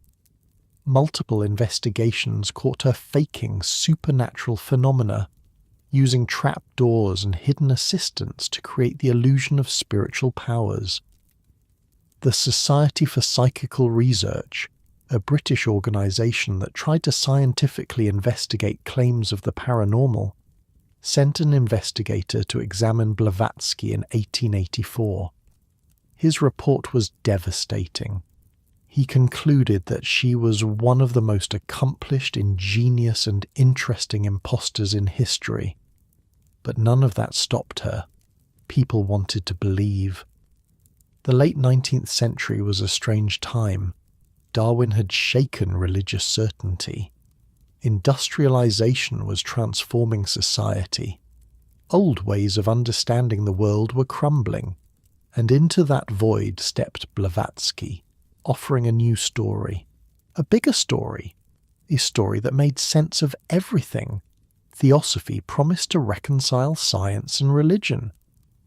Multiple investigations caught her faking supernatural phenomena, using trapdoors and hidden assistants to create the illusion of spiritual powers. The Society for Psychical Research, a British organisation that tried to scientifically investigate claims of the paranormal, sent an investigator to examine Blavatsky in 1884. His report was devastating. He concluded that she was one of the most accomplished, ingenious and interesting impostors in history. But none of that stopped her. People wanted to believe. The late 19th century was a strange time. Darwin had shaken religious certainty. Industrialization was transforming society. Old ways of understanding the world were crumbling. And into that void stepped Blavatsky, offering a new story. A bigger story. A story that made sense of everything. Theosophy promised to reconcile science and religion,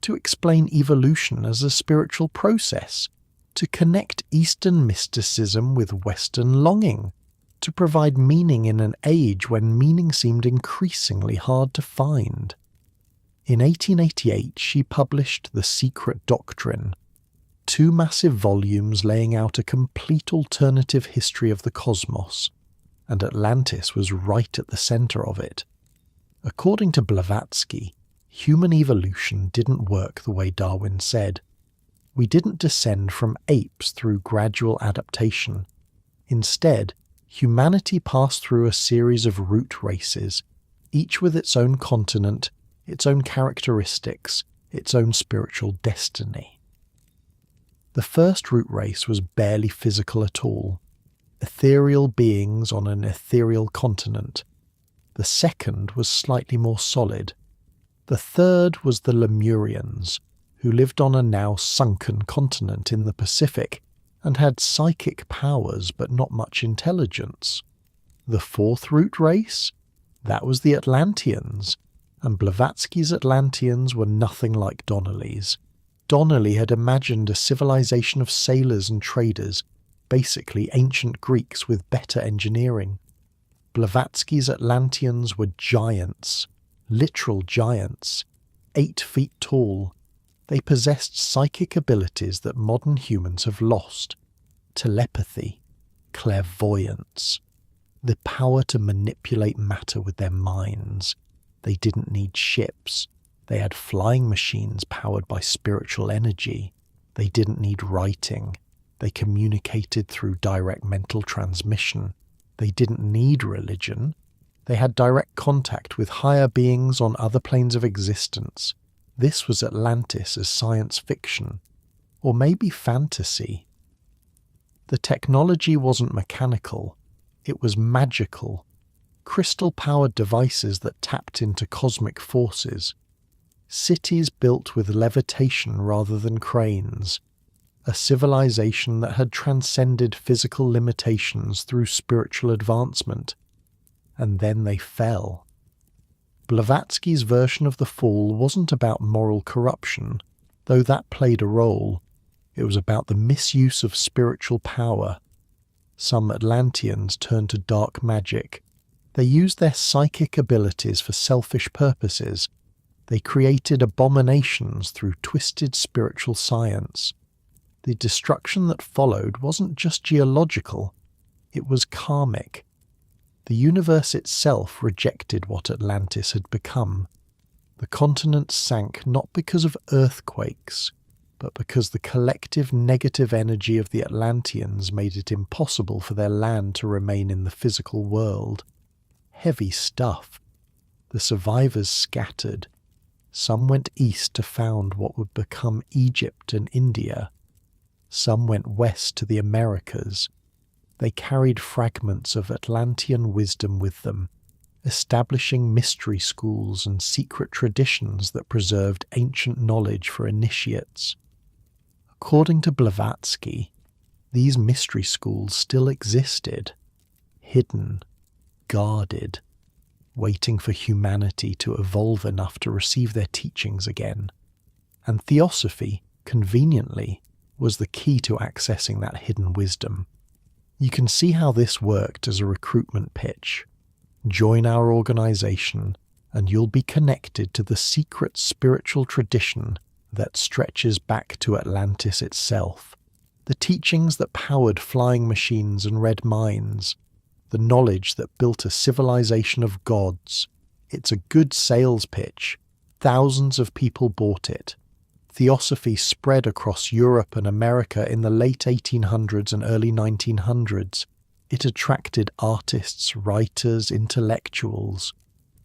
to explain evolution as a spiritual process, to connect Eastern mysticism with Western longing, to provide meaning in an age when meaning seemed increasingly hard to find. In 1888 she published The Secret Doctrine, 2 massive volumes laying out a complete alternative history of the cosmos, and Atlantis was right at the centre of it. According to Blavatsky, human evolution didn't work the way Darwin said. We didn't descend from apes through gradual adaptation. Instead, humanity passed through a series of root races, each with its own continent, its own characteristics, its own spiritual destiny. The first root race was barely physical at all, ethereal beings on an ethereal continent. The second was slightly more solid. The third was the Lemurians, who lived on a now sunken continent in the Pacific and had psychic powers but not much intelligence. The fourth root race? That was the Atlanteans, and Blavatsky's Atlanteans were nothing like Donnelly's. Donnelly had imagined a civilization of sailors and traders, basically ancient Greeks with better engineering. Blavatsky's Atlanteans were giants, literal giants, 8 feet tall. They possessed psychic abilities that modern humans have lost. Telepathy, clairvoyance, the power to manipulate matter with their minds. They didn't need ships. They had flying machines powered by spiritual energy. They didn't need writing. They communicated through direct mental transmission. They didn't need religion. They had direct contact with higher beings on other planes of existence. This was Atlantis as science fiction, or maybe fantasy. The technology wasn't mechanical, it was magical. Crystal-powered devices that tapped into cosmic forces. Cities built with levitation rather than cranes. A civilization that had transcended physical limitations through spiritual advancement. And then they fell. Blavatsky's version of the fall wasn't about moral corruption, though that played a role. It was about the misuse of spiritual power. Some Atlanteans turned to dark magic. They used their psychic abilities for selfish purposes. They created abominations through twisted spiritual science. The destruction that followed wasn't just geological, it was karmic. The universe itself rejected what Atlantis had become. The continent sank not because of earthquakes, but because the collective negative energy of the Atlanteans made it impossible for their land to remain in the physical world. Heavy stuff. The survivors scattered. Some went east to found what would become Egypt and India. Some went west to the Americas. They carried fragments of Atlantean wisdom with them, establishing mystery schools and secret traditions that preserved ancient knowledge for initiates. According to Blavatsky, these mystery schools still existed, hidden, guarded, waiting for humanity to evolve enough to receive their teachings again. And theosophy, conveniently, was the key to accessing that hidden wisdom. You can see how this worked as a recruitment pitch. Join our organization, and you'll be connected to the secret spiritual tradition that stretches back to Atlantis itself. The teachings that powered flying machines and red mines. The knowledge that built a civilization of gods. It's a good sales pitch. Thousands of people bought it. Theosophy spread across Europe and America in the late 1800s and early 1900s. It attracted artists, writers, intellectuals,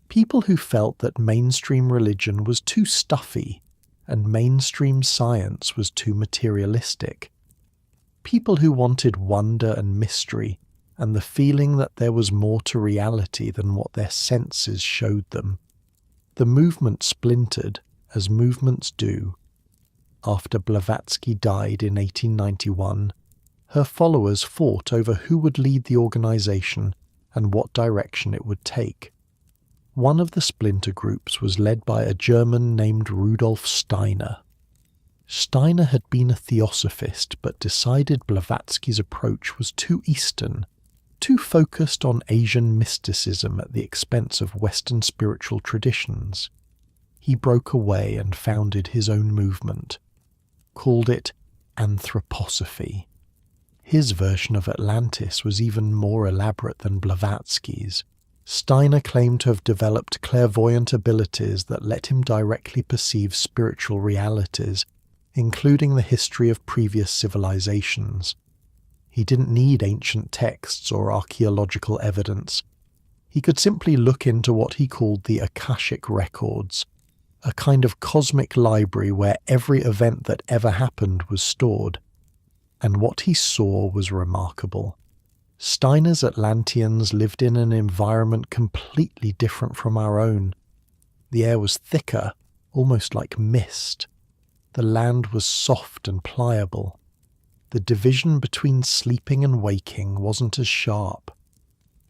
people who felt that mainstream religion was too stuffy and mainstream science was too materialistic. People who wanted wonder and mystery and the feeling that there was more to reality than what their senses showed them. The movement splintered, as movements do. After Blavatsky died in 1891, her followers fought over who would lead the organization and what direction it would take. One of the splinter groups was led by a German named Rudolf Steiner. Steiner had been a theosophist but decided Blavatsky's approach was too Eastern, too focused on Asian mysticism at the expense of Western spiritual traditions. He broke away and founded his own movement, called it anthroposophy. His version of Atlantis was even more elaborate than Blavatsky's. Steiner claimed to have developed clairvoyant abilities that let him directly perceive spiritual realities, including the history of previous civilizations. He didn't need ancient texts or archaeological evidence. He could simply look into what he called the Akashic records, a kind of cosmic library where every event that ever happened was stored. And what he saw was remarkable. Steiner's Atlanteans lived in an environment completely different from our own. The air was thicker, almost like mist. The land was soft and pliable. The division between sleeping and waking wasn't as sharp.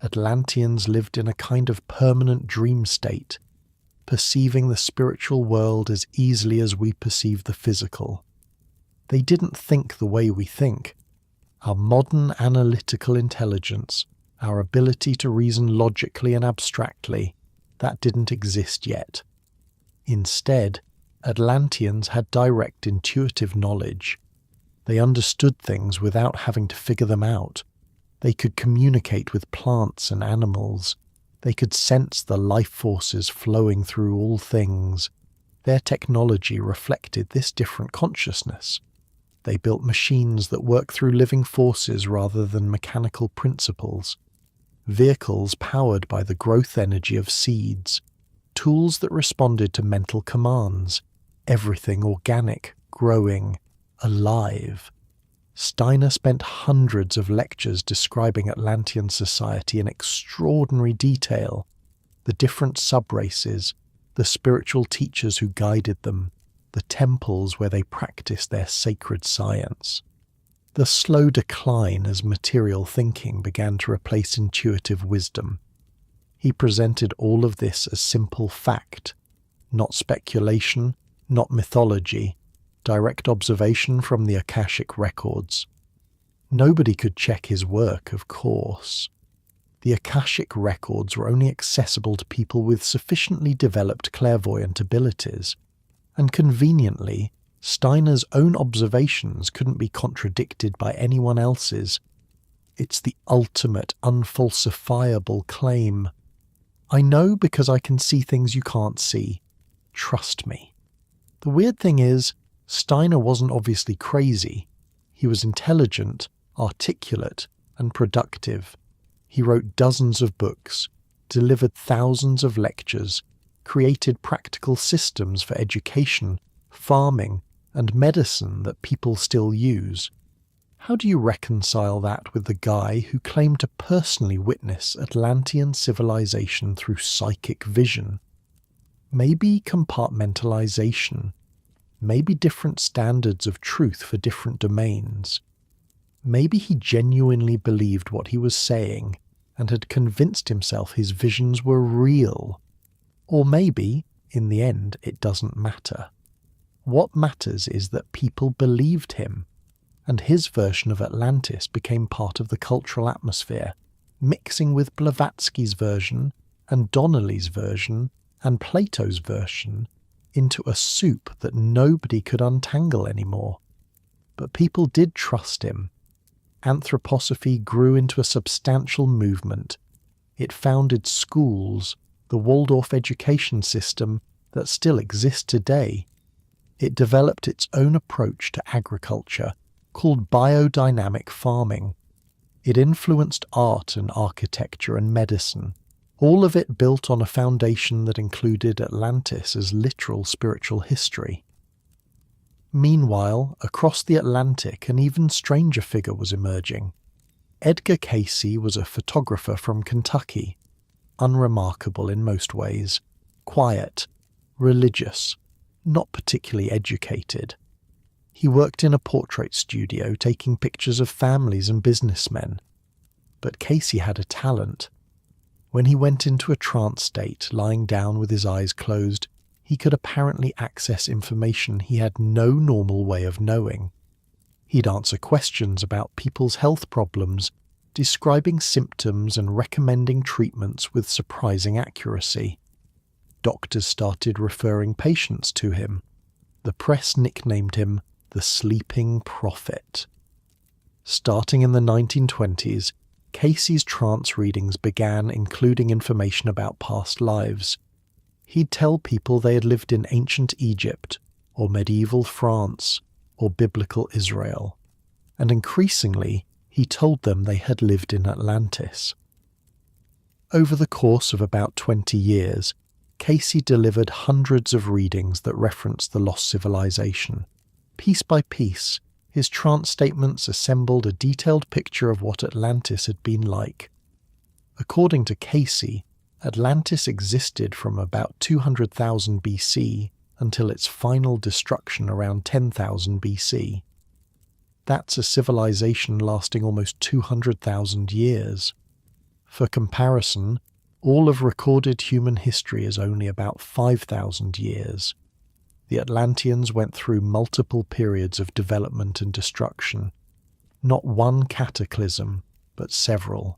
Atlanteans lived in a kind of permanent dream state, perceiving the spiritual world as easily as we perceive the physical. They didn't think the way we think. Our modern analytical intelligence, our ability to reason logically and abstractly, that didn't exist yet. Instead, Atlanteans had direct intuitive knowledge. They understood things without having to figure them out. They could communicate with plants and animals. They could sense the life forces flowing through all things. Their technology reflected this different consciousness. They built machines that work through living forces rather than mechanical principles, vehicles powered by the growth energy of seeds, tools that responded to mental commands, everything organic, growing, alive. Steiner spent hundreds of lectures describing Atlantean society in extraordinary detail, the different subraces, the spiritual teachers who guided them, the temples where they practiced their sacred science. The slow decline as material thinking began to replace intuitive wisdom. He presented all of this as simple fact, not speculation, not mythology, direct observation from the Akashic records. Nobody could check his work, of course. The Akashic records were only accessible to people with sufficiently developed clairvoyant abilities, and conveniently, Steiner's own observations couldn't be contradicted by anyone else's. It's the ultimate unfalsifiable claim. I know because I can see things you can't see. Trust me. The weird thing is, Steiner wasn't obviously crazy. He was intelligent, articulate, and productive. He wrote dozens of books, delivered thousands of lectures, created practical systems for education, farming, and medicine that people still use. How do you reconcile that with the guy who claimed to personally witness Atlantean civilization through psychic vision? Maybe compartmentalization. Maybe different standards of truth for different domains. Maybe he genuinely believed what he was saying and had convinced himself his visions were real. Or maybe, in the end, it doesn't matter. What matters is that people believed him, and his version of Atlantis became part of the cultural atmosphere, mixing with Blavatsky's version and Donnelly's version and Plato's version into a soup that nobody could untangle anymore. But people did trust him. Anthroposophy grew into a substantial movement. It founded schools, the Waldorf education system that still exists today. It developed its own approach to agriculture, called biodynamic farming. It influenced art and architecture and medicine, all of it built on a foundation that included Atlantis as literal spiritual history. Meanwhile, across the Atlantic, an even stranger figure was emerging. Edgar Cayce was a photographer from Kentucky, unremarkable in most ways, quiet, religious, not particularly educated. He worked in a portrait studio taking pictures of families and businessmen. But Cayce had a talent. When he went into a trance state, lying down with his eyes closed, he could apparently access information he had no normal way of knowing. He'd answer questions about people's health problems, describing symptoms and recommending treatments with surprising accuracy. Doctors started referring patients to him. The press nicknamed him the Sleeping Prophet. Starting in the 1920s, Cayce's trance readings began including information about past lives. He'd tell people they had lived in ancient Egypt, or medieval France, or biblical Israel, and increasingly he told them they had lived in Atlantis. Over the course of about 20 years, Cayce delivered hundreds of readings that referenced the lost civilization. Piece by piece, his trance statements assembled a detailed picture of what Atlantis had been like. According to Cayce, Atlantis existed from about 200,000 BC until its final destruction around 10,000 BC. That's a civilization lasting almost 200,000 years. For comparison, all of recorded human history is only about 5,000 years. The Atlanteans went through multiple periods of development and destruction. Not one cataclysm, but several.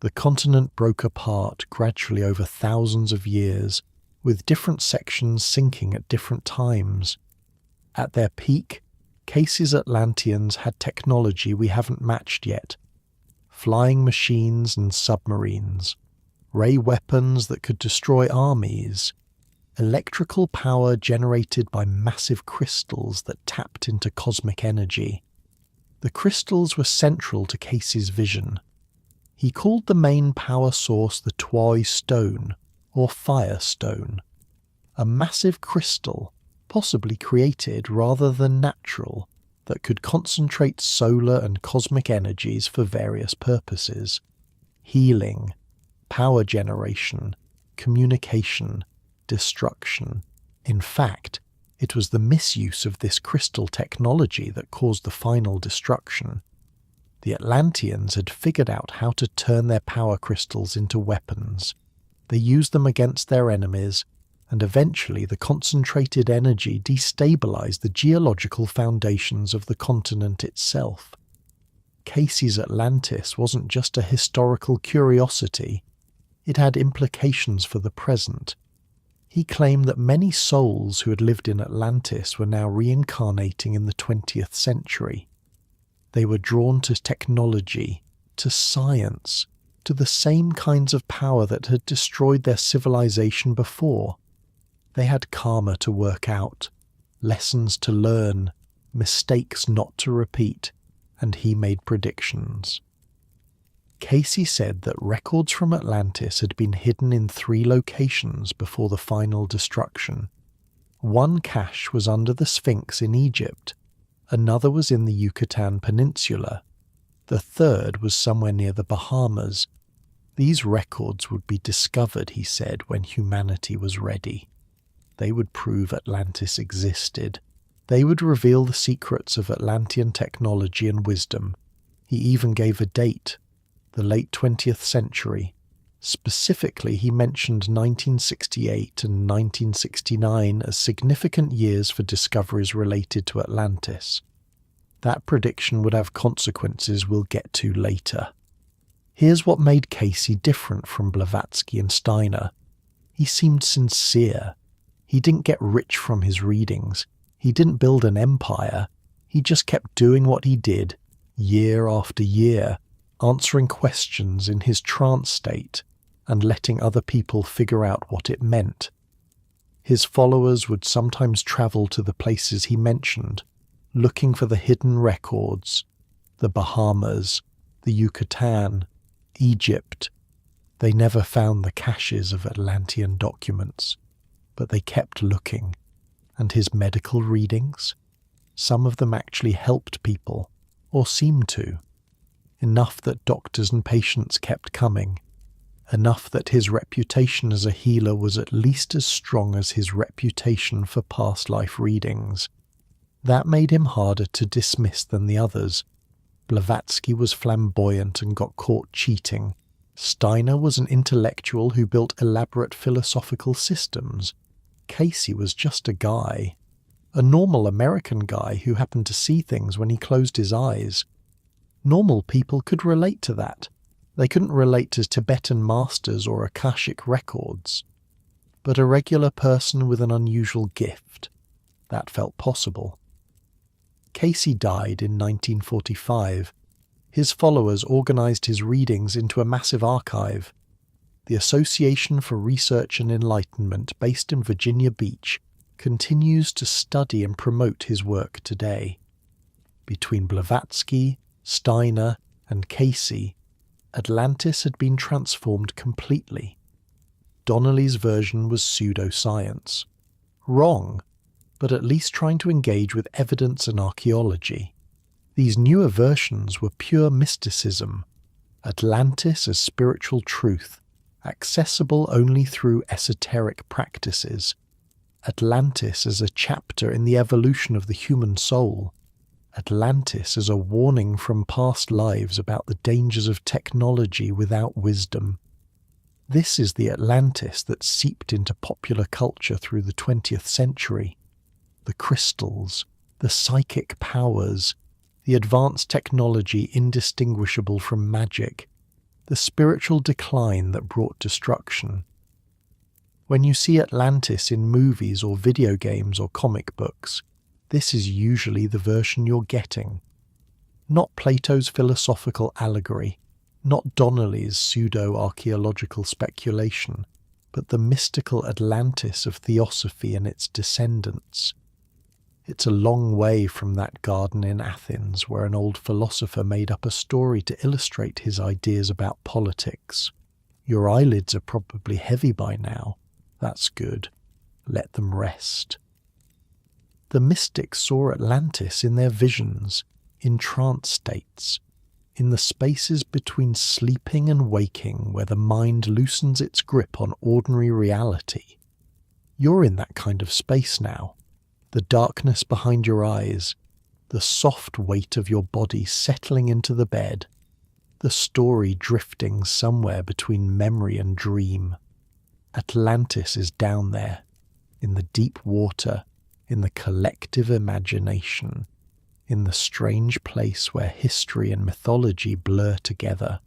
The continent broke apart gradually over thousands of years, with different sections sinking at different times. At their peak, Cayce's Atlanteans had technology we haven't matched yet. Flying machines and submarines, ray weapons that could destroy armies, electrical power generated by massive crystals that tapped into cosmic energy. The crystals were central to Casey's vision. He called the main power source the Twoi Stone, or Fire Stone, a massive crystal, possibly created rather than natural, that could concentrate solar and cosmic energies for various purposes: healing, power generation, communication, destruction. In fact, it was the misuse of this crystal technology that caused the final destruction. The Atlanteans had figured out how to turn their power crystals into weapons. They used them against their enemies, and eventually the concentrated energy destabilized the geological foundations of the continent itself. Casey's Atlantis wasn't just a historical curiosity, it had implications for the present. He claimed that many souls who had lived in Atlantis were now reincarnating in the 20th century. They were drawn to technology, to science, to the same kinds of power that had destroyed their civilization before. They had karma to work out, lessons to learn, mistakes not to repeat, and he made predictions. Casey said that records from Atlantis had been hidden in 3 locations before the final destruction. One cache was under the Sphinx in Egypt, another was in the Yucatan Peninsula, the third was somewhere near the Bahamas. These records would be discovered, he said, when humanity was ready. They would prove Atlantis existed. They would reveal the secrets of Atlantean technology and wisdom. He even gave a date, the late 20th century. Specifically, he mentioned 1968 and 1969 as significant years for discoveries related to Atlantis. That prediction would have consequences we'll get to later. Here's what made Casey different from Blavatsky and Steiner. He seemed sincere. He didn't get rich from his readings. He didn't build an empire. He just kept doing what he did, year after year, answering questions in his trance state and letting other people figure out what it meant. His followers would sometimes travel to the places he mentioned, looking for the hidden records, the Bahamas, the Yucatan, Egypt. They never found the caches of Atlantean documents, but they kept looking. And his medical readings? Some of them actually helped people, or seemed to. Enough that doctors and patients kept coming. Enough that his reputation as a healer was at least as strong as his reputation for past life readings. That made him harder to dismiss than the others. Blavatsky was flamboyant and got caught cheating. Steiner was an intellectual who built elaborate philosophical systems. Casey was just a guy. A normal American guy who happened to see things when he closed his eyes. Normal people could relate to that. They couldn't relate to Tibetan masters or Akashic records. But a regular person with an unusual gift, that felt possible. Casey died in 1945. His followers organized his readings into a massive archive. The Association for Research and Enlightenment, based in Virginia Beach, continues to study and promote his work today. Between Blavatsky, Steiner, and Casey, Atlantis had been transformed completely. Donnelly's version was pseudoscience. Wrong, but at least trying to engage with evidence and archaeology. These newer versions were pure mysticism. Atlantis as spiritual truth, accessible only through esoteric practices. Atlantis as a chapter in the evolution of the human soul. Atlantis as a warning from past lives about the dangers of technology without wisdom. This is the Atlantis that seeped into popular culture through the 20th century. The crystals, the psychic powers, the advanced technology indistinguishable from magic, the spiritual decline that brought destruction. When you see Atlantis in movies or video games or comic books, this is usually the version you're getting. Not Plato's philosophical allegory, not Donnelly's pseudo-archaeological speculation, but the mystical Atlantis of theosophy and its descendants. It's a long way from that garden in Athens where an old philosopher made up a story to illustrate his ideas about politics. Your eyelids are probably heavy by now. That's good. Let them rest. The mystics saw Atlantis in their visions, in trance states, in the spaces between sleeping and waking where the mind loosens its grip on ordinary reality. You're in that kind of space now. The darkness behind your eyes, the soft weight of your body settling into the bed, the story drifting somewhere between memory and dream. Atlantis is down there, in the deep water, in the collective imagination, in the strange place where history and mythology blur together.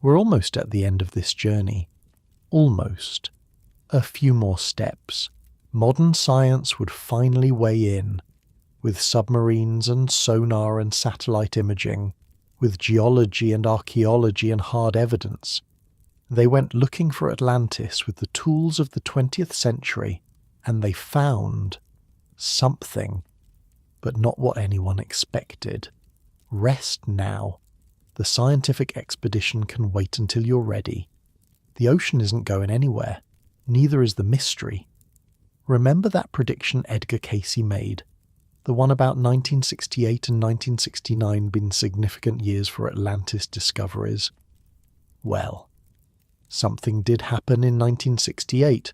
We're almost at the end of this journey. Almost. A few more steps. Modern science would finally weigh in, with submarines and sonar and satellite imaging, with geology and archaeology and hard evidence. They went looking for Atlantis with the tools of the 20th century, and they found something, but not what anyone expected. Rest now. The scientific expedition can wait until you're ready. The ocean isn't going anywhere. Neither is the mystery. Remember that prediction Edgar Cayce made? The one about 1968 and 1969 being significant years for Atlantis discoveries? Well, something did happen in 1968.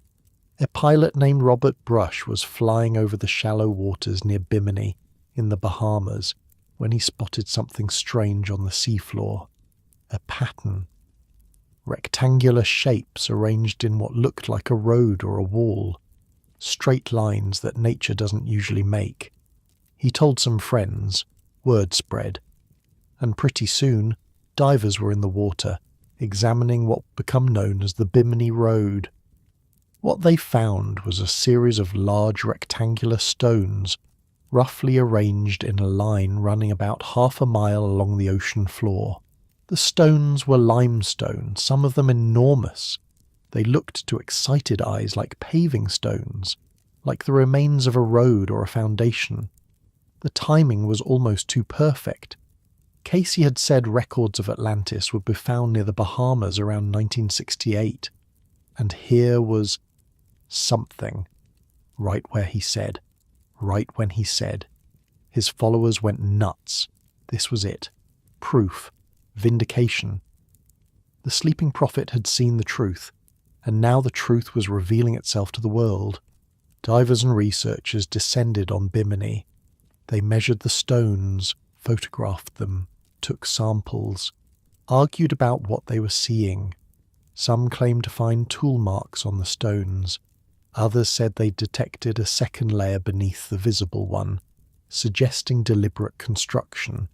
A pilot named Robert Brush was flying over the shallow waters near Bimini in the Bahamas when he spotted something strange on the seafloor. A pattern. Rectangular shapes arranged in what looked like a road or a wall. Straight lines that nature doesn't usually make. He told some friends. Word spread. And pretty soon, divers were in the water, examining what would become known as the Bimini Road. What they found was a series of large rectangular stones, roughly arranged in a line running about half a mile along the ocean floor. The stones were limestone, some of them enormous. They looked to excited eyes like paving stones, like the remains of a road or a foundation. The timing was almost too perfect. Cayce had said records of Atlantis would be found near the Bahamas around 1968, and here was something, right where he said, right when he said. His followers went nuts. This was it. Proof. Vindication. The sleeping prophet had seen the truth, and now the truth was revealing itself to the world. Divers and researchers descended on Bimini. They measured the stones, photographed them, took samples, argued about what they were seeing. Some claimed to find tool marks on the stones. Others said they detected a second layer beneath the visible one, suggesting deliberate construction.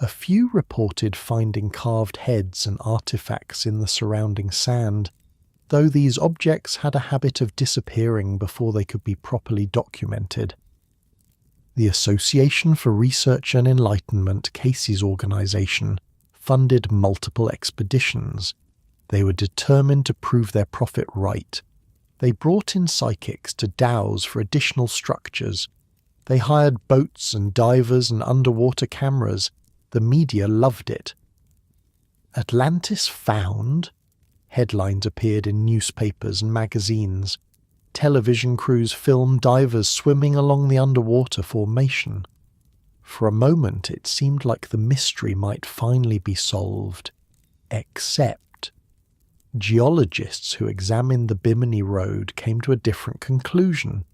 A few reported finding carved heads and artifacts in the surrounding sand, though these objects had a habit of disappearing before they could be properly documented. The Association for Research and Enlightenment, Cayce's organization, funded multiple expeditions. They were determined to prove their prophet right. They brought in psychics to dowse for additional structures. They hired boats and divers and underwater cameras. The media loved it. Atlantis found? Headlines appeared in newspapers and magazines. Television crews filmed divers swimming along the underwater formation. For a moment it seemed like the mystery might finally be solved. Except geologists who examined the Bimini Road came to a different conclusion.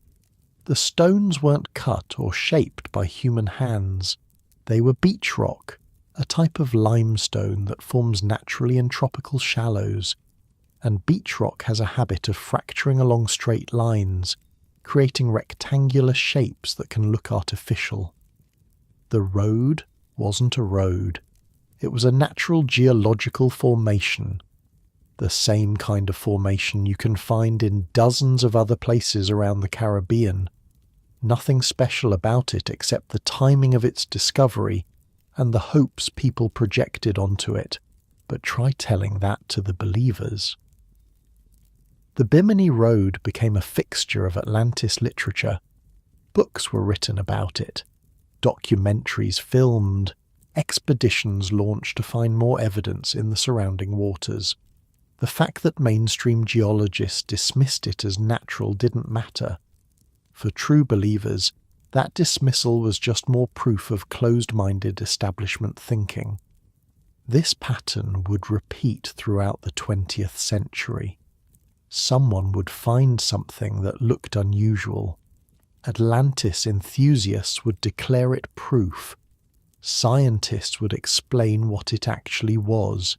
The stones weren't cut or shaped by human hands. They were beach rock, a type of limestone that forms naturally in tropical shallows, and beach rock has a habit of fracturing along straight lines, creating rectangular shapes that can look artificial. The road wasn't a road. It was a natural geological formation, the same kind of formation you can find in dozens of other places around the Caribbean. Nothing special about it except the timing of its discovery and the hopes people projected onto it, but try telling that to the believers. The Bimini Road became a fixture of Atlantis literature. Books were written about it, documentaries filmed, expeditions launched to find more evidence in the surrounding waters. The fact that mainstream geologists dismissed it as natural didn't matter. For true believers, that dismissal was just more proof of closed-minded establishment thinking. This pattern would repeat throughout the 20th century. Someone would find something that looked unusual. Atlantis enthusiasts would declare it proof. Scientists would explain what it actually was.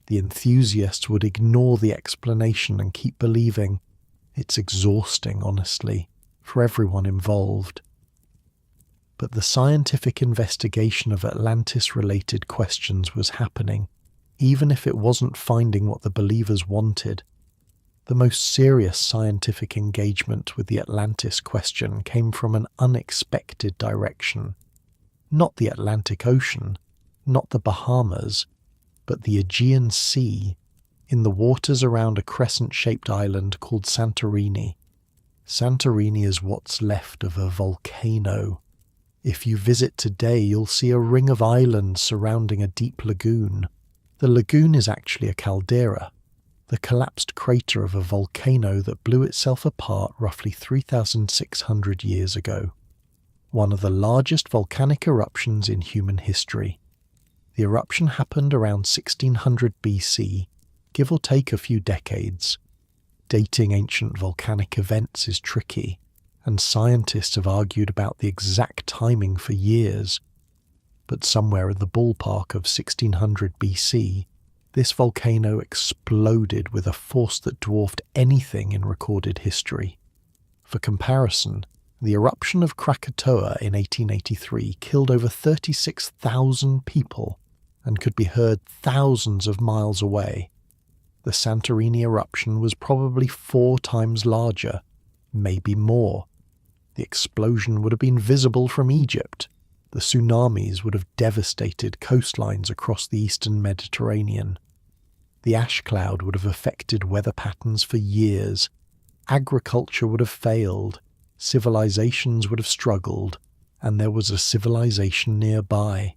The enthusiasts would ignore the explanation and keep believing. It's exhausting, honestly, for everyone involved. But the scientific investigation of Atlantis-related questions was happening, even if it wasn't finding what the believers wanted. The most serious scientific engagement with the Atlantis question came from an unexpected direction. Not the Atlantic Ocean, not the Bahamas, but the Aegean Sea, in the waters around a crescent-shaped island called Santorini. Santorini is what's left of a volcano. If you visit today, you'll see a ring of islands surrounding a deep lagoon. The lagoon is actually a caldera, the collapsed crater of a volcano that blew itself apart roughly 3,600 years ago. One of the largest volcanic eruptions in human history. The eruption happened around 1600 BC, give or take a few decades. Dating ancient volcanic events is tricky, and scientists have argued about the exact timing for years. But somewhere in the ballpark of 1600 BC, this volcano exploded with a force that dwarfed anything in recorded history. For comparison, the eruption of Krakatoa in 1883 killed over 36,000 people and could be heard thousands of miles away. The Santorini eruption was probably 4 times larger, maybe more. The explosion would have been visible from Egypt. The tsunamis would have devastated coastlines across the eastern Mediterranean. The ash cloud would have affected weather patterns for years. Agriculture would have failed. Civilizations would have struggled. And there was a civilization nearby.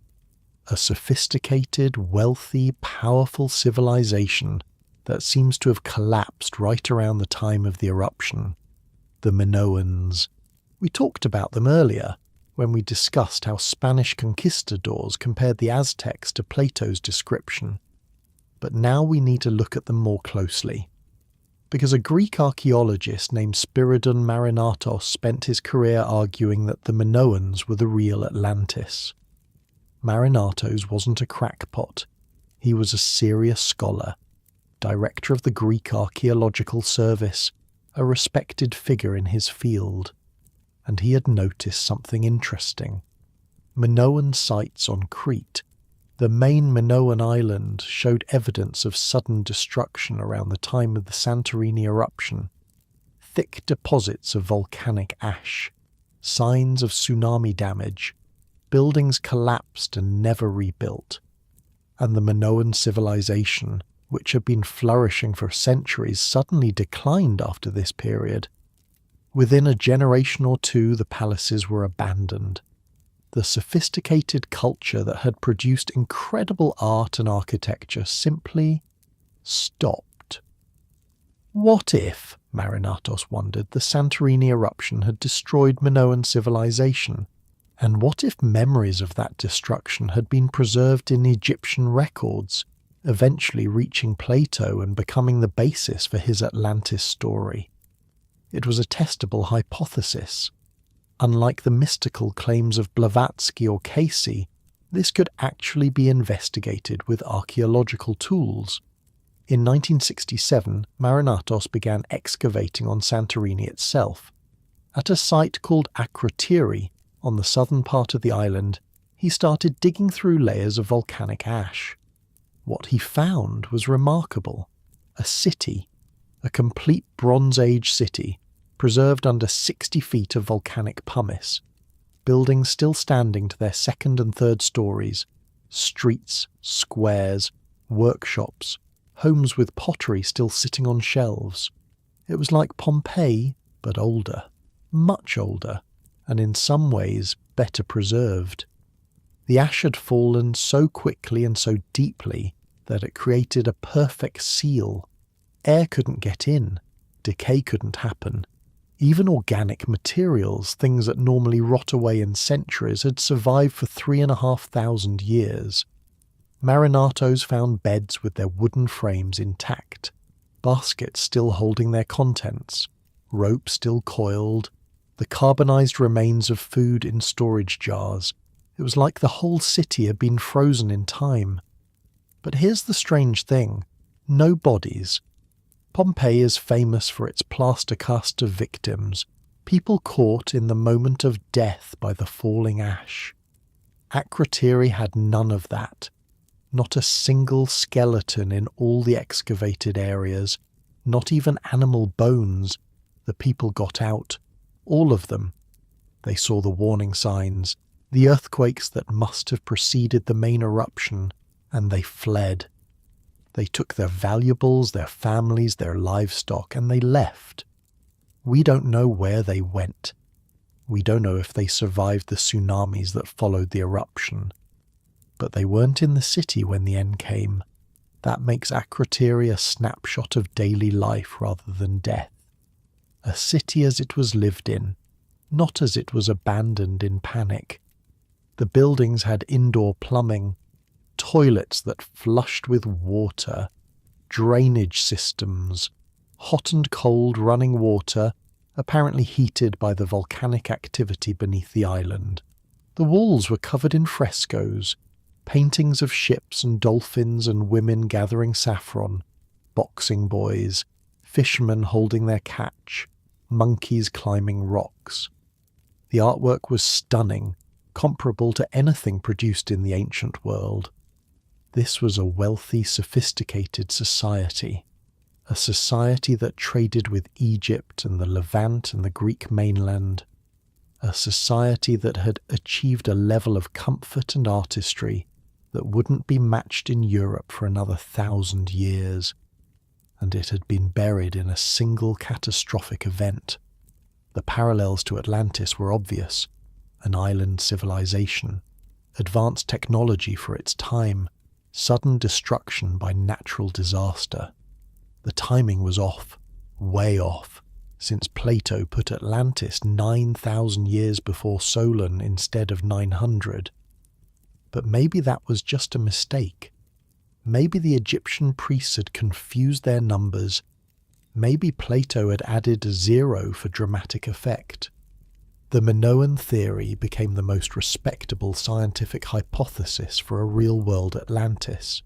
A sophisticated, wealthy, powerful civilization that seems to have collapsed right around the time of the eruption. The Minoans. We talked about them earlier, when we discussed how Spanish conquistadors compared the Aztecs to Plato's description. But now we need to look at them more closely. Because a Greek archaeologist named Spyridon Marinatos spent his career arguing that the Minoans were the real Atlantis. Marinatos wasn't a crackpot. He was a serious scholar, director of the Greek Archaeological Service, a respected figure in his field. And he had noticed something interesting. Minoan sites on Crete, the main Minoan island, showed evidence of sudden destruction around the time of the Santorini eruption. Thick deposits of volcanic ash, signs of tsunami damage, buildings collapsed and never rebuilt. And the Minoan civilization, which had been flourishing for centuries, suddenly declined after this period. Within a generation or two, the palaces were abandoned. The sophisticated culture that had produced incredible art and architecture simply stopped. What if, Marinatos wondered, the Santorini eruption had destroyed Minoan civilization? And what if memories of that destruction had been preserved in Egyptian records, eventually reaching Plato and becoming the basis for his Atlantis story? It was a testable hypothesis. Unlike the mystical claims of Blavatsky or Casey, this could actually be investigated with archaeological tools. In 1967, Marinatos began excavating on Santorini itself. At a site called Akrotiri, on the southern part of the island, he started digging through layers of volcanic ash. What he found was remarkable. A city, a complete Bronze Age city, preserved under 60 feet of volcanic pumice, buildings still standing to their second and third stories, streets, squares, workshops, homes with pottery still sitting on shelves. It was like Pompeii, but older, much older, and in some ways better preserved. The ash had fallen so quickly and so deeply that it created a perfect seal. Air couldn't get in, decay couldn't happen. Even organic materials, things that normally rot away in centuries, had survived for 3,500 years. Marinatos found beds with their wooden frames intact, baskets still holding their contents, rope still coiled, the carbonized remains of food in storage jars. It was like the whole city had been frozen in time. But here's the strange thing. No bodies. Pompeii is famous for its plaster cast of victims, people caught in the moment of death by the falling ash. Akrotiri had none of that. Not a single skeleton in all the excavated areas, not even animal bones. The people got out, all of them. They saw the warning signs, the earthquakes that must have preceded the main eruption, and they fled. They took their valuables, their families, their livestock, and they left. We don't know where they went. We don't know if they survived the tsunamis that followed the eruption. But they weren't in the city when the end came. That makes Akrotiri a snapshot of daily life rather than death. A city as it was lived in, not as it was abandoned in panic. The buildings had indoor plumbing, toilets that flushed with water, drainage systems, hot and cold running water, apparently heated by the volcanic activity beneath the island. The walls were covered in frescoes, paintings of ships and dolphins and women gathering saffron, boxing boys, fishermen holding their catch, monkeys climbing rocks. The artwork was stunning, comparable to anything produced in the ancient world. This was a wealthy, sophisticated society, a society that traded with Egypt and the Levant and the Greek mainland, a society that had achieved a level of comfort and artistry that wouldn't be matched in Europe for another 1,000 years, and it had been buried in a single catastrophic event. The parallels to Atlantis were obvious: an island civilization, advanced technology for its time, sudden destruction by natural disaster. The timing was off, way off, since Plato put Atlantis 9,000 years before Solon instead of 900. But maybe that was just a mistake. Maybe the Egyptian priests had confused their numbers. Maybe Plato had added a 0 for dramatic effect. The Minoan theory became the most respectable scientific hypothesis for a real-world Atlantis.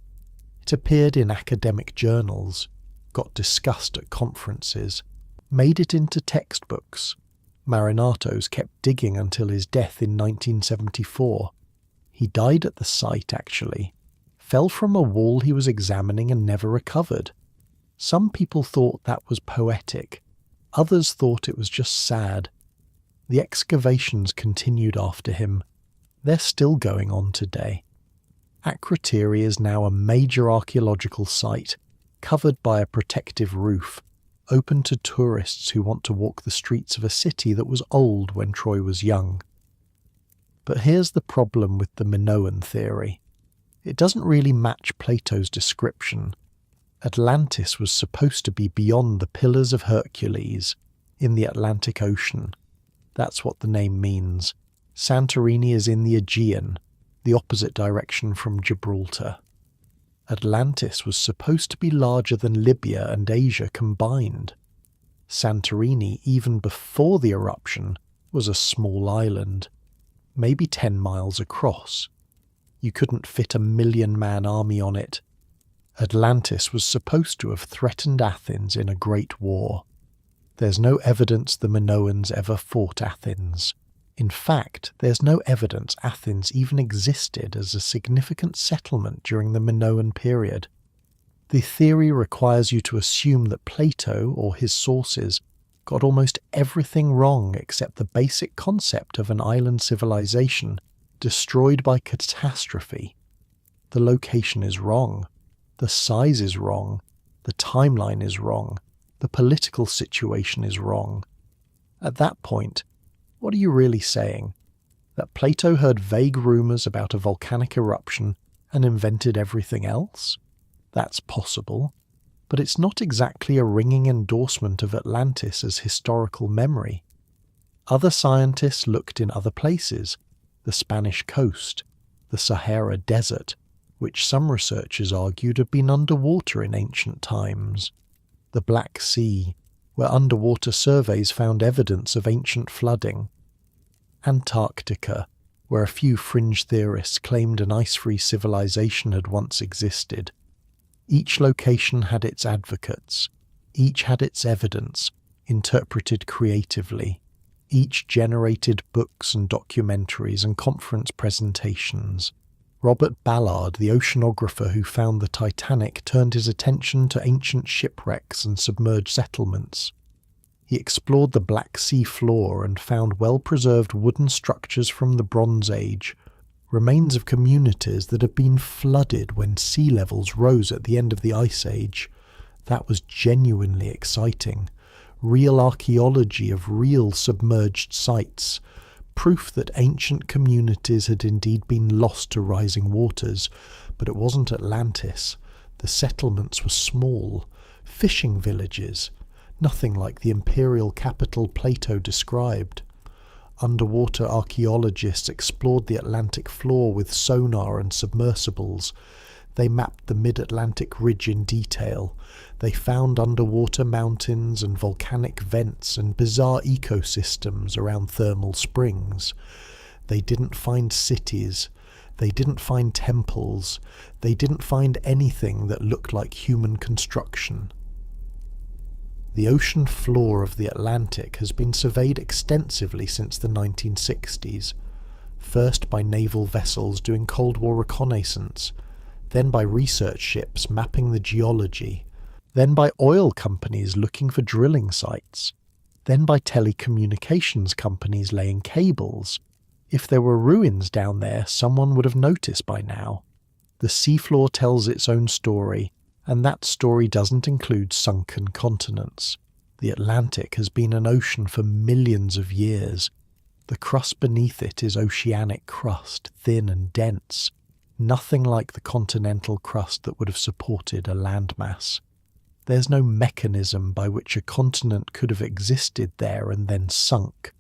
It appeared in academic journals, got discussed at conferences, made it into textbooks. Marinatos kept digging until his death in 1974. He died at the site, actually. Fell from a wall he was examining and never recovered. Some people thought that was poetic. Others thought it was just sad. The excavations continued after him. They're still going on today. Akrotiri is now a major archaeological site, covered by a protective roof, open to tourists who want to walk the streets of a city that was old when Troy was young. But here's the problem with the Minoan theory. It doesn't really match Plato's description. Atlantis was supposed to be beyond the Pillars of Hercules, in the Atlantic Ocean. That's what the name means. Santorini is in the Aegean, the opposite direction from Gibraltar. Atlantis was supposed to be larger than Libya and Asia combined. Santorini, even before the eruption, was a small island, maybe 10 miles across. You couldn't fit a 1,000,000-man army on it. Atlantis was supposed to have threatened Athens in a great war. There's no evidence the Minoans ever fought Athens. In fact, there's no evidence Athens even existed as a significant settlement during the Minoan period. The theory requires you to assume that Plato, or his sources, got almost everything wrong except the basic concept of an island civilization destroyed by catastrophe. The location is wrong. The size is wrong. The timeline is wrong. the political situation is wrong. At that point, what are you really saying? That Plato heard vague rumours about a volcanic eruption and invented everything else? That's possible, but it's not exactly a ringing endorsement of Atlantis as historical memory. Other scientists looked in other places, the Spanish coast, the Sahara Desert, which some researchers argued had been underwater in ancient times, the Black Sea, where underwater surveys found evidence of ancient flooding, Antarctica, where a few fringe theorists claimed an ice-free civilization had once existed. Each location had its advocates, each had its evidence, interpreted creatively. Each generated books and documentaries and conference presentations. Robert Ballard, the oceanographer who found the Titanic, turned his attention to ancient shipwrecks and submerged settlements. He explored the Black Sea floor and found well-preserved wooden structures from the Bronze Age, remains of communities that had been flooded when sea levels rose at the end of the Ice Age. That was genuinely exciting. Real archaeology of real submerged sites, proof that ancient communities had indeed been lost to rising waters, but it wasn't Atlantis. The settlements were small, fishing villages, nothing like the imperial capital Plato described. Underwater archaeologists explored the Atlantic floor with sonar and submersibles. They mapped the mid-Atlantic ridge in detail. They found underwater mountains and volcanic vents and bizarre ecosystems around thermal springs. They didn't find cities. They didn't find temples. They didn't find anything that looked like human construction. The ocean floor of the Atlantic has been surveyed extensively since the 1960s, first by naval vessels doing Cold War reconnaissance, then by research ships mapping the geology, then by oil companies looking for drilling sites, then by telecommunications companies laying cables. If there were ruins down there, someone would have noticed by now. The seafloor tells its own story, and that story doesn't include sunken continents. The Atlantic has been an ocean for millions of years. The crust beneath it is oceanic crust, thin and dense. Nothing like the continental crust that would have supported a landmass. There's no mechanism by which a continent could have existed there and then sunk.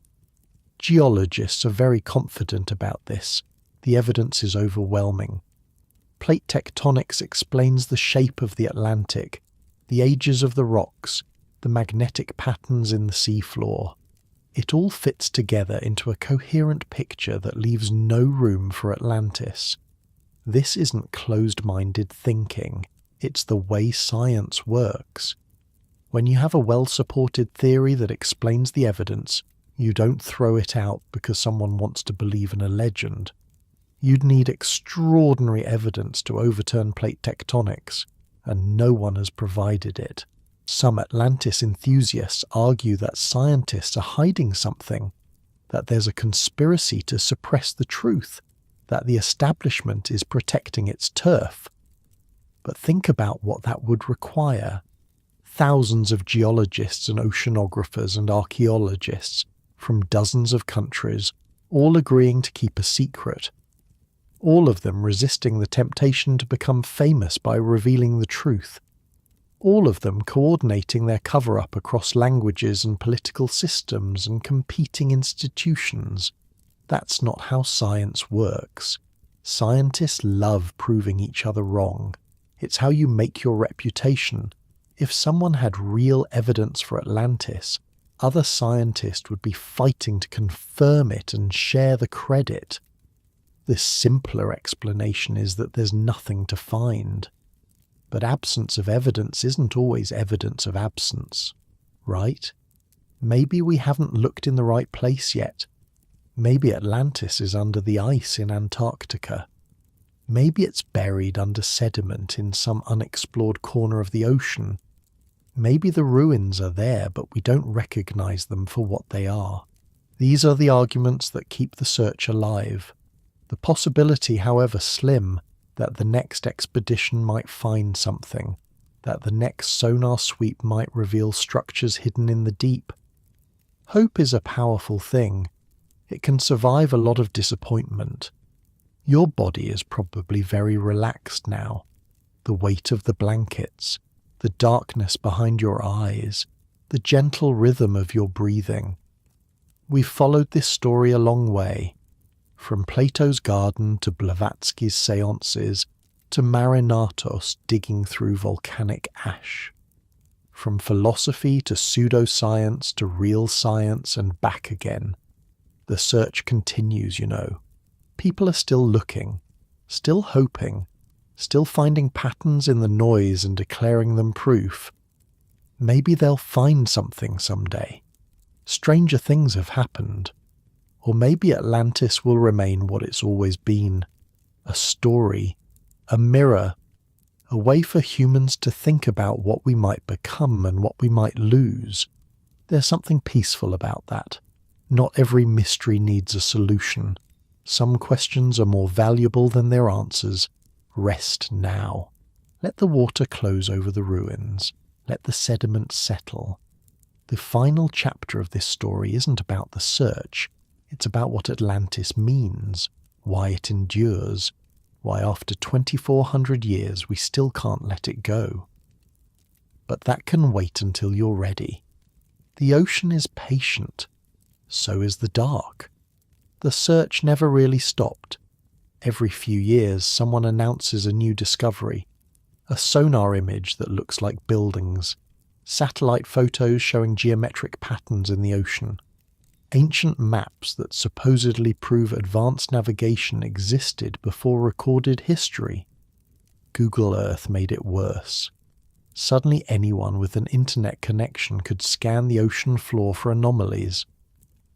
Geologists are very confident about this. The evidence is overwhelming. Plate tectonics explains the shape of the Atlantic, the ages of the rocks, the magnetic patterns in the seafloor. It all fits together into a coherent picture that leaves no room for Atlantis. This isn't closed-minded thinking, it's the way science works. When you have a well-supported theory that explains the evidence, you don't throw it out because someone wants to believe in a legend. You'd need extraordinary evidence to overturn plate tectonics, and no one has provided it. Some Atlantis enthusiasts argue that scientists are hiding something, that there's a conspiracy to suppress the truth, that the establishment is protecting its turf. But think about what that would require. Thousands of geologists and oceanographers and archaeologists from dozens of countries, all agreeing to keep a secret. All of them resisting the temptation to become famous by revealing the truth. All of them coordinating their cover-up across languages and political systems and competing institutions. That's not how science works. Scientists love proving each other wrong. It's how you make your reputation. If someone had real evidence for Atlantis, other scientists would be fighting to confirm it and share the credit. The simpler explanation is that there's nothing to find. But absence of evidence isn't always evidence of absence, right? Maybe we haven't looked in the right place yet. Maybe Atlantis is under the ice in Antarctica. Maybe it's buried under sediment in some unexplored corner of the ocean. Maybe the ruins are there, but we don't recognize them for what they are. These are the arguments that keep the search alive. The possibility, however slim, that the next expedition might find something, that the next sonar sweep might reveal structures hidden in the deep. Hope is a powerful thing. It can survive a lot of disappointment. Your body is probably very relaxed now. The weight of the blankets, the darkness behind your eyes, the gentle rhythm of your breathing. We've followed this story a long way, from Plato's garden to Blavatsky's seances to Marinatos digging through volcanic ash. From philosophy to pseudoscience to real science and back again. The search continues, you know. People are still looking, still hoping, still finding patterns in the noise and declaring them proof. Maybe they'll find something someday. Stranger things have happened. Or maybe Atlantis will remain what it's always been. A story, a mirror, a way for humans to think about what we might become and what we might lose. There's something peaceful about that. Not every mystery needs a solution. Some questions are more valuable than their answers. Rest now. Let the water close over the ruins. Let the sediment settle. The final chapter of this story isn't about the search. It's about what Atlantis means, why it endures, why after 2,400 years we still can't let it go. But that can wait until you're ready. The ocean is patient. So is the dark. The search never really stopped. Every few years someone announces a new discovery. A sonar image that looks like buildings. Satellite photos showing geometric patterns in the ocean. Ancient maps that supposedly prove advanced navigation existed before recorded history. Google Earth made it worse. Suddenly anyone with an internet connection could scan the ocean floor for anomalies.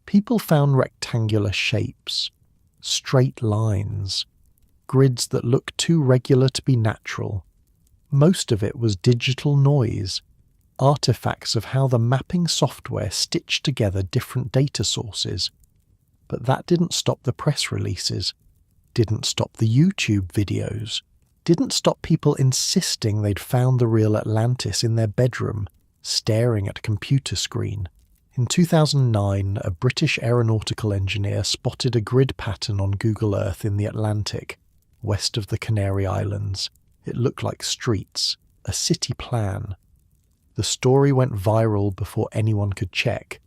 People found rectangular shapes, straight lines, grids that looked too regular to be natural. Most of it was digital noise, artifacts of how the mapping software stitched together different data sources. But that didn't stop the press releases, didn't stop the YouTube videos, didn't stop people insisting they'd found the real Atlantis in their bedroom, staring at a computer screen. In 2009, a British aeronautical engineer spotted a grid pattern on Google Earth in the Atlantic, west of the Canary Islands. It looked like streets, a city plan. The story went viral before anyone could check.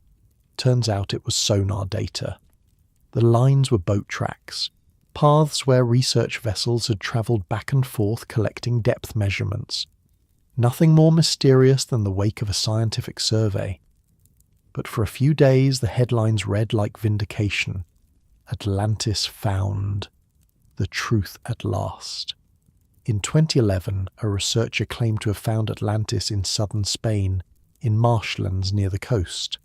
Turns out it was sonar data. The lines were boat tracks, paths where research vessels had travelled back and forth collecting depth measurements. Nothing more mysterious than the wake of a scientific survey. But for a few days the headlines read like vindication. Atlantis found. The truth at last. In 2011, a researcher claimed to have found Atlantis in southern Spain, in marshlands near the coast.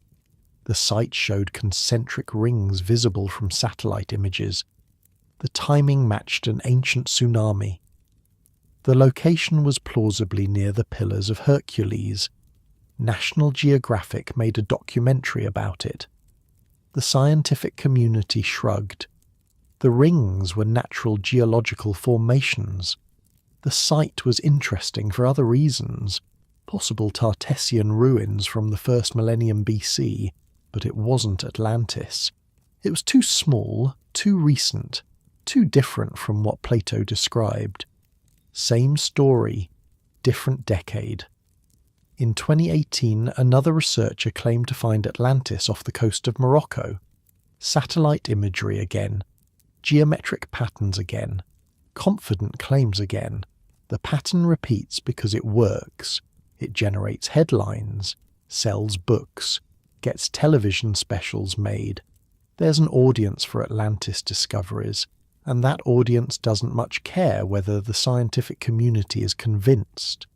The site showed concentric rings visible from satellite images. The timing matched an ancient tsunami. The location was plausibly near the Pillars of Hercules. National Geographic made a documentary about it. The scientific community shrugged. The rings were natural geological formations. The site was interesting for other reasons, possible Tartessian ruins from the first millennium BC, but it wasn't Atlantis. It was too small, too recent, too different from what Plato described. Same story, different decade. In 2018, another researcher claimed to find Atlantis off the coast of Morocco. Satellite imagery again. Geometric patterns again. Confident claims again. The pattern repeats because it works. It generates headlines, sells books, gets television specials made. There's an audience for Atlantis discoveries, and that audience doesn't much care whether the scientific community is convinced.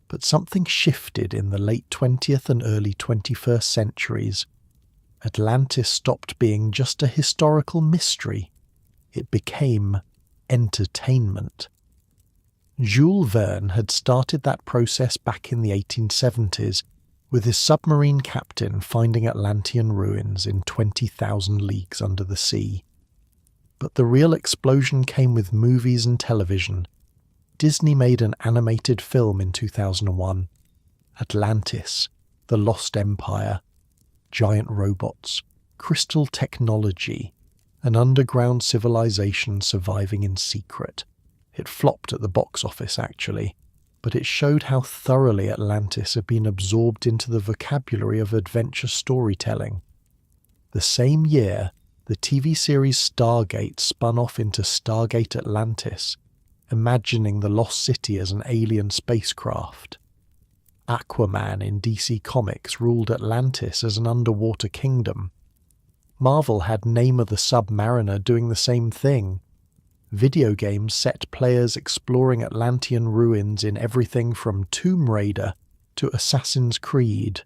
But something shifted in the late 20th and early 21st centuries. Atlantis stopped being just a historical mystery. It became entertainment. Jules Verne had started that process back in the 1870s, with his submarine captain finding Atlantean ruins in 20,000 leagues under the sea. But the real explosion came with movies and television. Disney made an animated film in 2001, Atlantis, the Lost Empire, giant robots, crystal technology, an underground civilization surviving in secret. It flopped at the box office, actually, but it showed how thoroughly Atlantis had been absorbed into the vocabulary of adventure storytelling. The same year, the TV series Stargate spun off into Stargate Atlantis, imagining the lost city as an alien spacecraft. Aquaman in DC Comics ruled Atlantis as an underwater kingdom. Marvel had Name of the Submariner doing the same thing. Video games set players exploring Atlantean ruins in everything from Tomb Raider to Assassin's Creed.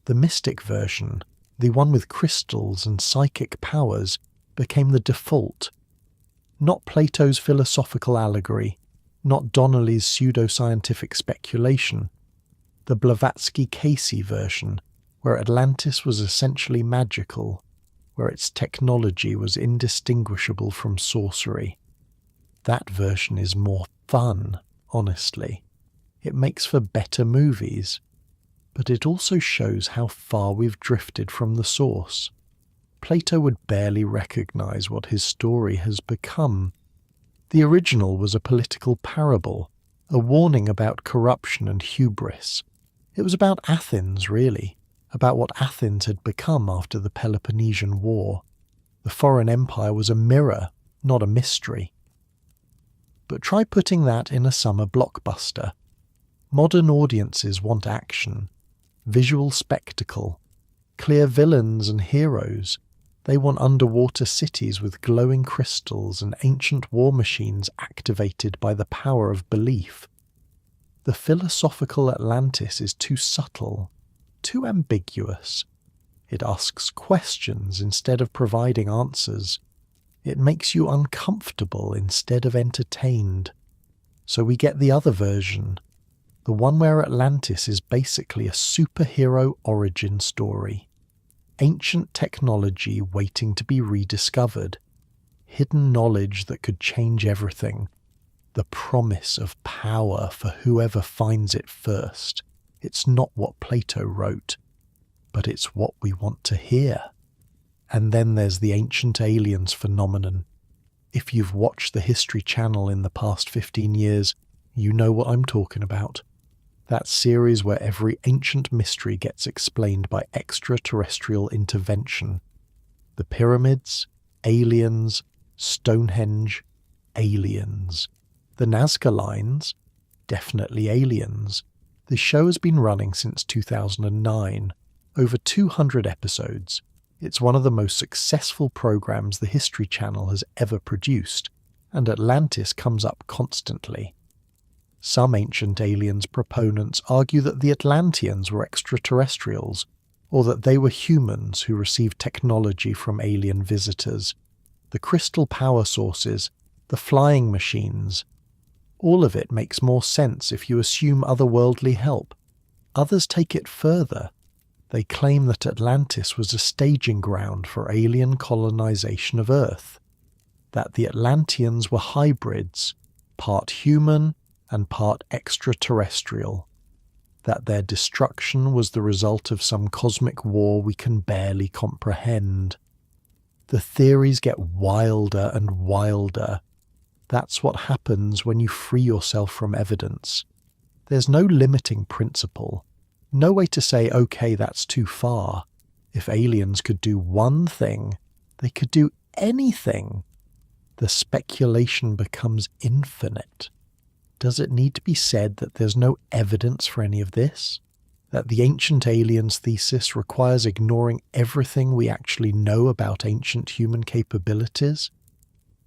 The mystic version, the one with crystals and psychic powers, became the default. Not Plato's philosophical allegory, not Donnelly's pseudoscientific speculation. The Blavatsky-Casey version, where Atlantis was essentially magical, where its technology was indistinguishable from sorcery. That version is more fun, honestly. It makes for better movies, but it also shows how far we've drifted from the source. Plato would barely recognize what his story has become. The original was a political parable, a warning about corruption and hubris. It was about Athens, really, about what Athens had become after the Peloponnesian War. The foreign empire was a mirror, not a mystery. But try putting that in a summer blockbuster. Modern audiences want action, visual spectacle, clear villains and heroes. They want underwater cities with glowing crystals and ancient war machines activated by the power of belief. The philosophical Atlantis is too subtle, too ambiguous. It asks questions instead of providing answers. It makes you uncomfortable instead of entertained. So we get the other version, the one where Atlantis is basically a superhero origin story. Ancient technology waiting to be rediscovered, hidden knowledge that could change everything, the promise of power for whoever finds it first. It's not what Plato wrote, but it's what we want to hear. And then there's the ancient aliens phenomenon. If you've watched the History Channel in the past 15 years, you know what I'm talking about. That series where every ancient mystery gets explained by extraterrestrial intervention. The pyramids, aliens, Stonehenge, aliens. The Nazca lines, definitely aliens. The show has been running since 2009, over 200 episodes. It's one of the most successful programs the History Channel has ever produced, and Atlantis comes up constantly. Some ancient aliens proponents argue that the Atlanteans were extraterrestrials, or that they were humans who received technology from alien visitors. The crystal power sources, the flying machines. All of it makes more sense if you assume otherworldly help. Others take it further. They claim that Atlantis was a staging ground for alien colonization of Earth, that the Atlanteans were hybrids, part human and part extraterrestrial, that their destruction was the result of some cosmic war we can barely comprehend. The theories get wilder and wilder. That's what happens when you free yourself from evidence. There's no limiting principle, no way to say, okay, that's too far. If aliens could do one thing, they could do anything. The speculation becomes infinite. Does it need to be said that there's no evidence for any of this? That the ancient aliens thesis requires ignoring everything we actually know about ancient human capabilities?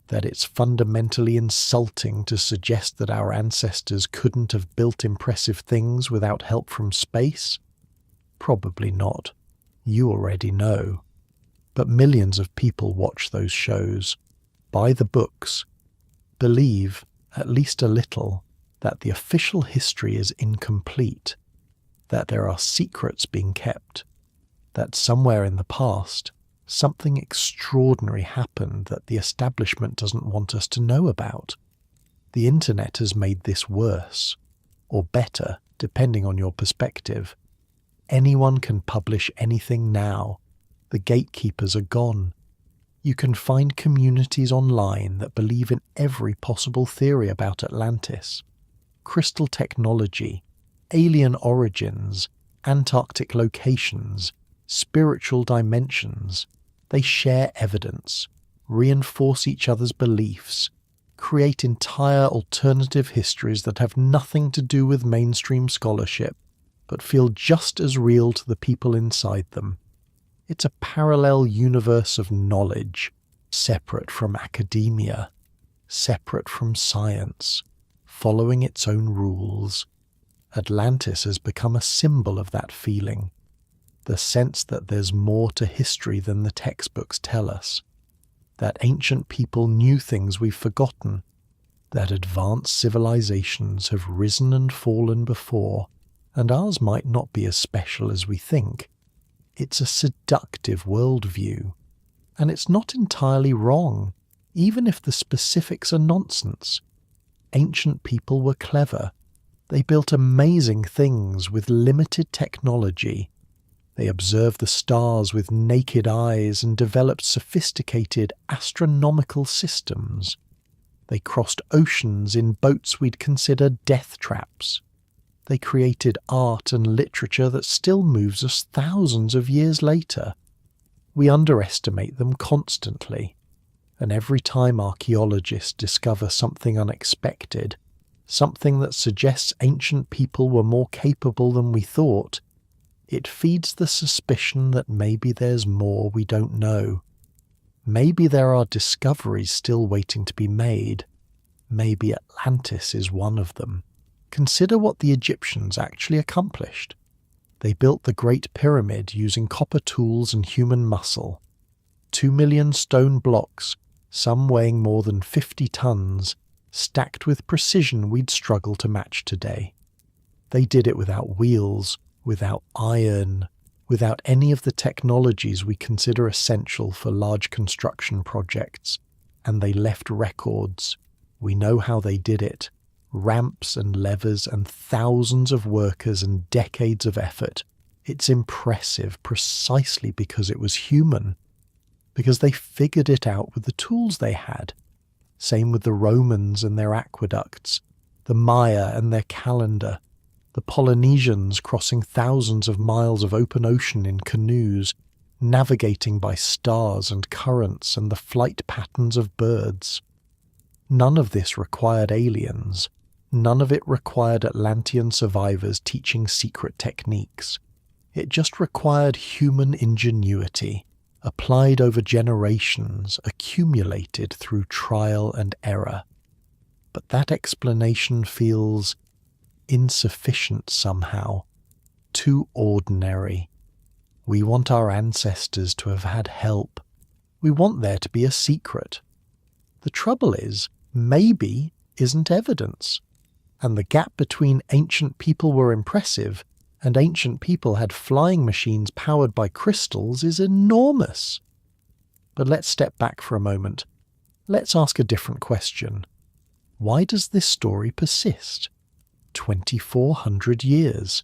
That it's fundamentally insulting to suggest that our ancestors couldn't have built impressive things without help from space? Probably not. You already know. But millions of people watch those shows, buy the books, believe, at least a little, that the official history is incomplete, that there are secrets being kept, that somewhere in the past, something extraordinary happened that the establishment doesn't want us to know about. The internet has made this worse, or better, depending on your perspective. Anyone can publish anything now. The gatekeepers are gone. You can find communities online that believe in every possible theory about Atlantis. Crystal technology, alien origins, Antarctic locations, spiritual dimensions. They share evidence, reinforce each other's beliefs, create entire alternative histories that have nothing to do with mainstream scholarship, but feel just as real to the people inside them. It's a parallel universe of knowledge, separate from academia, separate from science, following its own rules. Atlantis has become a symbol of that feeling, the sense that there's more to history than the textbooks tell us, that ancient people knew things we've forgotten, that advanced civilizations have risen and fallen before, and ours might not be as special as we think. It's a seductive worldview, and it's not entirely wrong, even if the specifics are nonsense. Ancient people were clever. They built amazing things with limited technology. They observed the stars with naked eyes and developed sophisticated astronomical systems. They crossed oceans in boats we'd consider death traps. They created art and literature that still moves us thousands of years later. We underestimate them constantly, and every time archaeologists discover something unexpected, something that suggests ancient people were more capable than we thought, it feeds the suspicion that maybe there's more we don't know. Maybe there are discoveries still waiting to be made. Maybe Atlantis is one of them. Consider what the Egyptians actually accomplished. They built the Great Pyramid using copper tools and human muscle. 2 million stone blocks, some weighing more than 50 tons, stacked with precision we'd struggle to match today. They did it without wheels, without iron, without any of the technologies we consider essential for large construction projects, and they left records. We know how they did it. Ramps and levers and thousands of workers and decades of effort. It's impressive precisely because it was human, because they figured it out with the tools they had. Same with the Romans and their aqueducts, the Maya and their calendar, the Polynesians crossing thousands of miles of open ocean in canoes, navigating by stars and currents and the flight patterns of birds. None of this required aliens. None of it required Atlantean survivors teaching secret techniques. It just required human ingenuity, applied over generations, accumulated through trial and error. But that explanation feels insufficient somehow, too ordinary. We want our ancestors to have had help. We want there to be a secret. The trouble is, maybe isn't evidence. And the gap between ancient people were impressive and ancient people had flying machines powered by crystals is enormous. But let's step back for a moment. Let's ask a different question. Why does this story persist? 2,400 years.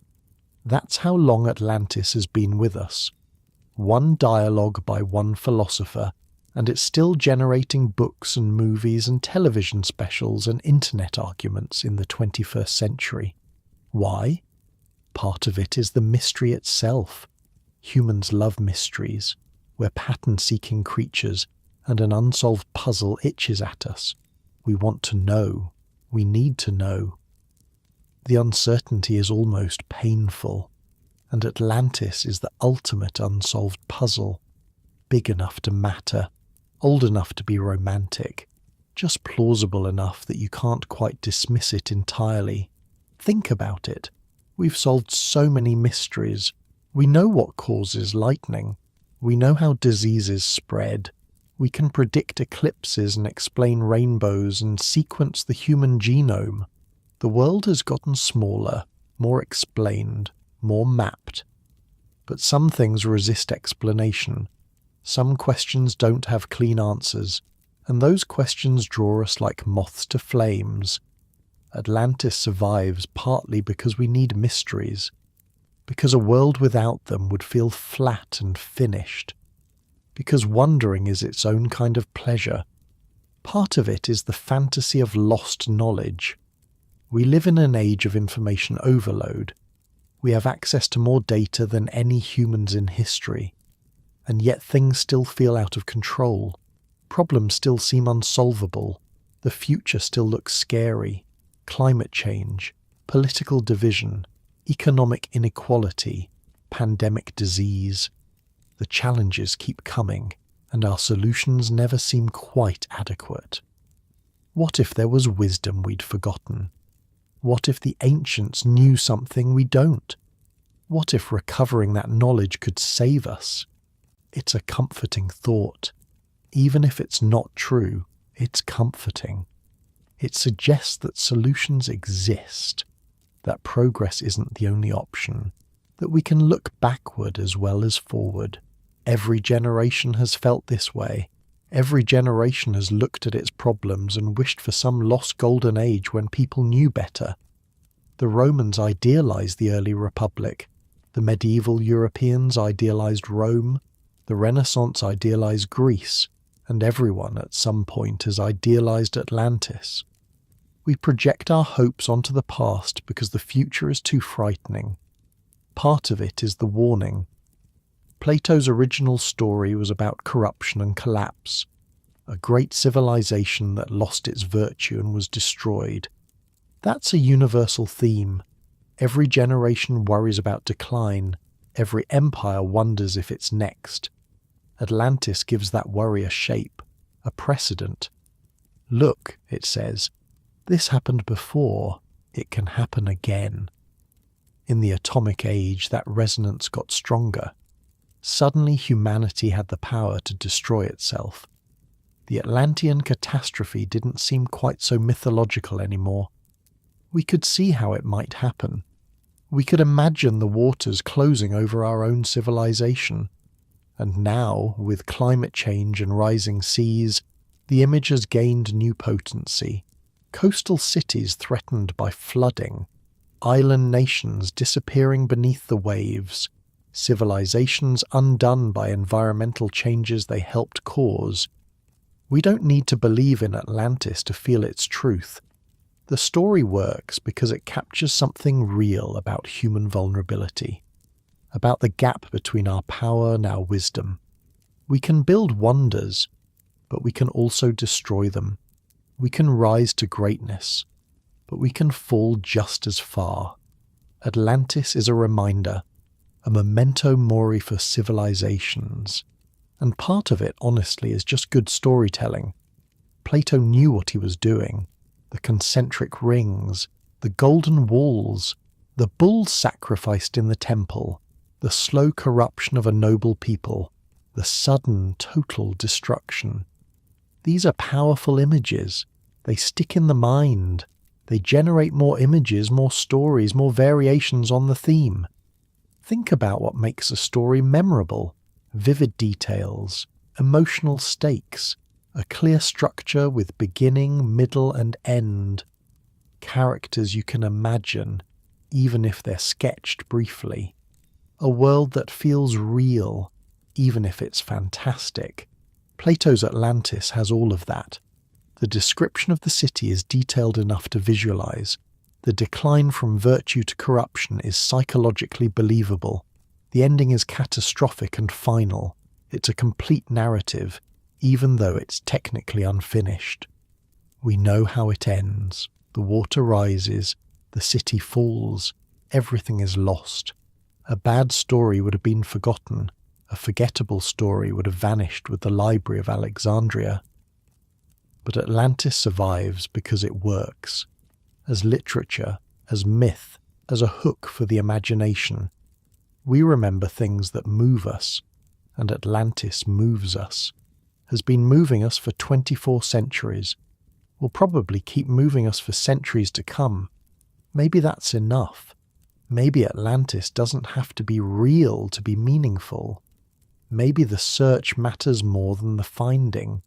That's how long Atlantis has been with us. One dialogue by one philosopher, and it's still generating books and movies and television specials and internet arguments in the 21st century. Why? Part of it is the mystery itself. Humans love mysteries. We're pattern-seeking creatures, and an unsolved puzzle itches at us. We want to know. We need to know. The uncertainty is almost painful, and Atlantis is the ultimate unsolved puzzle. Big enough to matter, old enough to be romantic, just plausible enough that you can't quite dismiss it entirely. Think about it. We've solved so many mysteries. We know what causes lightning. We know how diseases spread. We can predict eclipses and explain rainbows and sequence the human genome. The world has gotten smaller, more explained, more mapped. But some things resist explanation. Some questions don't have clean answers, And those questions draw us like moths to flames. Atlantis survives partly because we need mysteries, because a world without them would feel flat and finished, because wondering is its own kind of pleasure. Part of it is the fantasy of lost knowledge. We live in an age of information overload. We have access to more data than any humans in history, and yet things still feel out of control. Problems still seem unsolvable. The future still looks scary. Climate change, political division, economic inequality, pandemic disease. The challenges keep coming, and our solutions never seem quite adequate. What if there was wisdom we'd forgotten? What if the ancients knew something we don't? What if recovering that knowledge could save us? It's a comforting thought. Even if it's not true, it's comforting. It suggests that solutions exist, that progress isn't the only option, that we can look backward as well as forward. Every generation has felt this way. Every generation has looked at its problems and wished for some lost golden age when people knew better. The Romans idealized the early republic. The medieval Europeans idealized Rome. The Renaissance idealized Greece. And everyone at some point has idealized Atlantis. We project our hopes onto the past because the future is too frightening. Part of it is the warning. Plato's original story was about corruption and collapse, a great civilization that lost its virtue and was destroyed. That's a universal theme. Every generation worries about decline. Every empire wonders if it's next. Atlantis gives that worry a shape, a precedent. Look, it says, this happened before, it can happen again. In the atomic age, that resonance got stronger. Suddenly humanity had the power to destroy itself. The Atlantean catastrophe didn't seem quite so mythological anymore. We could see how it might happen. We could imagine the waters closing over our own civilization. And now, with climate change and rising seas, the image has gained new potency. Coastal cities threatened by flooding, island nations disappearing beneath the waves, civilizations undone by environmental changes they helped cause. We don't need to believe in Atlantis to feel its truth. The story works because it captures something real about human vulnerability, about the gap between our power and our wisdom. We can build wonders, but we can also destroy them. We can rise to greatness, but we can fall just as far. Atlantis is a reminder, a memento mori for civilizations. And part of it, honestly, is just good storytelling. Plato knew what he was doing. The concentric rings, the golden walls, the bulls sacrificed in the temple, the slow corruption of a noble people, the sudden, total destruction. These are powerful images. They stick in the mind. They generate more images, more stories, more variations on the theme. Think about what makes a story memorable. Vivid details, emotional stakes, a clear structure with beginning, middle, and end. Characters you can imagine, even if they're sketched briefly. A world that feels real, even if it's fantastic. Plato's Atlantis has all of that. The description of the city is detailed enough to visualize. The decline from virtue to corruption is psychologically believable. The ending is catastrophic and final. It's a complete narrative, even though it's technically unfinished. We know how it ends. The water rises, the city falls, everything is lost. A bad story would have been forgotten. A forgettable story would have vanished with the Library of Alexandria. But Atlantis survives because it works. As literature, as myth, as a hook for the imagination. We remember things that move us, and Atlantis moves us. Has been moving us for 24 centuries. Will probably keep moving us for centuries to come. Maybe that's enough. Maybe Atlantis doesn't have to be real to be meaningful. Maybe the search matters more than the finding.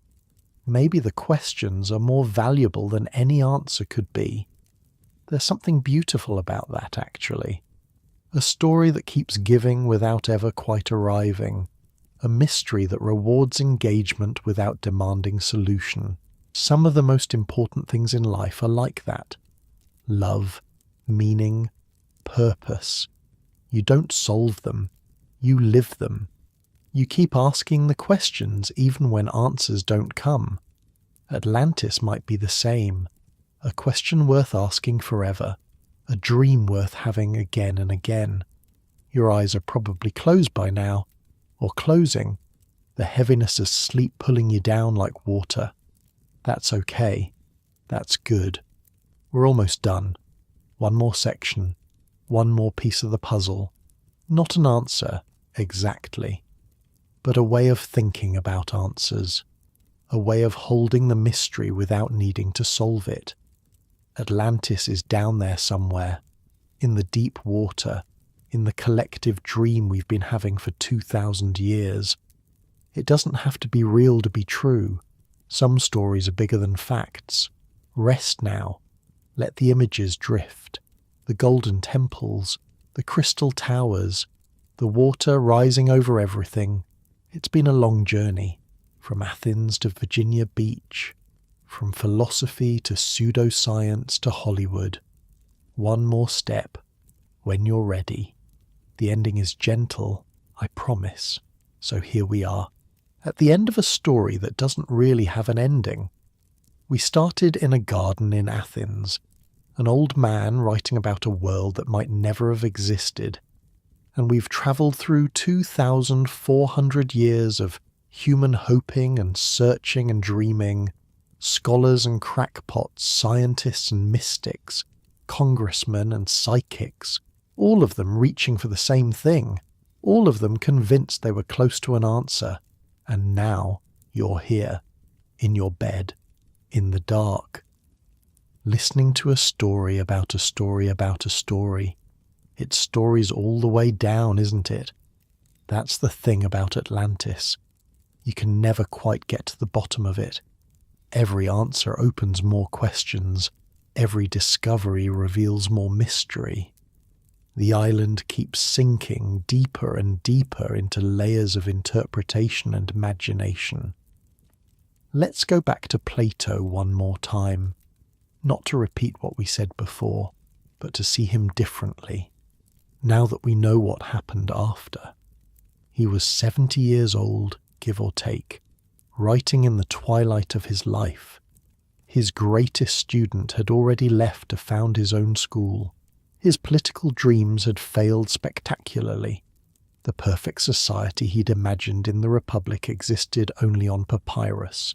maybe the questions are more valuable than any answer could be. There's something beautiful about that, actually. A story that keeps giving without ever quite arriving. A mystery that rewards engagement without demanding solution. Some of the most important things in life are like that. Love, meaning, purpose. You don't solve them. You live them. You keep asking the questions even when answers don't come. Atlantis might be the same. A question worth asking forever. A dream worth having again and again. Your eyes are probably closed by now, or closing, the heaviness of sleep pulling you down like water. That's okay. That's good. We're almost done. One more section. One more piece of the puzzle. Not an answer, exactly, but a way of thinking about answers. A way of holding the mystery without needing to solve it. Atlantis is down there somewhere, in the deep water, in the collective dream we've been having for 2,000 years. It doesn't have to be real to be true. Some stories are bigger than facts. Rest now. Let the images drift. The golden temples, the crystal towers, the water rising over everything. It's been a long journey, from Athens to Virginia Beach, from philosophy to pseudoscience to Hollywood. One more step, when you're ready. The ending is gentle, I promise. So here we are, at the end of a story that doesn't really have an ending. We started in a garden in Athens, an old man writing about a world that might never have existed. And we've travelled through 2,400 years of human hoping and searching and dreaming, scholars and crackpots, scientists and mystics, congressmen and psychics, all of them reaching for the same thing, all of them convinced they were close to an answer. And now you're here, in your bed, in the dark, listening to a story about a story about a story. It's stories all the way down, isn't it? That's the thing about Atlantis. You can never quite get to the bottom of it. Every answer opens more questions. Every discovery reveals more mystery. The island keeps sinking deeper and deeper into layers of interpretation and imagination. Let's go back to Plato one more time. Not to repeat what we said before, but to see him differently. Now that we know what happened after. He was 70 years old, give or take, writing in the twilight of his life. His greatest student had already left to found his own school. His political dreams had failed spectacularly. The perfect society he'd imagined in the Republic existed only on papyrus,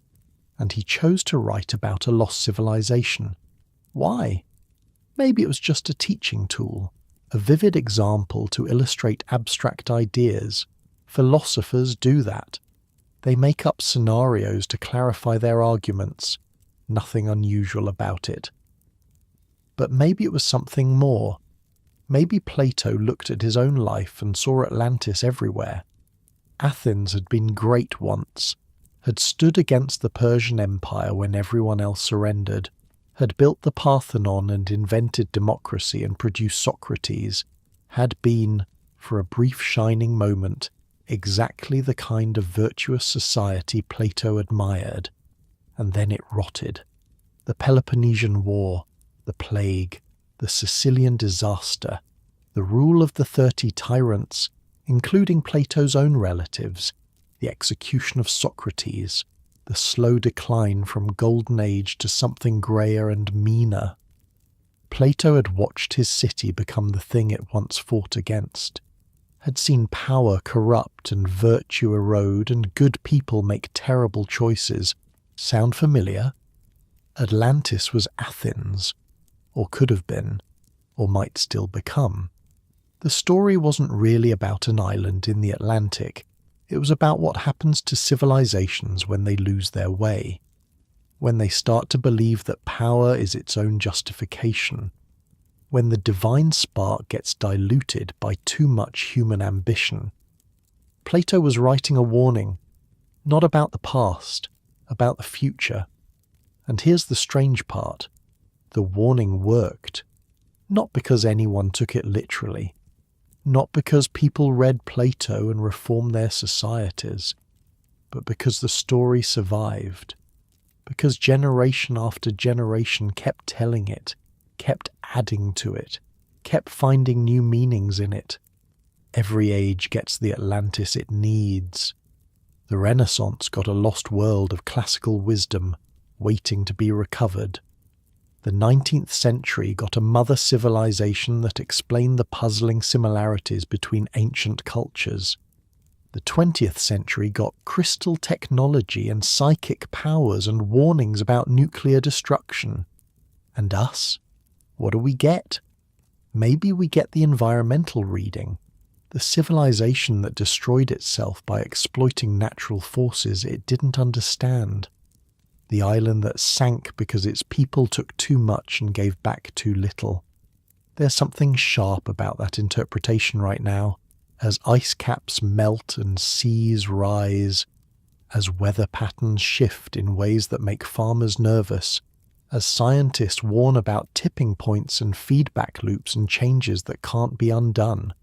and he chose to write about a lost civilization. Why? Maybe it was just a teaching tool, a vivid example to illustrate abstract ideas. Philosophers do that. They make up scenarios to clarify their arguments. Nothing unusual about it. But maybe it was something more. Maybe Plato looked at his own life and saw Atlantis everywhere. Athens had been great once, had stood against the Persian Empire when everyone else surrendered, had built the Parthenon and invented democracy and produced Socrates, had been, for a brief shining moment, exactly the kind of virtuous society Plato admired. And then it rotted. The Peloponnesian War, the plague, the Sicilian disaster, the rule of the 30 tyrants, including Plato's own relatives, the execution of Socrates, the slow decline from golden age to something greyer and meaner. Plato had watched his city become the thing it once fought against, had seen power corrupt and virtue erode and good people make terrible choices. Sound familiar? Atlantis was Athens, or could have been, or might still become. The story wasn't really about an island in the Atlantic. It was about what happens to civilizations when they lose their way, when they start to believe that power is its own justification, when the divine spark gets diluted by too much human ambition. Plato was writing a warning, not about the past, about the future. And here's the strange part. The warning worked. Not because anyone took it literally. Not because people read Plato and reformed their societies. But because the story survived. Because generation after generation kept telling it, kept adding to it, kept finding new meanings in it. Every age gets the Atlantis it needs. The Renaissance got a lost world of classical wisdom waiting to be recovered. The 19th century got a mother civilization that explained the puzzling similarities between ancient cultures. The 20th century got crystal technology and psychic powers and warnings about nuclear destruction. And us? What do we get? Maybe we get the environmental reading, the civilization that destroyed itself by exploiting natural forces it didn't understand. The island that sank because its people took too much and gave back too little. There's something sharp about that interpretation right now, as ice caps melt and seas rise, as weather patterns shift in ways that make farmers nervous, as scientists warn about tipping points and feedback loops and changes that can't be undone.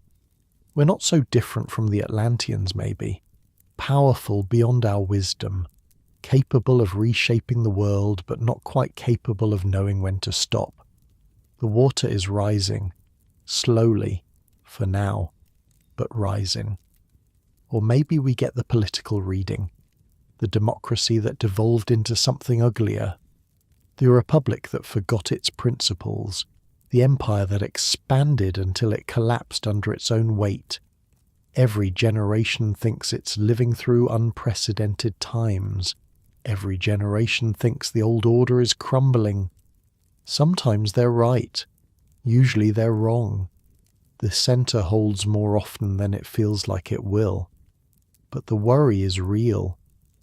We're not so different from the Atlanteans, maybe, powerful beyond our wisdom, capable of reshaping the world but not quite capable of knowing when to stop. The water is rising, slowly, for now, but rising. Or maybe we get the political reading, the democracy that devolved into something uglier, the republic that forgot its principles, the empire that expanded until it collapsed under its own weight. Every generation thinks it's living through unprecedented times. Every generation thinks the old order is crumbling. Sometimes they're right. Usually they're wrong. The center holds more often than it feels like it will. But the worry is real.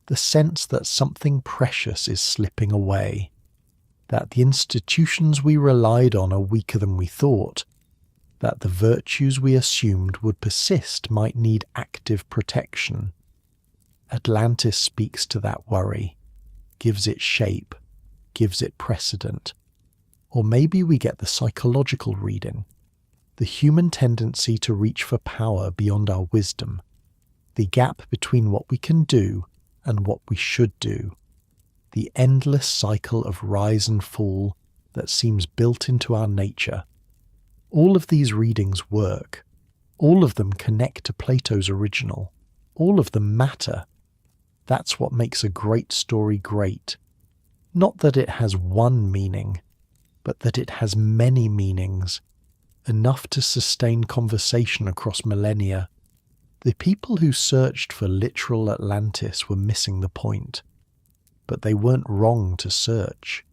The sense that something precious is slipping away. That the institutions we relied on are weaker than we thought. That the virtues we assumed would persist might need active protection. Atlantis speaks to that worry, gives it shape, gives it precedent. Or maybe we get the psychological reading, the human tendency to reach for power beyond our wisdom, the gap between what we can do and what we should do, the endless cycle of rise and fall that seems built into our nature. All of these readings work. All of them connect to Plato's original. All of them matter. That's what makes a great story great. Not that it has one meaning, but that it has many meanings, enough to sustain conversation across millennia. The people who searched for literal Atlantis were missing the point. But they weren't wrong to search.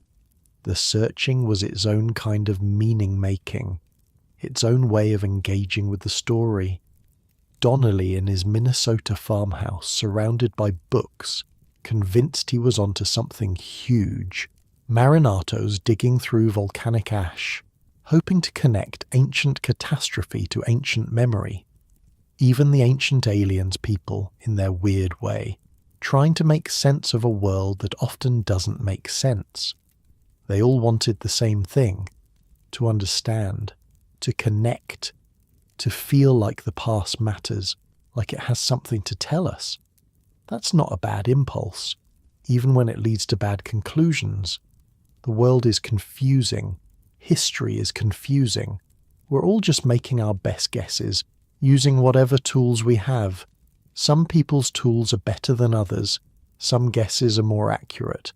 The searching was its own kind of meaning-making, its own way of engaging with the story. Donnelly in his Minnesota farmhouse, surrounded by books, convinced he was onto something huge. Marinatos digging through volcanic ash, hoping to connect ancient catastrophe to ancient memory. Even the ancient aliens people, in their weird way, trying to make sense of a world that often doesn't make sense. They all wanted the same thing, to understand, to connect, to feel like the past matters, like it has something to tell us. That's not a bad impulse, even when it leads to bad conclusions. The world is confusing. History is confusing. We're all just making our best guesses, using whatever tools we have. Some people's tools are better than others. Some guesses are more accurate.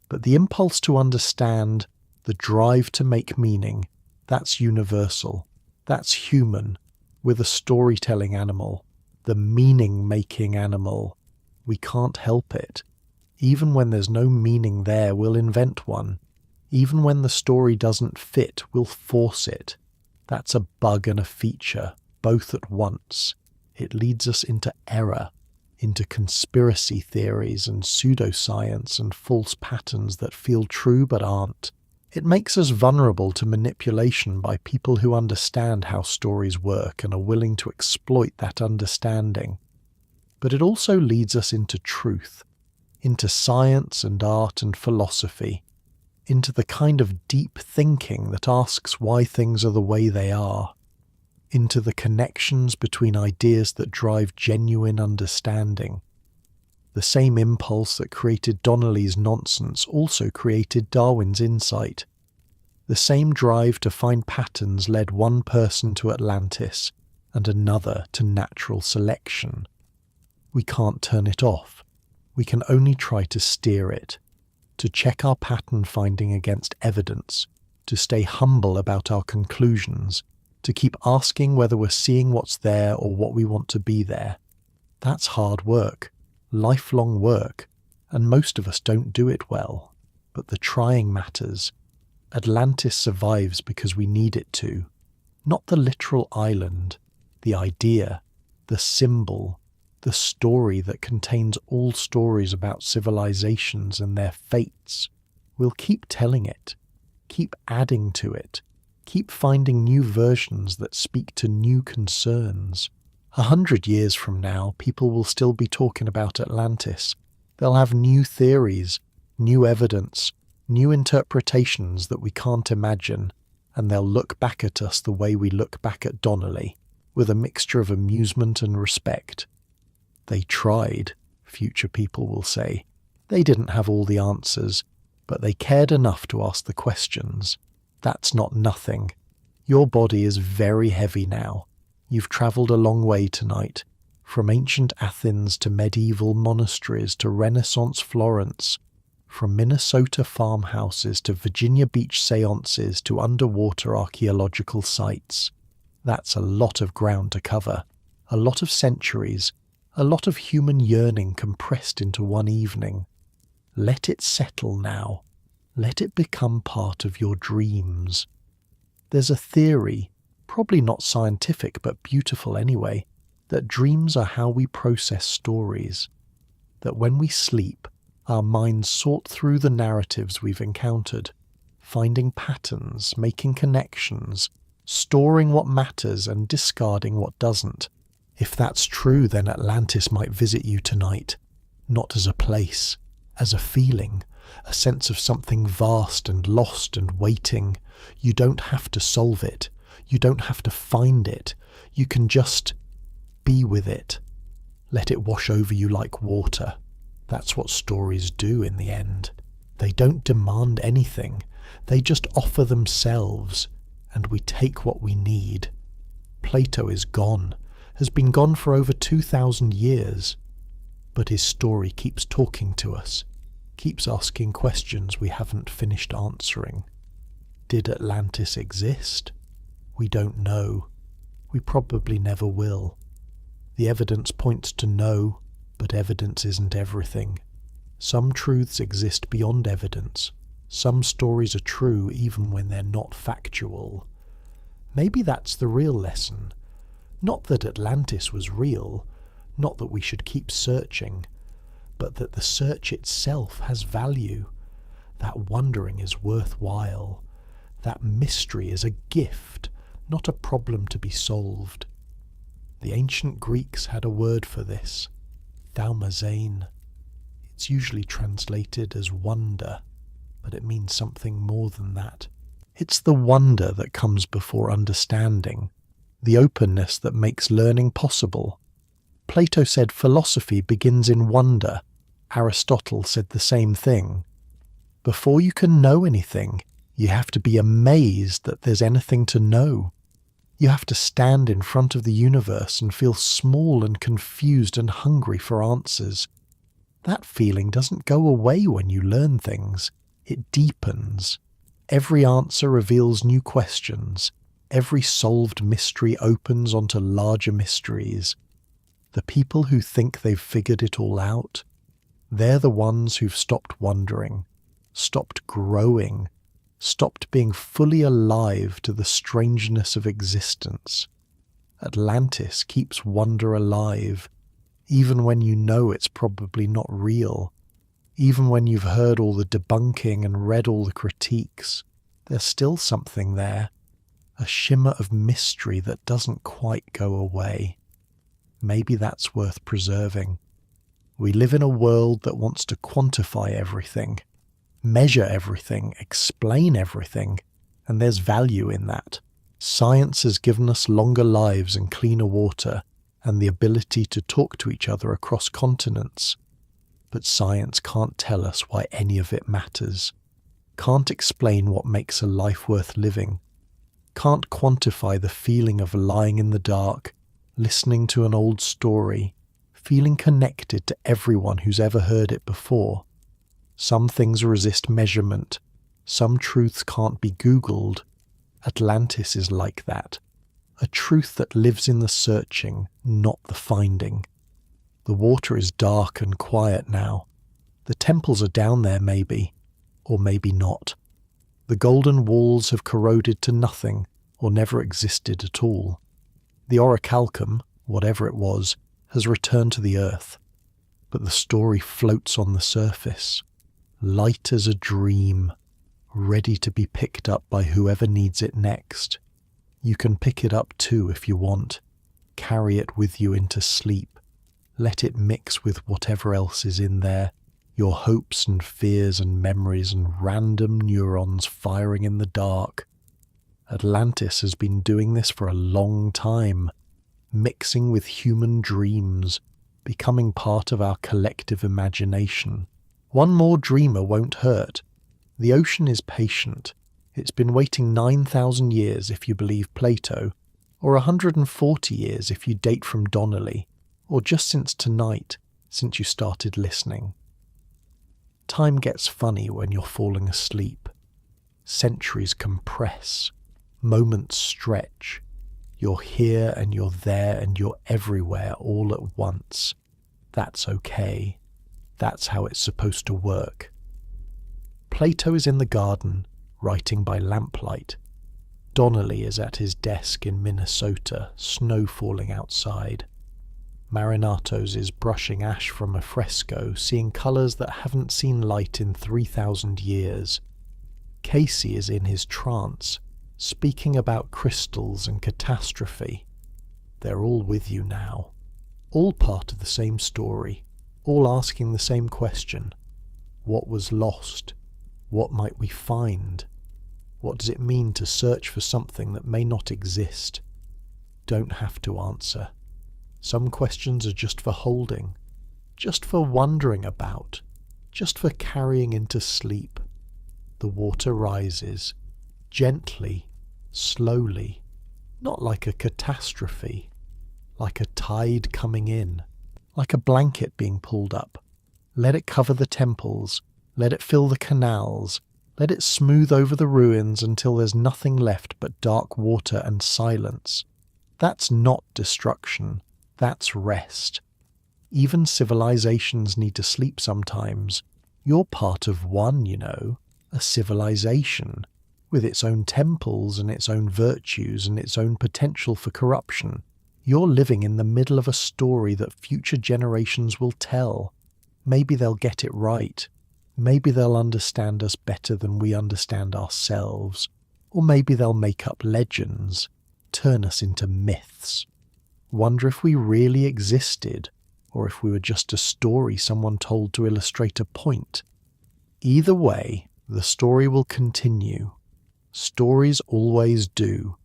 But the impulse to understand, the drive to make meaning, that's universal. That's human. We're the storytelling animal, the meaning-making animal. We can't help it. Even when there's no meaning there, we'll invent one. Even when the story doesn't fit, we'll force it. That's a bug and a feature, both at once. It leads us into error, into conspiracy theories and pseudoscience and false patterns that feel true but aren't. It makes us vulnerable to manipulation by people who understand how stories work and are willing to exploit that understanding. But it also leads us into truth, into science and art and philosophy, into the kind of deep thinking that asks why things are the way they are, into the connections between ideas that drive genuine understanding. The same impulse that created Donnelly's nonsense also created Darwin's insight. The same drive to find patterns led one person to Atlantis and another to natural selection. We can't turn it off. We can only try to steer it, to check our pattern finding against evidence, to stay humble about our conclusions, to keep asking whether we're seeing what's there or what we want to be there. That's hard work, lifelong work, and most of us don't do it well. But the trying matters. Atlantis survives because we need it to. Not the literal island, the idea, the symbol, the story that contains all stories about civilizations and their fates. We'll keep telling it, keep adding to it, keep finding new versions that speak to new concerns. 100 years from now, people will still be talking about Atlantis. They'll have new theories, new evidence, new interpretations that we can't imagine, and they'll look back at us the way we look back at Donnelly, with a mixture of amusement and respect. They tried, future people will say. They didn't have all the answers, but they cared enough to ask the questions. That's not nothing. Your body is very heavy now. You've travelled a long way tonight, from ancient Athens to medieval monasteries to Renaissance Florence, from Minnesota farmhouses to Virginia Beach seances to underwater archaeological sites. That's a lot of ground to cover, a lot of centuries, a lot of human yearning compressed into one evening. Let it settle now. Let it become part of your dreams. There's a theory, probably not scientific but beautiful anyway, that dreams are how we process stories. That when we sleep, our minds sort through the narratives we've encountered, finding patterns, making connections, storing what matters and discarding what doesn't. If that's true, then Atlantis might visit you tonight, not as a place, as a feeling, a sense of something vast and lost and waiting. You don't have to solve it. You don't have to find it. You can just be with it. Let it wash over you like water. That's what stories do in the end. They don't demand anything. They just offer themselves, and we take what we need. Plato is gone, has been gone for over 2,000 years, but his story keeps talking to us, keeps asking questions we haven't finished answering. Did Atlantis exist? We don't know. We probably never will. The evidence points to no, but evidence isn't everything. Some truths exist beyond evidence. Some stories are true even when they're not factual. Maybe that's the real lesson. Not that Atlantis was real, not that we should keep searching, but that the search itself has value. That wondering is worthwhile. That mystery is a gift, not a problem to be solved. The ancient Greeks had a word for this, thaumazein. It's usually translated as wonder, but it means something more than that. It's the wonder that comes before understanding, the openness that makes learning possible. Plato said philosophy begins in wonder. Aristotle said the same thing. Before you can know anything, you have to be amazed that there's anything to know. You have to stand in front of the universe and feel small and confused and hungry for answers. That feeling doesn't go away when you learn things. It deepens. Every answer reveals new questions. Every solved mystery opens onto larger mysteries. The people who think they've figured it all out, they're the ones who've stopped wondering, stopped growing, stopped being fully alive to the strangeness of existence. Atlantis keeps wonder alive, even when you know it's probably not real, even when you've heard all the debunking and read all the critiques. There's still something there, a shimmer of mystery that doesn't quite go away. Maybe that's worth preserving. We live in a world that wants to quantify everything, measure everything, explain everything, and there's value in that. Science has given us longer lives and cleaner water, and the ability to talk to each other across continents. But science can't tell us why any of it matters, can't explain what makes a life worth living, can't quantify the feeling of lying in the dark, listening to an old story, feeling connected to everyone who's ever heard it before. Some things resist measurement, some truths can't be Googled. Atlantis is like that, a truth that lives in the searching, not the finding. The water is dark and quiet now. The temples are down there maybe, or maybe not. The golden walls have corroded to nothing, or never existed at all. The orichalcum, whatever it was, has returned to the earth. But the story floats on the surface, light as a dream, ready to be picked up by whoever needs it next. You can pick it up too if you want. Carry it with you into sleep. Let it mix with whatever else is in there, your hopes and fears and memories and random neurons firing in the dark. Atlantis has been doing this for a long time, mixing with human dreams, becoming part of our collective imagination. One more dreamer won't hurt. The ocean is patient. It's been waiting 9,000 years if you believe Plato, or 140 years if you date from Donnelly, or just since tonight, since you started listening. Time gets funny when you're falling asleep. Centuries compress. Moments stretch. You're here and you're there and you're everywhere all at once. That's okay. That's how it's supposed to work. Plato is in the garden, writing by lamplight. Donnelly is at his desk in Minnesota, snow falling outside. Marinatos is brushing ash from a fresco, seeing colours that haven't seen light in 3,000 years. Casey is in his trance, speaking about crystals and catastrophe. They're all with you now, all part of the same story, all asking the same question. What was lost? What might we find? What does it mean to search for something that may not exist? Don't have to answer. Some questions are just for holding, just for wondering about, just for carrying into sleep. The water rises, gently, slowly, not like a catastrophe, like a tide coming in, like a blanket being pulled up. Let it cover the temples, let it fill the canals, let it smooth over the ruins until there's nothing left but dark water and silence. That's not destruction. That's rest. Even civilizations need to sleep sometimes. You're part of one, you know, a civilization, with its own temples and its own virtues and its own potential for corruption. You're living in the middle of a story that future generations will tell. Maybe they'll get it right. Maybe they'll understand us better than we understand ourselves. Or maybe they'll make up legends, turn us into myths. Wonder if we really existed, or if we were just a story someone told to illustrate a point. Either way, the story will continue. Stories always do.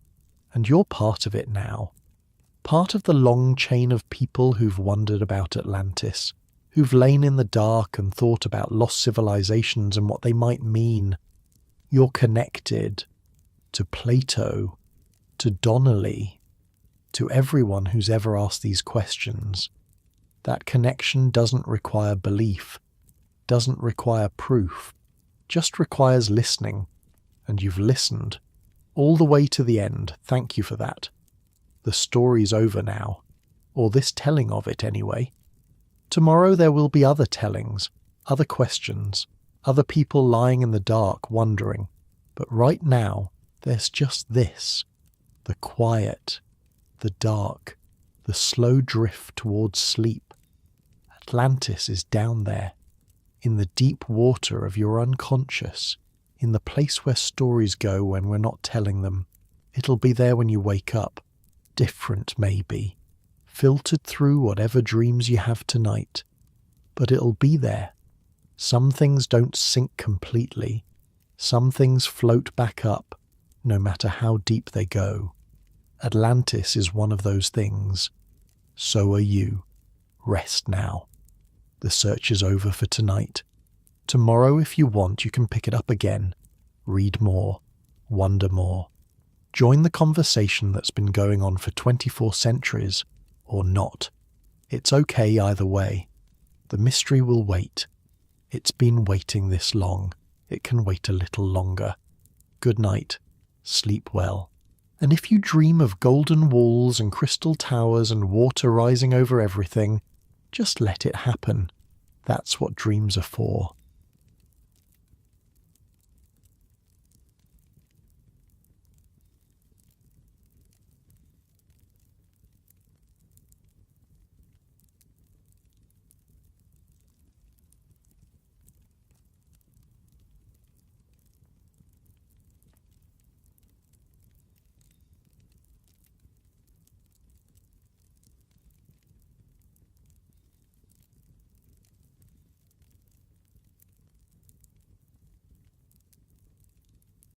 And you're part of it now. Part of the long chain of people who've wondered about Atlantis, who've lain in the dark and thought about lost civilizations and what they might mean. You're connected to Plato, to Donnelly, to everyone who's ever asked these questions. That connection doesn't require belief, doesn't require proof, just requires listening. And you've listened, all the way to the end. Thank you for that. The story's over now, or this telling of it anyway. Tomorrow there will be other tellings, other questions, other people lying in the dark wondering. But right now, there's just this, the quiet, the dark, the slow drift towards sleep. Atlantis is down there, in the deep water of your unconscious, in the place where stories go when we're not telling them. It'll be there when you wake up, different maybe, filtered through whatever dreams you have tonight. but it'll be there. Some things don't sink completely. Some things float back up, no matter how deep they go. Atlantis is one of those things. So are you. Rest now. The search is over for tonight. Tomorrow, if you want, you can pick it up again. Read more. Wonder more. Join the conversation that's been going on for 24 centuries, or not. It's okay either way. The mystery will wait. It's been waiting this long. It can wait a little longer. Good night. Sleep well. And if you dream of golden walls and crystal towers and water rising over everything, just let it happen. That's what dreams are for.